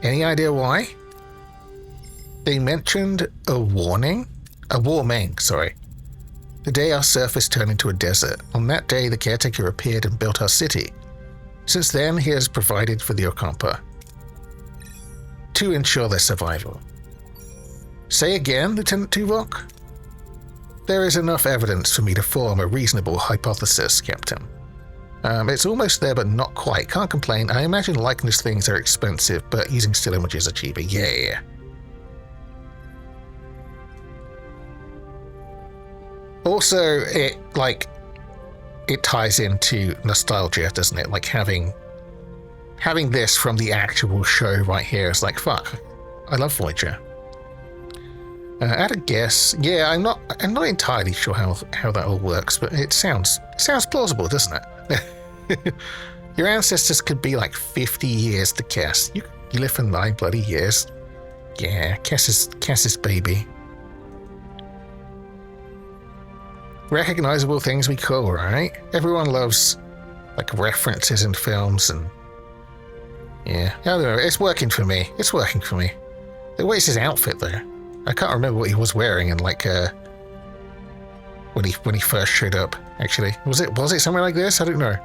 Any idea why? They mentioned a warming, sorry. The day our surface turned into a desert. On that day, the caretaker appeared and built our city. Since then, he has provided for the Ocampa to ensure their survival. Say again, Lieutenant Tuvok? There is enough evidence for me to form a reasonable hypothesis, Captain. It's almost there, but not quite. Can't complain. I imagine likeness things are expensive, but using still images are cheaper. Yeah. Also, it ties into nostalgia, doesn't it? Like having this from the actual show right here is like, fuck, I love Voyager. At a guess, yeah, I'm not entirely sure how that all works, but it sounds plausible, doesn't it? Your ancestors could be like 50 years to Cass. You live for 9 bloody years. Yeah, Cass's baby. Recognizable things we call, right? Everyone loves like references in films, and yeah, I don't know. It's working for me. What's his outfit though? I can't remember what he was wearing in like when he first showed up. Actually, was it somewhere like this? I don't know.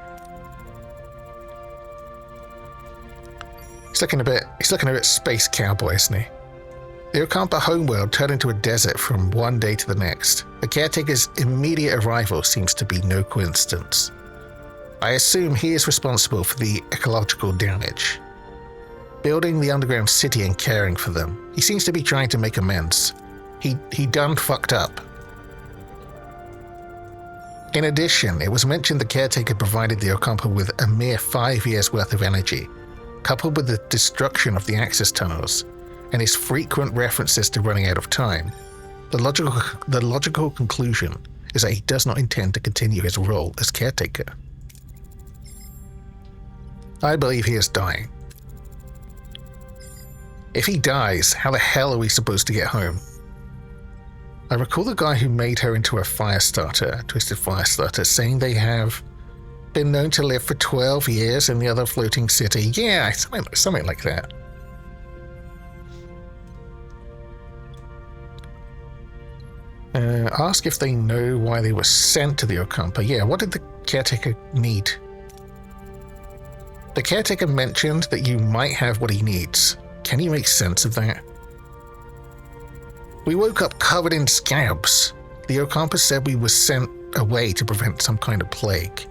He's looking a bit space cowboy, isn't he? The Ocampa homeworld turned into a desert from one day to the next. The caretaker's immediate arrival seems to be no coincidence. I assume he is responsible for the ecological damage. Building the underground city and caring for them. He seems to be trying to make amends. He done fucked up. In addition, it was mentioned the caretaker provided the Ocampa with a mere 5 years' worth of energy, coupled with the destruction of the access tunnels, and his frequent references to running out of time. The logical conclusion is that he does not intend to continue his role as caretaker. I believe he is dying. If he dies, how the hell are we supposed to get home? I recall the guy who made her into a twisted fire starter, saying they have been known to live for 12 years in the other floating city. Yeah, something like that. Ask if they know why they were sent to the Ocampa. Yeah, what did the caretaker need? The caretaker mentioned that you might have what he needs. Can you make sense of that? We woke up covered in scabs. The Ocampa said we were sent away to prevent some kind of plague.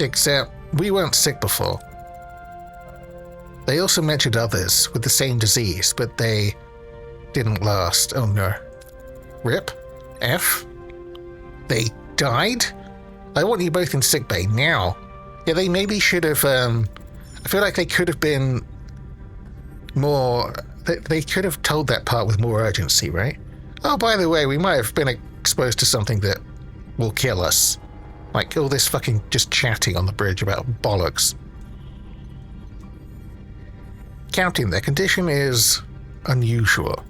Except we weren't sick before. They also mentioned others with the same disease, but they didn't last. Oh no. RIP? F? They died? I want you both in sickbay now. Yeah, they maybe should have, I feel like they could have been more, they could have told that part with more urgency, right? Oh, by the way, we might have been exposed to something that will kill us. Like all this fucking just chatting on the bridge about bollocks. Captain, their condition is unusual.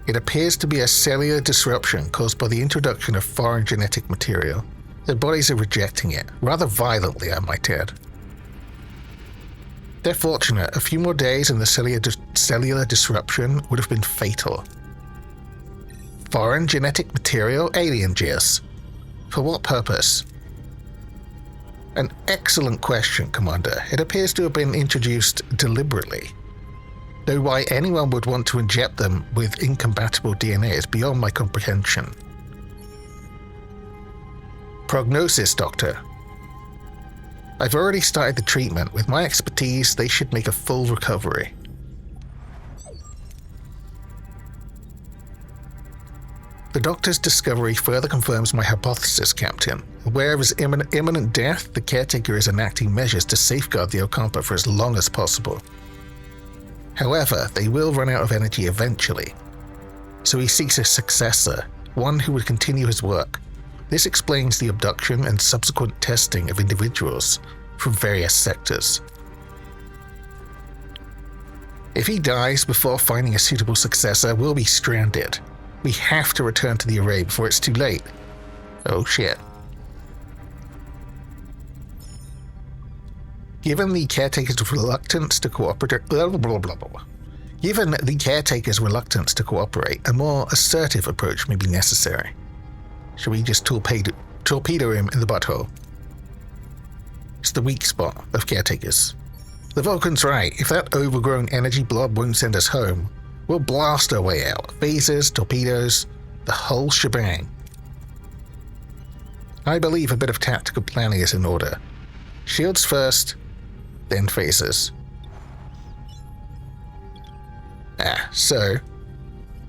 It appears to be a cellular disruption caused by the introduction of foreign genetic material. Their bodies are rejecting it, rather violently, I might add. They're fortunate. A few more days and the cellular disruption would have been fatal. Foreign genetic material? Alien jizz. For what purpose? An excellent question, Commander. It appears to have been introduced deliberately. Though why anyone would want to inject them with incompatible DNA is beyond my comprehension. Prognosis, Doctor. I've already started the treatment. With my expertise, they should make a full recovery. The Doctor's discovery further confirms my hypothesis, Captain. Aware of his imminent death, the caretaker is enacting measures to safeguard the Ocampa for as long as possible. However, they will run out of energy eventually. So he seeks a successor, one who would continue his work. This explains the abduction and subsequent testing of individuals from various sectors. If he dies before finding a suitable successor, we'll be stranded. We have to return to the array before it's too late. Oh shit. Given the caretaker's reluctance to cooperate, Given the caretaker's reluctance to cooperate, a more assertive approach may be necessary. Shall we just torpedo him in the butthole? It's the weak spot of caretakers. The Vulcan's right. If that overgrown energy blob won't send us home, we'll blast our way out. Phasers, torpedoes, the whole shebang. I believe a bit of tactical planning is in order. Shields first, then phasers. So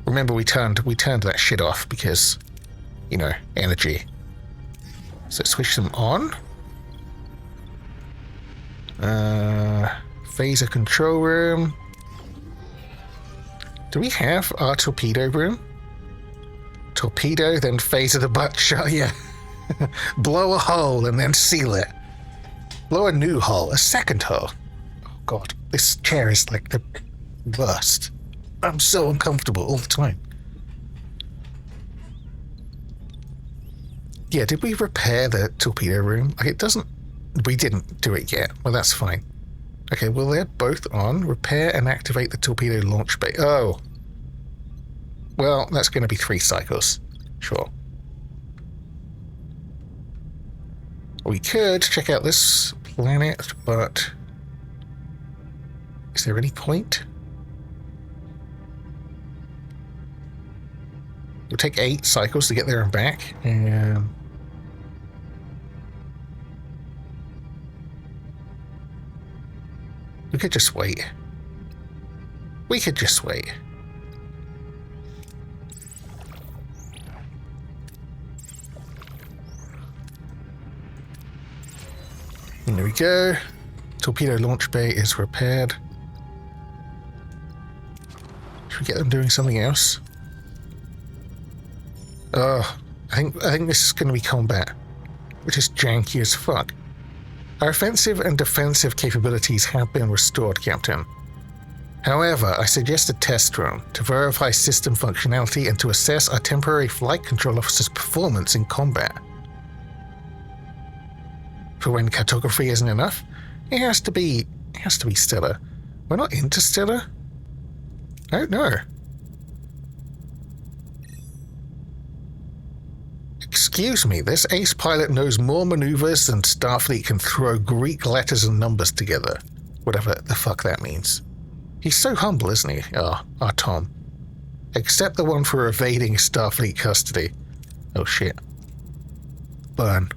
remember we turned that shit off because, you know, energy. So switch them on. Phaser control room. Do we have our torpedo room? Torpedo, then phaser the butt shot. Yeah. Blow a hole and then seal it. Blow a new hole, a second hole. Oh god, this chair is like the worst. I'm so uncomfortable all the time. Yeah, did we repair the torpedo room? Like it doesn't... We didn't do it yet. Well, that's fine. Okay, well, they're both on. Repair and activate the torpedo launch bay. Oh. Well, that's going to be 3 cycles. Sure. We could check out this planet, but... Is there any point? It'll take 8 cycles to get there and back, and... We could just wait. We could just wait. we go. Torpedo launch bay is repaired. Should we get them doing something else? Oh, I think this is going to be combat, which is janky as fuck. Our offensive and defensive capabilities have been restored, Captain. However, I suggest a test run to verify system functionality and to assess our temporary flight control officer's performance in combat. For when cartography isn't enough, it has to be stellar. We're not interstellar? I don't know. Excuse me, this ace pilot knows more maneuvers than Starfleet can throw Greek letters and numbers together. Whatever the fuck that means. He's so humble, isn't he? Oh, our Tom. Except the one for evading Starfleet custody. Oh shit. Burn.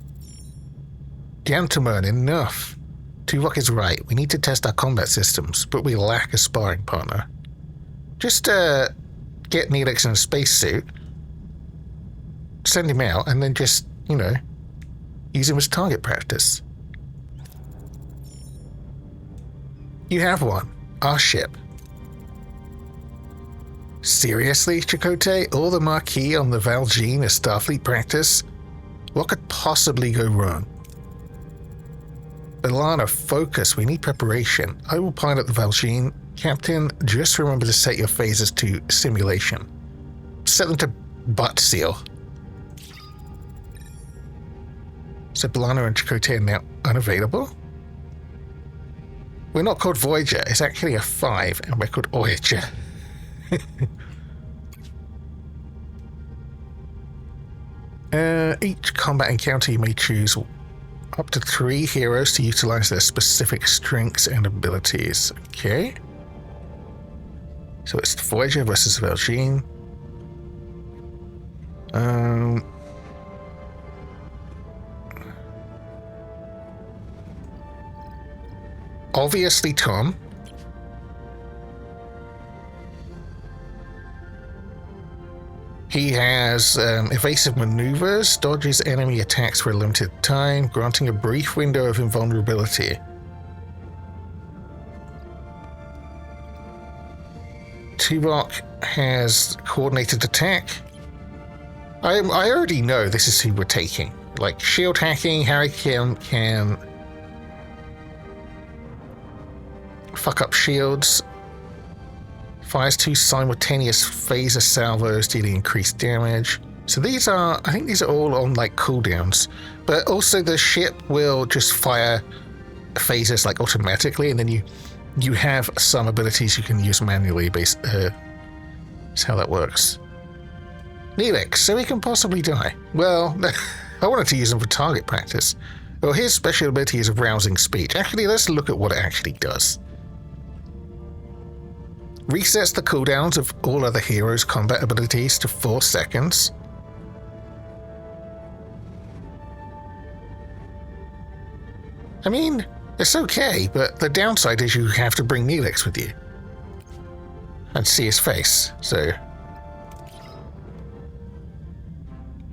Gentlemen, enough. Tuvok is right. We need to test our combat systems, but we lack a sparring partner. Just, get Neelix in a spacesuit, send him out, and then just, you know, use him as target practice. You have one. Our ship. Seriously, Chakotay? All the marquee on the Valjean is Starfleet practice? What could possibly go wrong? B'Elanna, focus. We need preparation. I will pilot the Valjean. Captain, just remember to set your phasers to simulation. Set them to butt seal. So B'Elanna and Chakotay are now unavailable? We're not called Voyager. It's actually a 5, and we're called Voyager. Each combat encounter you may choose up to 3 heroes to utilize their specific strengths and abilities. Okay. So it's Voyager versus Valjean. Obviously Tom. He has evasive maneuvers, dodges enemy attacks for a limited time, granting a brief window of invulnerability. Tuvok has coordinated attack. I already know this is who we're taking. Like shield hacking, Harry can fuck up shields. Fires 2 simultaneous phaser salvos, dealing increased damage. So these are, I think these are all on like cooldowns. But also the ship will just fire phasers like automatically, and then you have some abilities you can use manually based. That's how that works. Neelix, so he can possibly die. Well, I wanted to use him for target practice. Well, his special ability is rousing speech. Actually, let's look at what it actually does. Resets the cooldowns of all other heroes' combat abilities to 4 seconds. I mean, it's okay, but the downside is you have to bring Neelix with you. And see his face, so...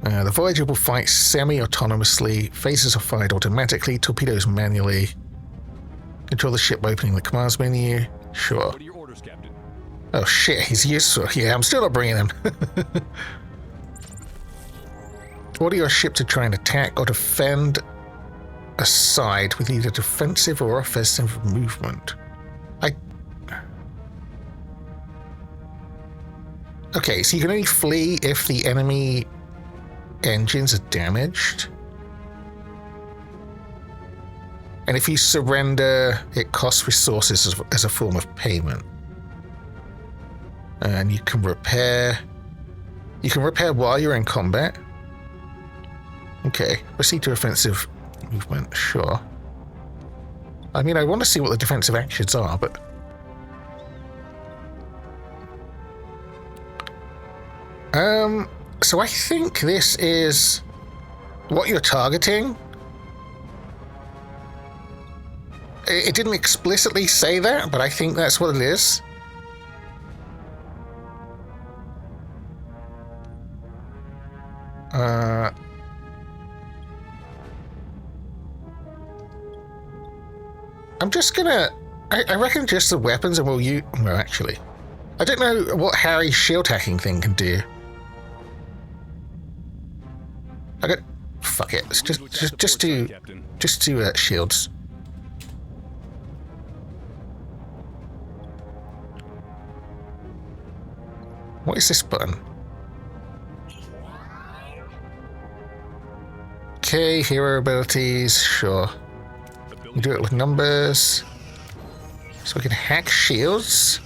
the Voyager will fight semi-autonomously, phasers are fired automatically, torpedoes manually. Control the ship by opening the commands menu. Sure. What are your orders, Captain? Oh shit, he's useful. Yeah, I'm still not bringing him. Order your ship to try and attack or defend a side with either defensive or offensive movement. Okay, so you can only flee if the enemy engines are damaged. And if you surrender, it costs resources as a form of payment. And you can repair. You can repair while you're in combat. Okay, proceed to offensive movement, sure. I mean, I want to see what the defensive actions are, but... So I think this is what you're targeting. It didn't explicitly say that, but I think that's what it is. just gonna... I reckon just the weapons and we'll use... No, actually. I don't know what Harry's shield hacking thing can do. I got... Fuck it. Let's just do shields. What is this button? Okay, hero abilities, sure. We do it with numbers. So we can hack shields.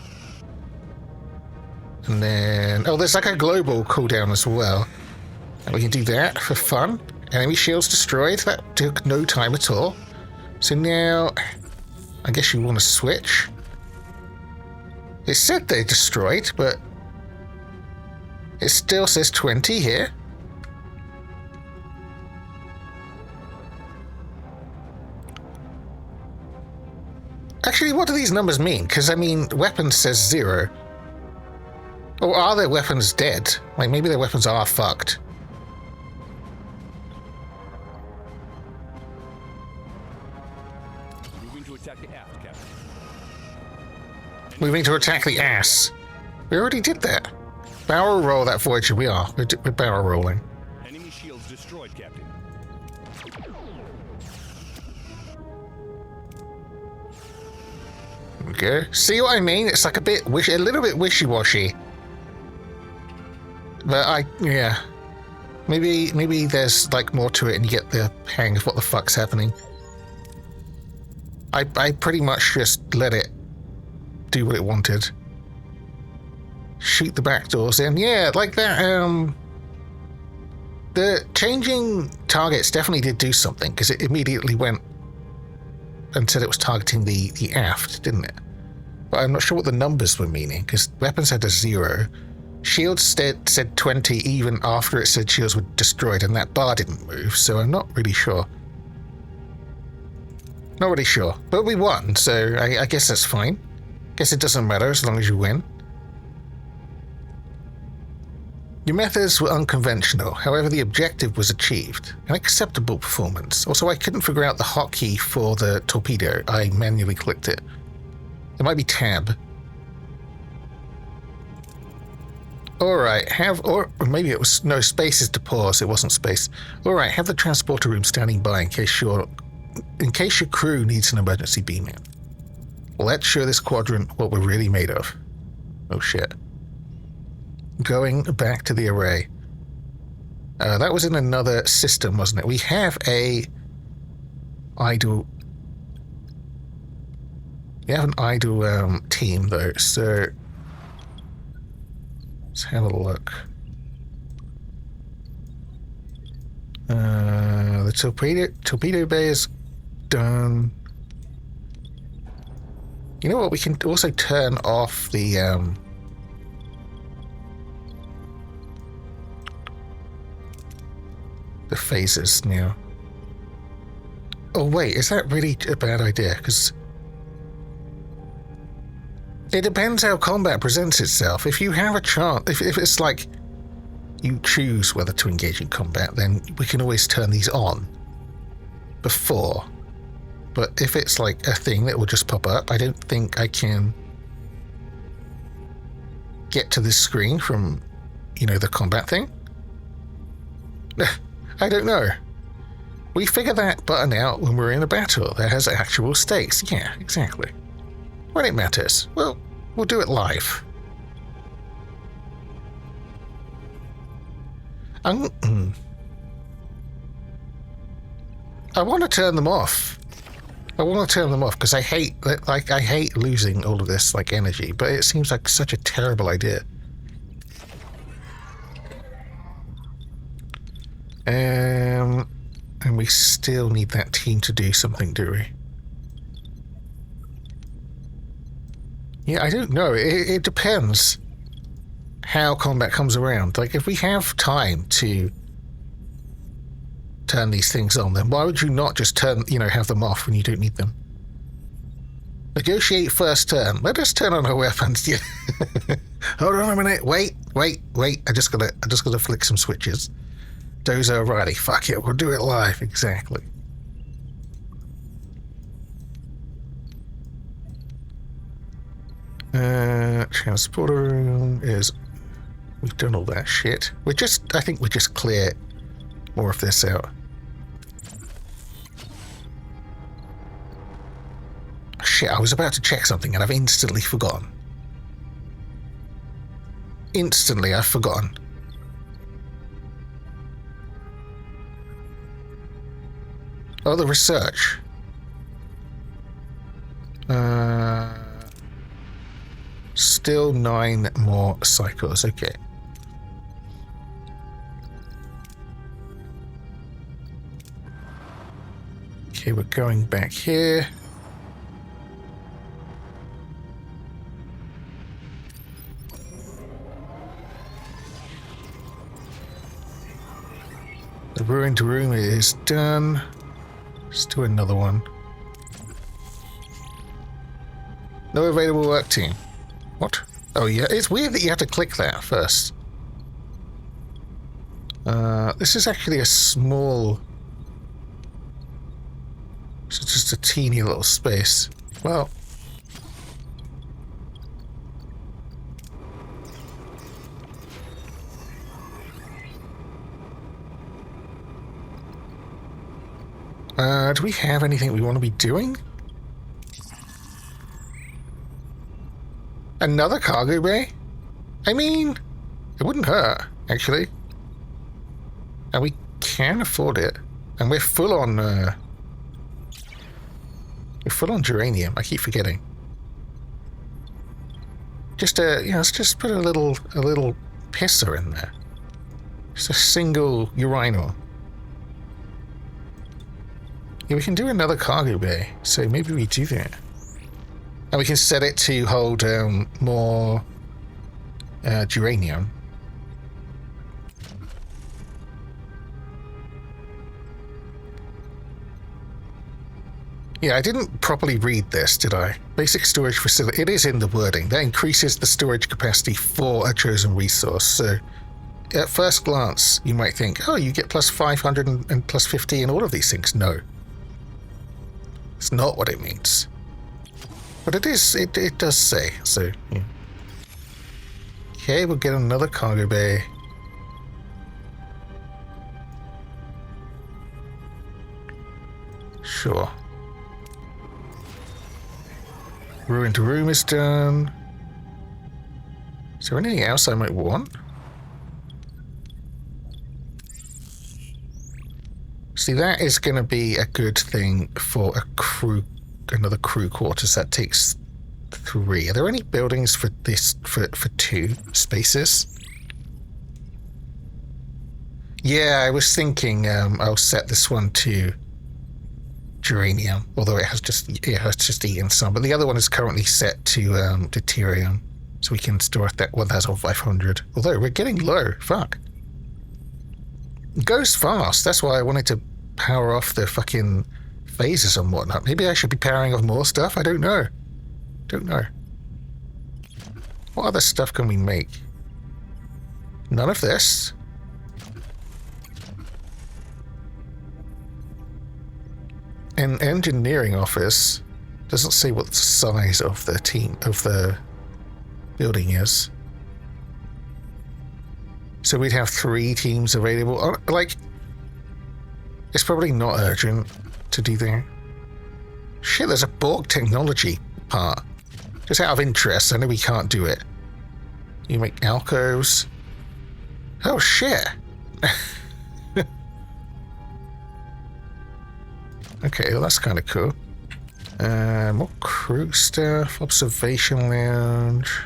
And then... Oh, there's like a global cooldown as well. And we can do that for fun. Enemy shields destroyed. That took no time at all. So now... I guess you want to switch. It said they destroyed, but... It still says 20 here. Actually, what do these numbers mean? Because, I mean, weapons says 0. Or are their weapons dead? Like, maybe their weapons are fucked. Moving to attack the aft, Captain. Moving to attack the ass. We already did that. Barrel roll that Voyager. We are. We're barrel rolling. Enemy shields destroyed, Captain. There we go. See what I mean? It's like a little bit wishy-washy. But yeah. Maybe there's like more to it and you get the hang of what the fuck's happening. I pretty much just let it do what it wanted. Shoot the back doors in. Yeah, like that. The changing targets definitely did do something because it immediately went and said it was targeting the aft, didn't it? But I'm not sure what the numbers were meaning because weapons had a 0. Shields said 20 even after it said shields were destroyed, and that bar didn't move, so I'm not really sure. Not really sure. But we won, so I guess that's fine. Guess it doesn't matter as long as you win. Your methods were unconventional, however the objective was achieved. An acceptable performance. Also, I couldn't figure out the hotkey for the torpedo. I manually clicked it. It might be tab. Alright, or maybe it was... No, space is to pause, it wasn't space. Alright, have the transporter room standing by in case your crew needs an emergency beam in. Let's show this quadrant what we're really made of. Oh shit. Going back to the array. That was in another system, wasn't it? We have a idle... We have an idle team, though, so... Let's have a look. The torpedo bay is done. You know what? We can also turn off the phasers now. Oh wait, is that really a bad idea? Because it depends how combat presents itself. If you have a chance, if it's like you choose whether to engage in combat, then we can always turn these on before. But if it's like a thing that will just pop up, I don't think I can get to this screen from, you know, the combat thing. I don't know. We figure that button out when we're in a battle that has actual stakes. Yeah, exactly. When it matters. Well, we'll do it live. I want to turn them off. I want to turn them off because I hate losing all of this like energy, but it seems like such a terrible idea. And we still need that team to do something, do we? Yeah, I don't know. It depends how combat comes around. Like, if we have time to turn these things on, then why would you not just have them off when you don't need them? Negotiate first turn. Let us turn on our weapons. Yeah. Hold on a minute. Wait. I just gotta flick some switches. Dozer, alrighty. Fuck it. We'll do it live. Exactly. Transporter room is... We've done all that shit. I think we just clear more of this out. Shit, I was about to check something and I've instantly forgotten. Instantly, I've forgotten. Oh, the research. Still 9 more cycles, okay. Okay, we're going back here. The ruined room is done. Let's do another one. No available work team. What? Oh yeah, it's weird that you have to click that first. This is actually a small... It's just a teeny little space. Well... do we have anything we want to be doing? Another cargo bay? I mean, it wouldn't hurt, actually. And we can afford it. And we're full on, we're full on geranium, I keep forgetting. Just let's just put a little pisser in there. Just a single urinal. Yeah, we can do another cargo bay, so maybe we do that. And we can set it to hold more geranium. Yeah, I didn't properly read this, did I? Basic storage facility. It is in the wording. That increases the storage capacity for a chosen resource. So at first glance, you might think, oh, you get plus 500 and plus 50 and all of these things. No. It's not what it means. But it is, it does say, so, yeah. Okay, we'll get another cargo bay. Sure. Ruined room is done. Is there anything else I might want? See, that is going to be a good thing for a crew, another crew quarters. That takes 3. Are there any buildings for this, for 2 spaces? Yeah, I was thinking I'll set this one to geranium, although it has just eaten some. But the other one is currently set to deuterium, so we can store that one. That's on 500. Although we're getting low. Fuck. It goes fast. That's why I wanted to power off the fucking phases and whatnot. Maybe I should be powering off more stuff. I don't know. Don't know. What other stuff can we make? None of this. An engineering office doesn't say what the size of the team of the building is. So we'd have 3 teams available. Like, it's probably not urgent to do that. Shit, there's a Borg technology part. Just out of interest, I know we can't do it. You make alcoves. Oh shit. Okay, well that's kind of cool. More crew stuff, observation lounge.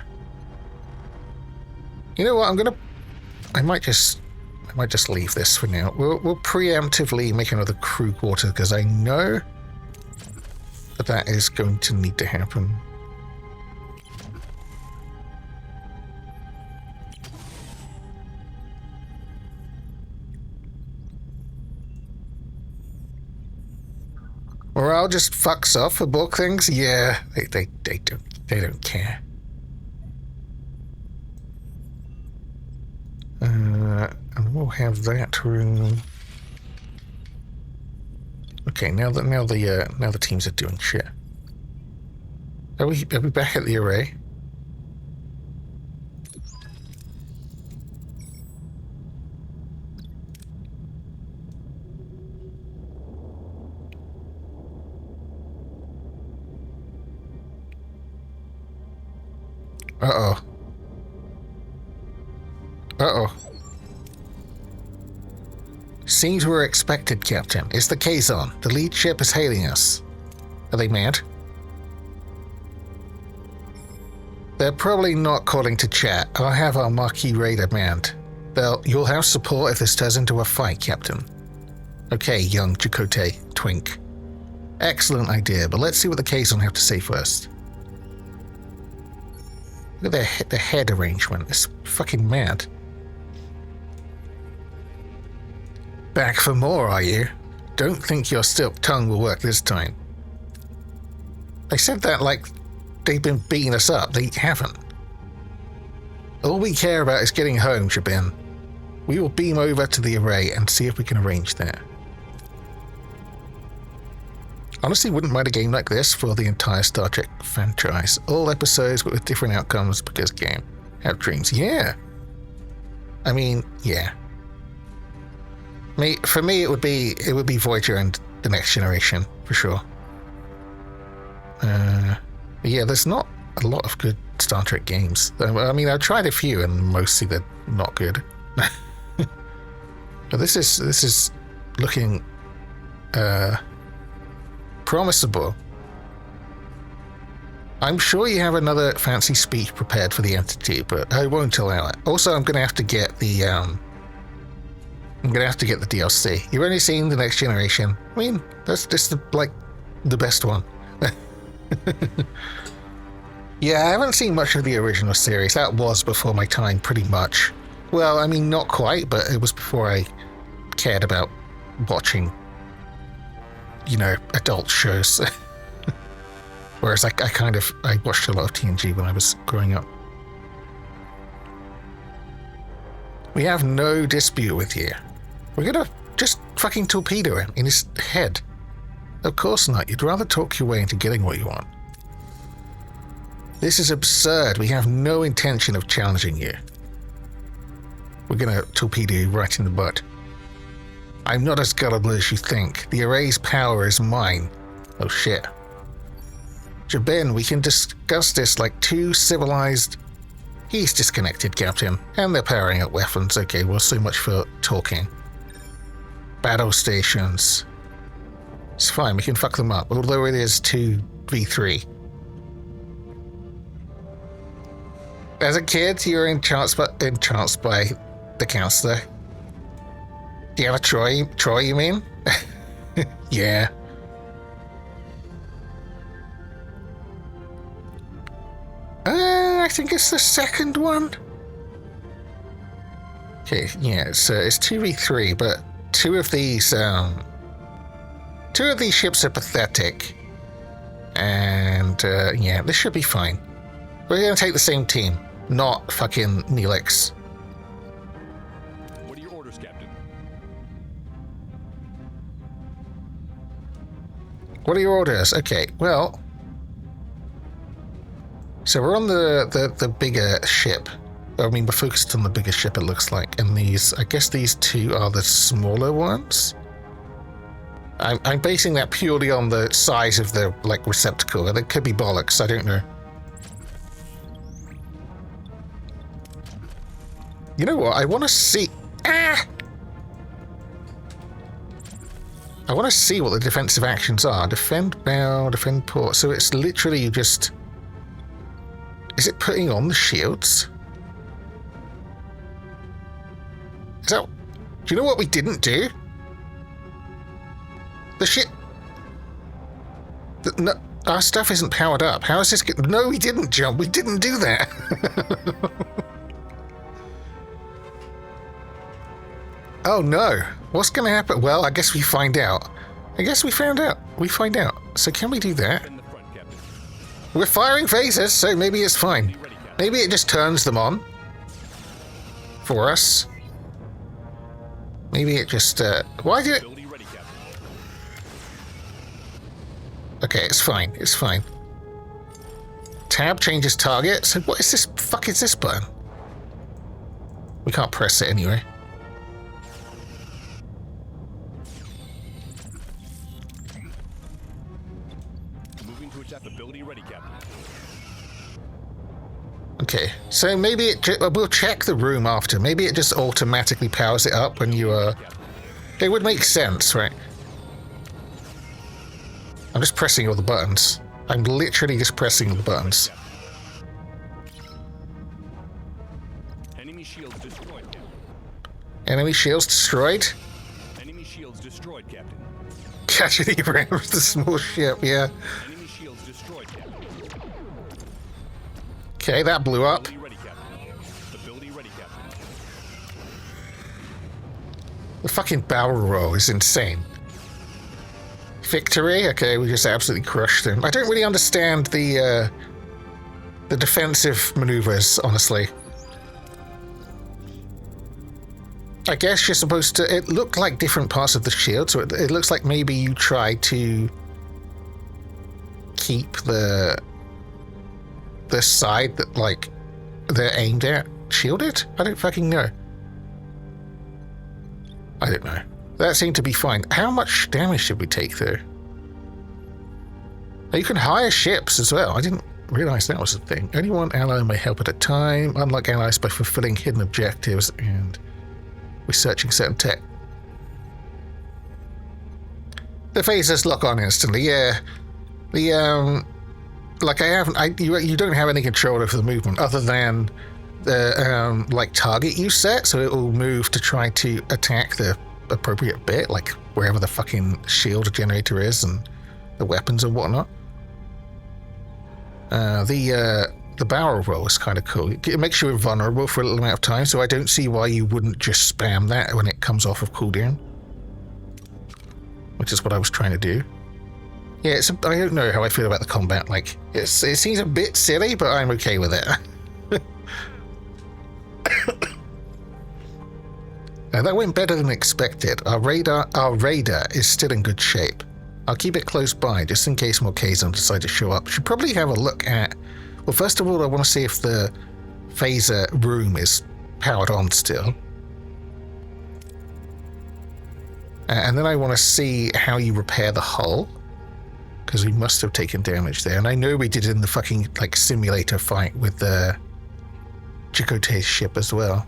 You know what? I might just leave this for now. We'll preemptively make another crew quarter because I know that is going to need to happen. Morale just fucks off for Borg things? Yeah, they don't care. And we'll have that room. Okay, now the teams are doing shit. Are we back at the array? Uh-oh. Uh-oh. Seems we're expected, Captain. It's the Kazon. The lead ship is hailing us. Are they mad? They're probably not calling to chat. I'll have our Marquis radar manned. You'll have support if this turns into a fight, Captain. Okay, young Chakotay twink. Excellent idea, but let's see what the Kazon have to say first. Look at their head arrangement. It's fucking mad. Back for more, are you? Don't think your silk tongue will work this time. They said that like they've been beating us up. They haven't. All we care about is getting home, Jabin. We will beam over to the array and see if we can arrange that. Honestly, wouldn't mind a game like this for the entire Star Trek franchise. All episodes but with different outcomes because game. Have dreams. Yeah. I mean, yeah. For me, it would be Voyager and the Next Generation for sure. Yeah, there's not a lot of good Star Trek games. I mean, I've tried a few, and mostly they're not good. But this is looking promisable. I'm sure you have another fancy speech prepared for the entity, but I won't allow it. Also, I'm going to have to get the DLC. You've only seen the Next Generation. I mean, that's just the best one. Yeah, I haven't seen much of the original series. That was before my time, pretty much. Well, I mean, not quite, but it was before I cared about watching, adult shows. Whereas I watched a lot of TNG when I was growing up. We have no dispute with you. We're gonna just fucking torpedo him in his head. Of course not. You'd rather talk your way into getting what you want. This is absurd. We have no intention of challenging you. We're gonna torpedo you right in the butt. I'm not as gullible as you think. The array's power is mine. Oh shit. Jabin, we can discuss this like two civilized... He's disconnected, Captain. And they're powering up weapons. Okay, well, so much for talking. Battle stations. It's fine, we can fuck them up, although it is 2v3. As a kid, you were entranced by the counselor. Do you have a Troy, you mean? Yeah. I think it's the second one. Okay, yeah, it's 2v3, but two of these ships are pathetic. And, yeah, this should be fine. We're gonna take the same team, not fucking Neelix. What are your orders, Captain? What are your orders? Okay, well... So we're on the bigger ship. I mean, we're focused on the bigger ship, it looks like. And I guess these two are the smaller ones? I'm basing that purely on the size of the, receptacle. It could be bollocks, I don't know. You know what? I want to see... I want to see what the defensive actions are. Defend bow, defend port. So it's literally just... Is it putting on the shields? Is that... Do you know what we didn't do? The shit... No, our stuff isn't powered up. How is this... No, we didn't jump. We didn't do that. Oh no. What's going to happen? Well, I guess we find out. I guess we found out. We find out. So can we do that? In the front, Captain. We're firing phasers, so maybe it's fine. Maybe it just turns them on. For us. Maybe it just, why did it... Ability ready, Captain. Okay, it's fine. It's fine. Tab changes target. So what is this? Fuck is this button? We can't press it anyway. Moving to attack. Ability ready, Captain. Okay, so maybe we'll check the room after. Maybe it just automatically powers it up when you are... It would make sense, right? I'm just pressing all the buttons. I'm literally just pressing all the buttons. Enemy shields destroyed, Captain. Enemy shields destroyed? Enemy shields destroyed, Captain. Catching the ram with the small ship, yeah. Enemy shields destroyed, Captain. Okay, that blew up. Ability ready, Captain. Ability ready, Captain. The fucking barrel roll is insane. Victory? Okay, we just absolutely crushed him. I don't really understand the defensive maneuvers, honestly. I guess you're supposed to... It looked like different parts of the shield, so it looks like maybe you try to keep the side that, like, they're aimed at shielded? I don't fucking know. I don't know. That seemed to be fine. How much damage did we take, though? You can hire ships as well. I didn't realize that was a thing. Only one ally may help at a time, unlike allies by fulfilling hidden objectives and researching certain tech. The phasers lock on instantly, yeah. The, like you don't have any control over the movement other than the, like, target you set, so it will move to try to attack the appropriate bit, like wherever the fucking shield generator is and the weapons and whatnot. The barrel roll is kind of cool. It makes you invulnerable for a little amount of time, so I don't see why you wouldn't just spam that when it comes off of cooldown. Which is what I was trying to do. Yeah, I don't know how I feel about the combat. Like, it seems a bit silly, but I'm okay with it. That went better than expected. Our radar is still in good shape. I'll keep it close by, just in case more Kazon decide to show up. Should probably have a look at... Well, first of all, I want to see if the phaser room is powered on still. And then I want to see how you repair the hull, because we must have taken damage there. And I know we did it in the fucking, like, simulator fight with the Chakotay's ship as well.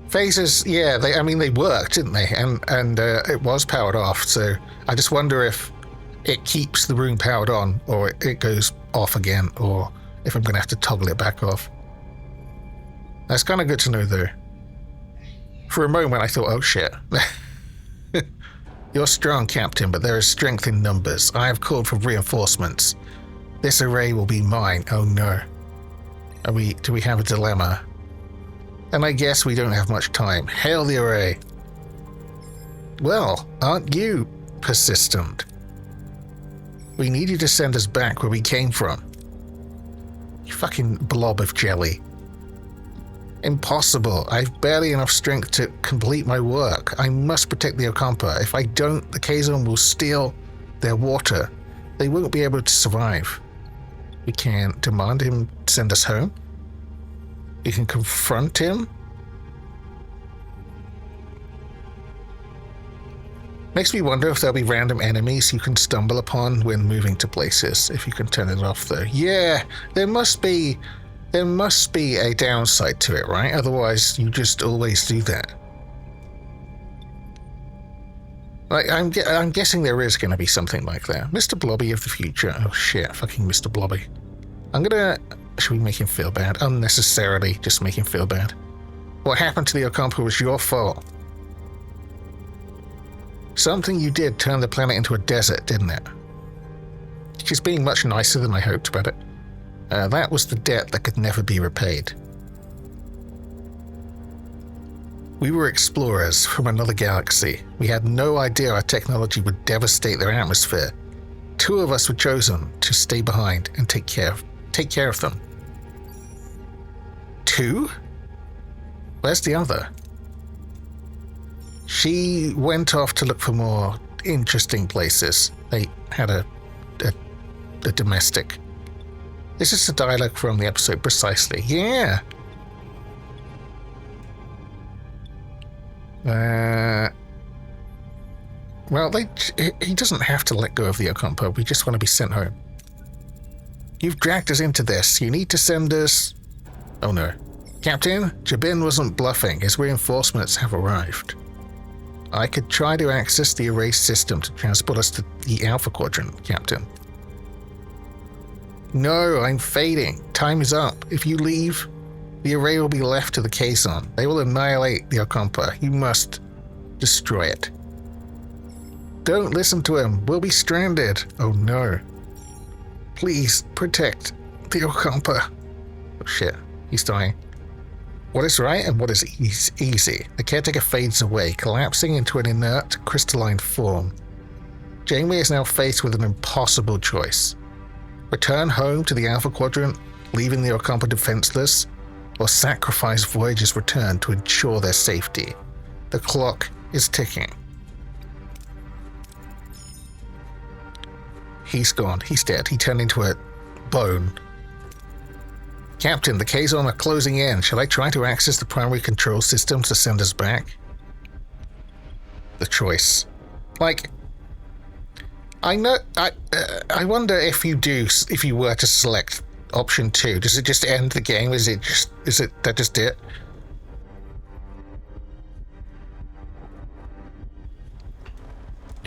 Phasers, yeah, they worked, didn't they? And it was powered off, so I just wonder if it keeps the room powered on, or it goes off again, or if I'm going to have to toggle it back off. That's kind of good to know, though. For a moment, I thought, oh shit. You're strong, Captain, but there is strength in numbers. I have called for reinforcements. This array will be mine. Oh no. Do we have a dilemma? And I guess we don't have much time. Hail the array. Well, aren't you persistent? We need you to send us back where we came from. You fucking blob of jelly. Impossible. I've barely enough strength to complete my work. I must protect the Okampa. If I don't, the Kazon will steal their water. They won't be able to survive. We can demand him send us home. You can confront him. Makes me wonder if there'll be random enemies you can stumble upon when moving to places, if you can turn it off though. Yeah, there must be a downside to it, right? Otherwise, you just always do that. Like, I'm guessing there is going to be something like that. Mr. Blobby of the future. Oh shit, fucking Mr. Blobby. Should we make him feel bad? Unnecessarily, just make him feel bad. What happened to the Okampa was your fault. Something you did turned the planet into a desert, didn't it? She's being much nicer than I hoped about it. That was the debt that could never be repaid. We were explorers from another galaxy. We had no idea our technology would devastate their atmosphere. 2 of us were chosen to stay behind and take care of them. 2? Where's the other? She went off to look for more interesting places. They had a domestic. This is the dialogue from the episode precisely. Yeah. Well, he doesn't have to let go of the Okampa. We just want to be sent home. You've dragged us into this. You need to send us... Oh no. Captain, Jabin wasn't bluffing. His reinforcements have arrived. I could try to access the array system to transport us to the Alpha Quadrant, Captain. No, I'm fading. Time is up. If you leave, the array will be left to the Kazon. They will annihilate the Ocampa. You must destroy it. Don't listen to him. We'll be stranded. Oh no. Please, protect the Ocampa. Oh shit, he's dying. What is right and what is easy? The caretaker fades away, collapsing into an inert, crystalline form. Janeway is now faced with an impossible choice. Return home to the Alpha Quadrant, leaving the Ocampa defenseless, or sacrifice Voyager's return to ensure their safety. The clock is ticking. He's gone. He's dead. He turned into a bone. Captain, the Kazon are closing in. Shall I try to access the primary control system to send us back? The choice. Like, I know. I wonder if you were to select option 2, does it just end the game? Is it that just it?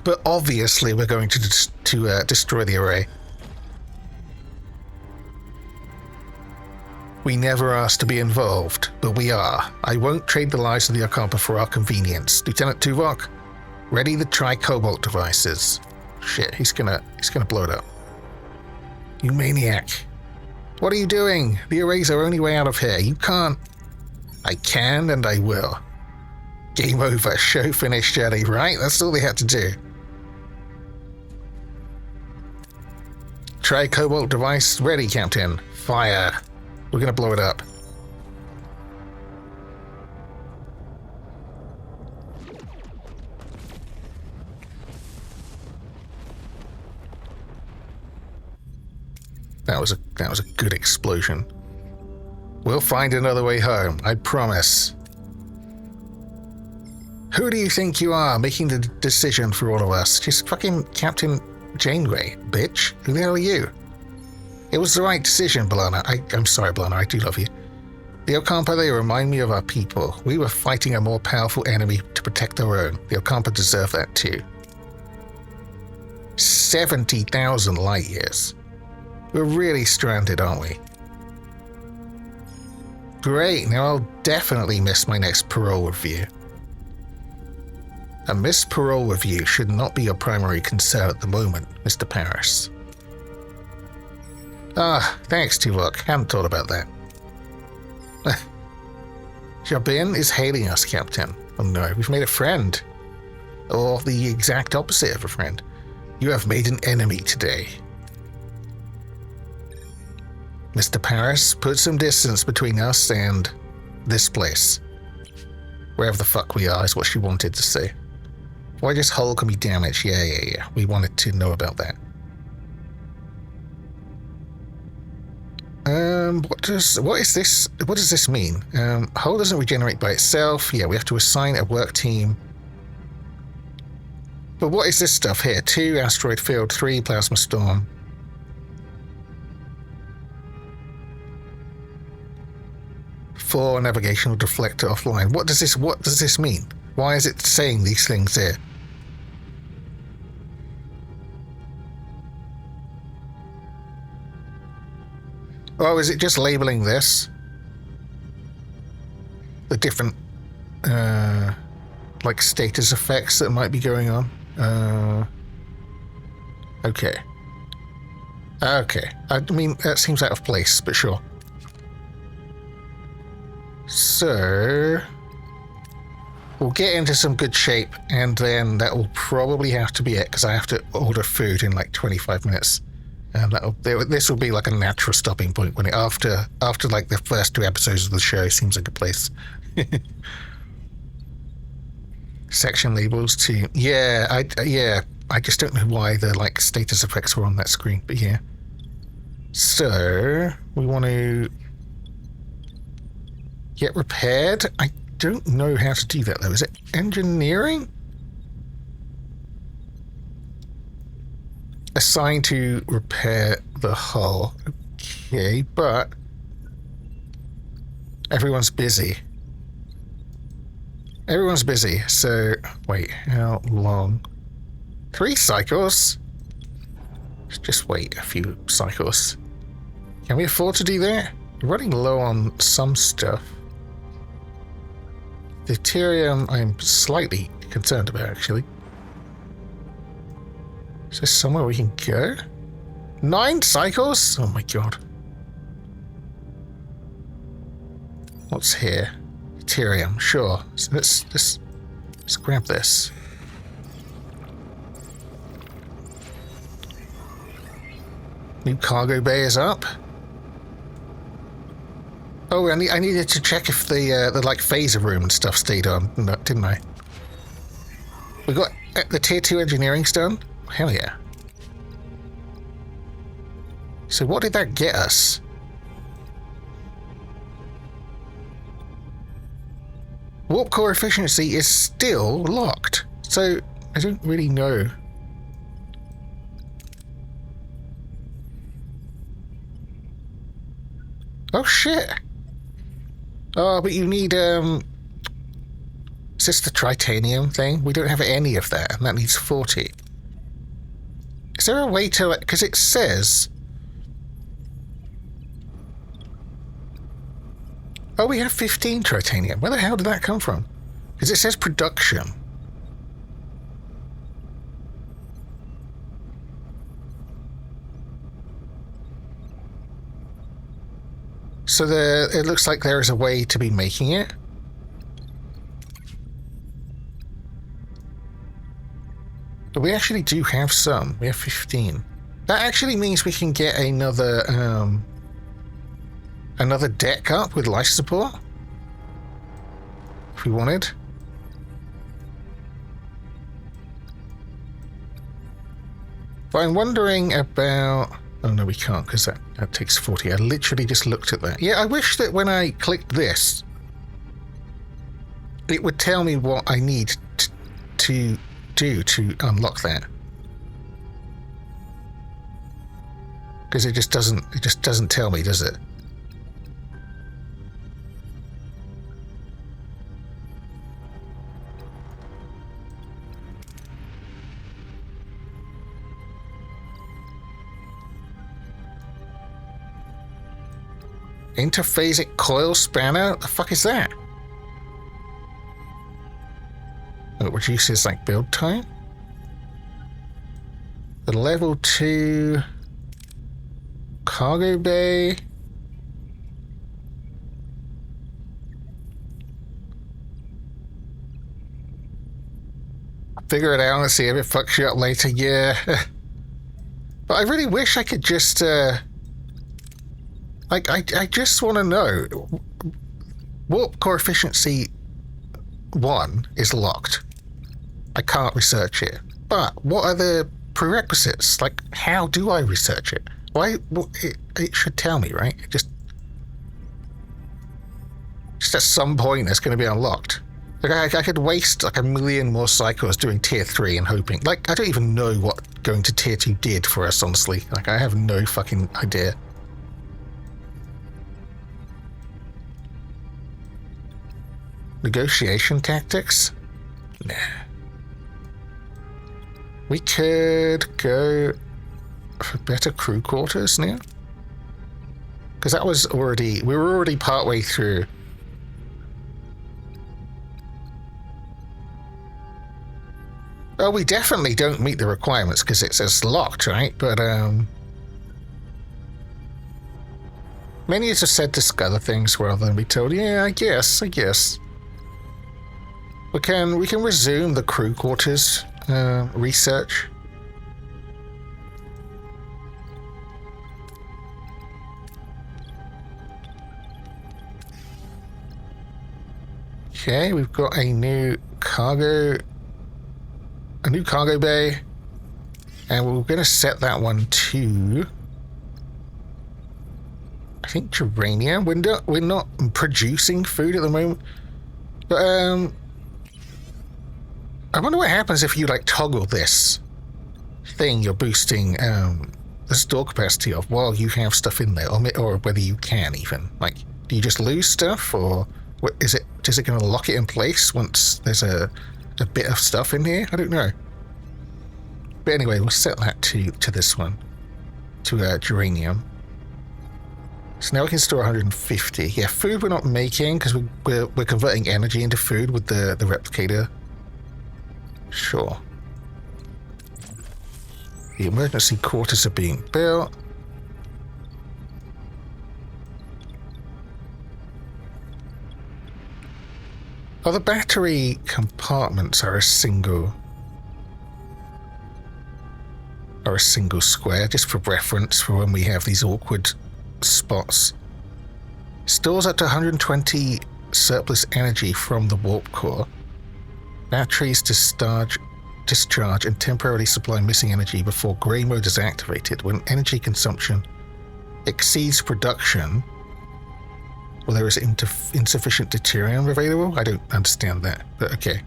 But obviously, we're going to destroy the array. We never asked to be involved, but we are. I won't trade the lives of the Ocampa for our convenience. Lieutenant Tuvok, ready the tri-cobalt devices. Shit, he's gonna blow it up. You maniac. What are you doing? The array's our only way out of here. You can't. I can and I will. Game over. Show finished, Jelly, right? That's all they had to do. Tri-cobalt device ready, Captain. Fire. We're gonna blow it up. That was a good explosion. We'll find another way home, I promise. Who do you think you are, making the decision for all of us? Just fucking Captain Janeway, bitch. Who the hell are you? It was the right decision, B'Elanna. I'm sorry, B'Elanna, I do love you. The Ocampa, they remind me of our people. We were fighting a more powerful enemy to protect our own. The Ocampa deserve that too. 70,000 light years. We're really stranded, aren't we? Great, now I'll definitely miss my next parole review. A missed parole review should not be your primary concern at the moment, Mr. Paris. Ah, thanks, Tuvok. Hadn't thought about that. Jabin is hailing us, Captain. Oh no, we've made a friend. Or the exact opposite of a friend. You have made an enemy today. Mr. Paris, put some distance between us and this place. Wherever the fuck we are is what she wanted to say. Voyager's hull can be damaged. Yeah. We wanted to know about that. What does this mean? Hull doesn't regenerate by itself. Yeah, we have to assign a work team. But what is this stuff here? 2 asteroid field, 3 plasma storm. For navigational deflector offline. What does this mean? Why is it saying these things here? Oh, is it just labeling this? The different like status effects that might be going on? Okay. I mean, that seems out of place, but sure. So we'll get into some good shape, and then that will probably have to be it, because I have to order food in like 25 minutes. And this will be like a natural stopping point when after like the first 2 episodes of the show seems like a place. Section labels too. Yeah, I just don't know why the like status effects were on that screen, but yeah. So we want to get repaired. I don't know how to do that though. Is it engineering? Assigned to repair the hull. Okay, but everyone's busy. Everyone's busy, so wait, how long? 3 cycles? Let's just wait a few cycles. Can we afford to do that? We're running low on some stuff. Deuterium, I'm slightly concerned about, actually. Is there somewhere we can go? 9 cycles? Oh my god. What's here? Deuterium, sure. So let's grab this. New cargo bay is up. Oh, I needed to check if the like phaser room and stuff stayed on, didn't I? We got the tier 2 engineering's done. Hell yeah. So what did that get us? Warp core efficiency is still locked, so I don't really know. Oh shit! Oh, but you need is this the tritanium thing? We don't have any of that, and that needs 40. Is there a way to, because it says... Oh, we have 15 tritanium. Where the hell did that come from? Because it says production. So it looks like there is a way to be making it. But we actually do have some. We have 15. That actually means we can get another deck up with life support. If we wanted. But I'm wondering about... Oh no, we can't, because that takes 40. I literally just looked at that. Yeah, I wish that when I clicked this, it would tell me what I need to do to unlock that. Because it just doesn't tell me, does it? Interphasic coil spanner? What the fuck is that? It reduces like build time. The level 2 cargo bay. Figure it out and see if it fucks you up later. Yeah. But I really wish I could just I just want to know. Warp core efficiency 1 is locked. I can't research it. But what are the prerequisites? Like, how do I research it? Why? It should tell me, right? Just at some point it's going to be unlocked. Like, I could waste like 1 million more cycles doing tier 3 and hoping. Like, I don't even know what going to tier 2 did for us, honestly. Like, I have no fucking idea. Negotiation tactics? Nah. We could go for better crew quarters now. Because that was already... We were already partway through. Well, we definitely don't meet the requirements because it says locked, right? But, many have said to other things rather than be told, yeah, I guess. We can resume the crew quarters research. Okay, we've got a new cargo bay, and we're going to set that one to, I think, geranium. We're not producing food at the moment, but I wonder what happens if you like toggle this thing you're boosting the store capacity of while you have stuff in there, or whether you can even. Like, do you just lose stuff, or is it going to lock it in place once there's a bit of stuff in here? I don't know. But anyway, we'll set that to this one, to geranium. So now we can store 150. Yeah, food we're not making because we're converting energy into food with the replicator. Sure. The emergency quarters are being built. Oh, the battery compartments are a single square, just for reference for when we have these awkward spots. Stores up to 120 surplus energy from the warp core. Batteries discharge and temporarily supply missing energy before grey mode is activated. When energy consumption exceeds production, well, there is insufficient deuterium available? I don't understand that, but okay.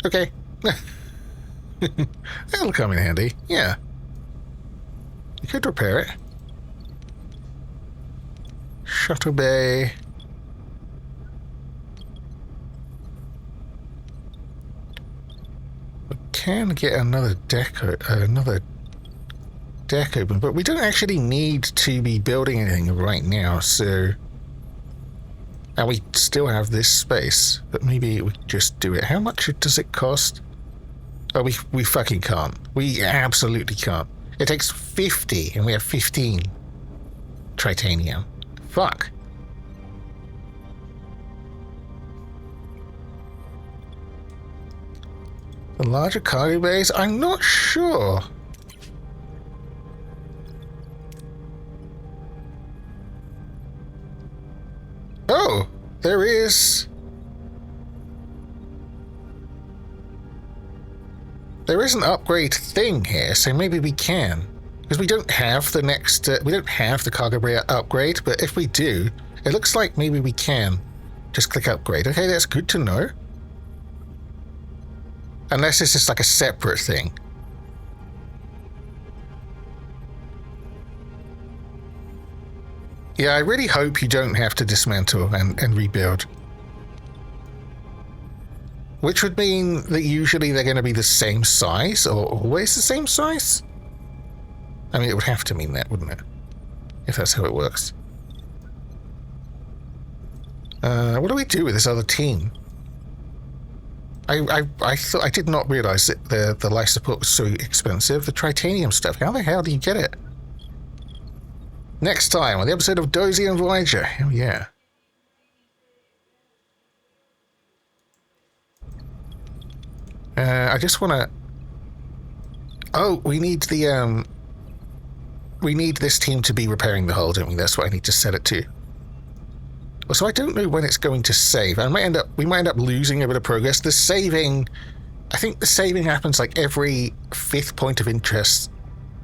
Okay. That'll come in handy, yeah. You could repair it. Shuttle bay. We can get another deck open, but we don't actually need to be building anything right now, so... And we still have this space, but maybe we just do it. How much does it cost? Oh, we fucking can't. We absolutely can't. It takes 50, and we have 15 tritanium. Fuck. The larger cargo bays? I'm not sure. Oh, there is... There is an upgrade thing here, so maybe we can. Because we don't have the next... we don't have the cargo bay upgrade, but if we do, it looks like maybe we can. Just click upgrade. Okay, that's good to know. Unless it's just like a separate thing. Yeah, I really hope you don't have to dismantle and rebuild. Which would mean that usually they're going to be the same size, or always the same size? I mean, it would have to mean that, wouldn't it? If that's how it works. What do we do with this other team? I thought I did not realize that the life support was so expensive. The tritanium stuff. How the hell do you get it? Next time on the episode of Dozy and Voyager. Hell yeah. I just want to... Oh, we need the... We need this team to be repairing the hull, don't we? That's what I need to set it to. So I don't know when it's going to save. We might end up losing a bit of progress. The saving... I think the saving happens like every 5th point of interest,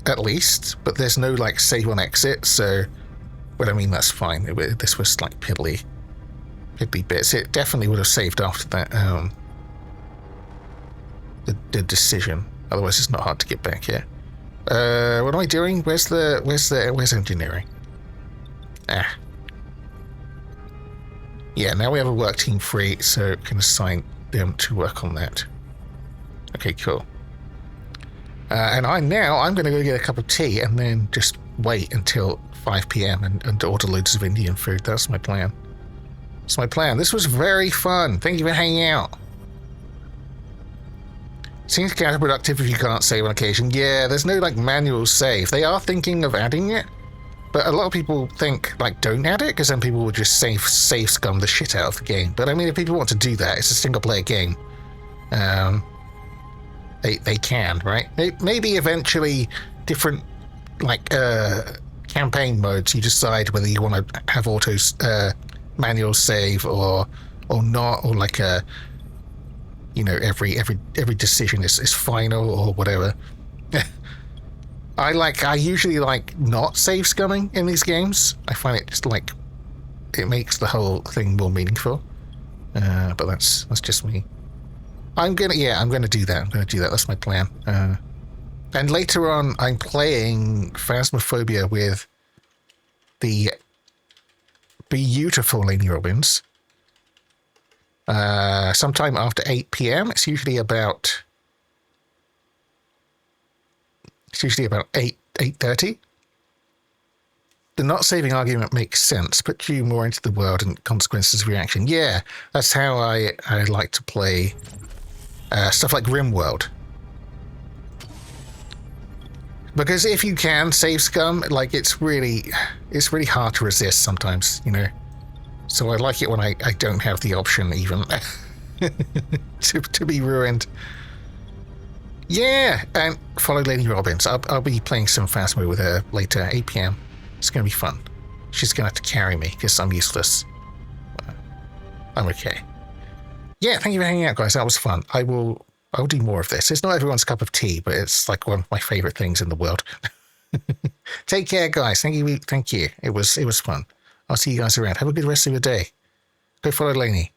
at least. But there's no, like, save on exit, so... But I mean, that's fine. This was, like, piddly bits. It definitely would have saved after that, the decision. Otherwise, it's not hard to get back here. What am I doing? Where's engineering? Ah. Yeah, now we have a work team free, so we can assign them to work on that. Okay, cool. And I'm going to go get a cup of tea and then just wait until 5 p.m. and order loads of Indian food. That's my plan. That's my plan. This was very fun. Thank you for hanging out. Seems counterproductive if you can't save on occasion. Yeah, there's no, like, manual save. They are thinking of adding it, but a lot of people think, like, don't add it, because then people will just save scum the shit out of the game. But, I mean, if people want to do that, it's a single-player game. They can, right? Maybe eventually different, like, campaign modes, you decide whether you want to have auto manual save or not, or, like, a... You know, every decision is final or whatever. I usually like not save scumming in these games. I find it just like it makes the whole thing more meaningful. But that's just me. I'm gonna do that. That's my plan. And later on, I'm playing Phasmophobia with the beautiful Lady Robbins. Sometime after 8 p.m. It's usually about 8:30. The not saving argument makes sense. Put you more into the world and consequences of reaction. Yeah, that's how I like to play stuff like RimWorld. Because if you can save scum, like it's really hard to resist sometimes, you know. So I like it when I don't have the option even to be ruined. Yeah, and follow Lady Robbins. I'll be playing some Phasmo with her later, 8 p.m. It's going to be fun. She's going to have to carry me because I'm useless. I'm okay. Yeah, thank you for hanging out, guys. That was fun. I'll do more of this. It's not everyone's cup of tea, but it's like one of my favorite things in the world. Take care, guys. Thank you. It was fun. I'll see you guys around. Have a good rest of your day. Go follow Lainey.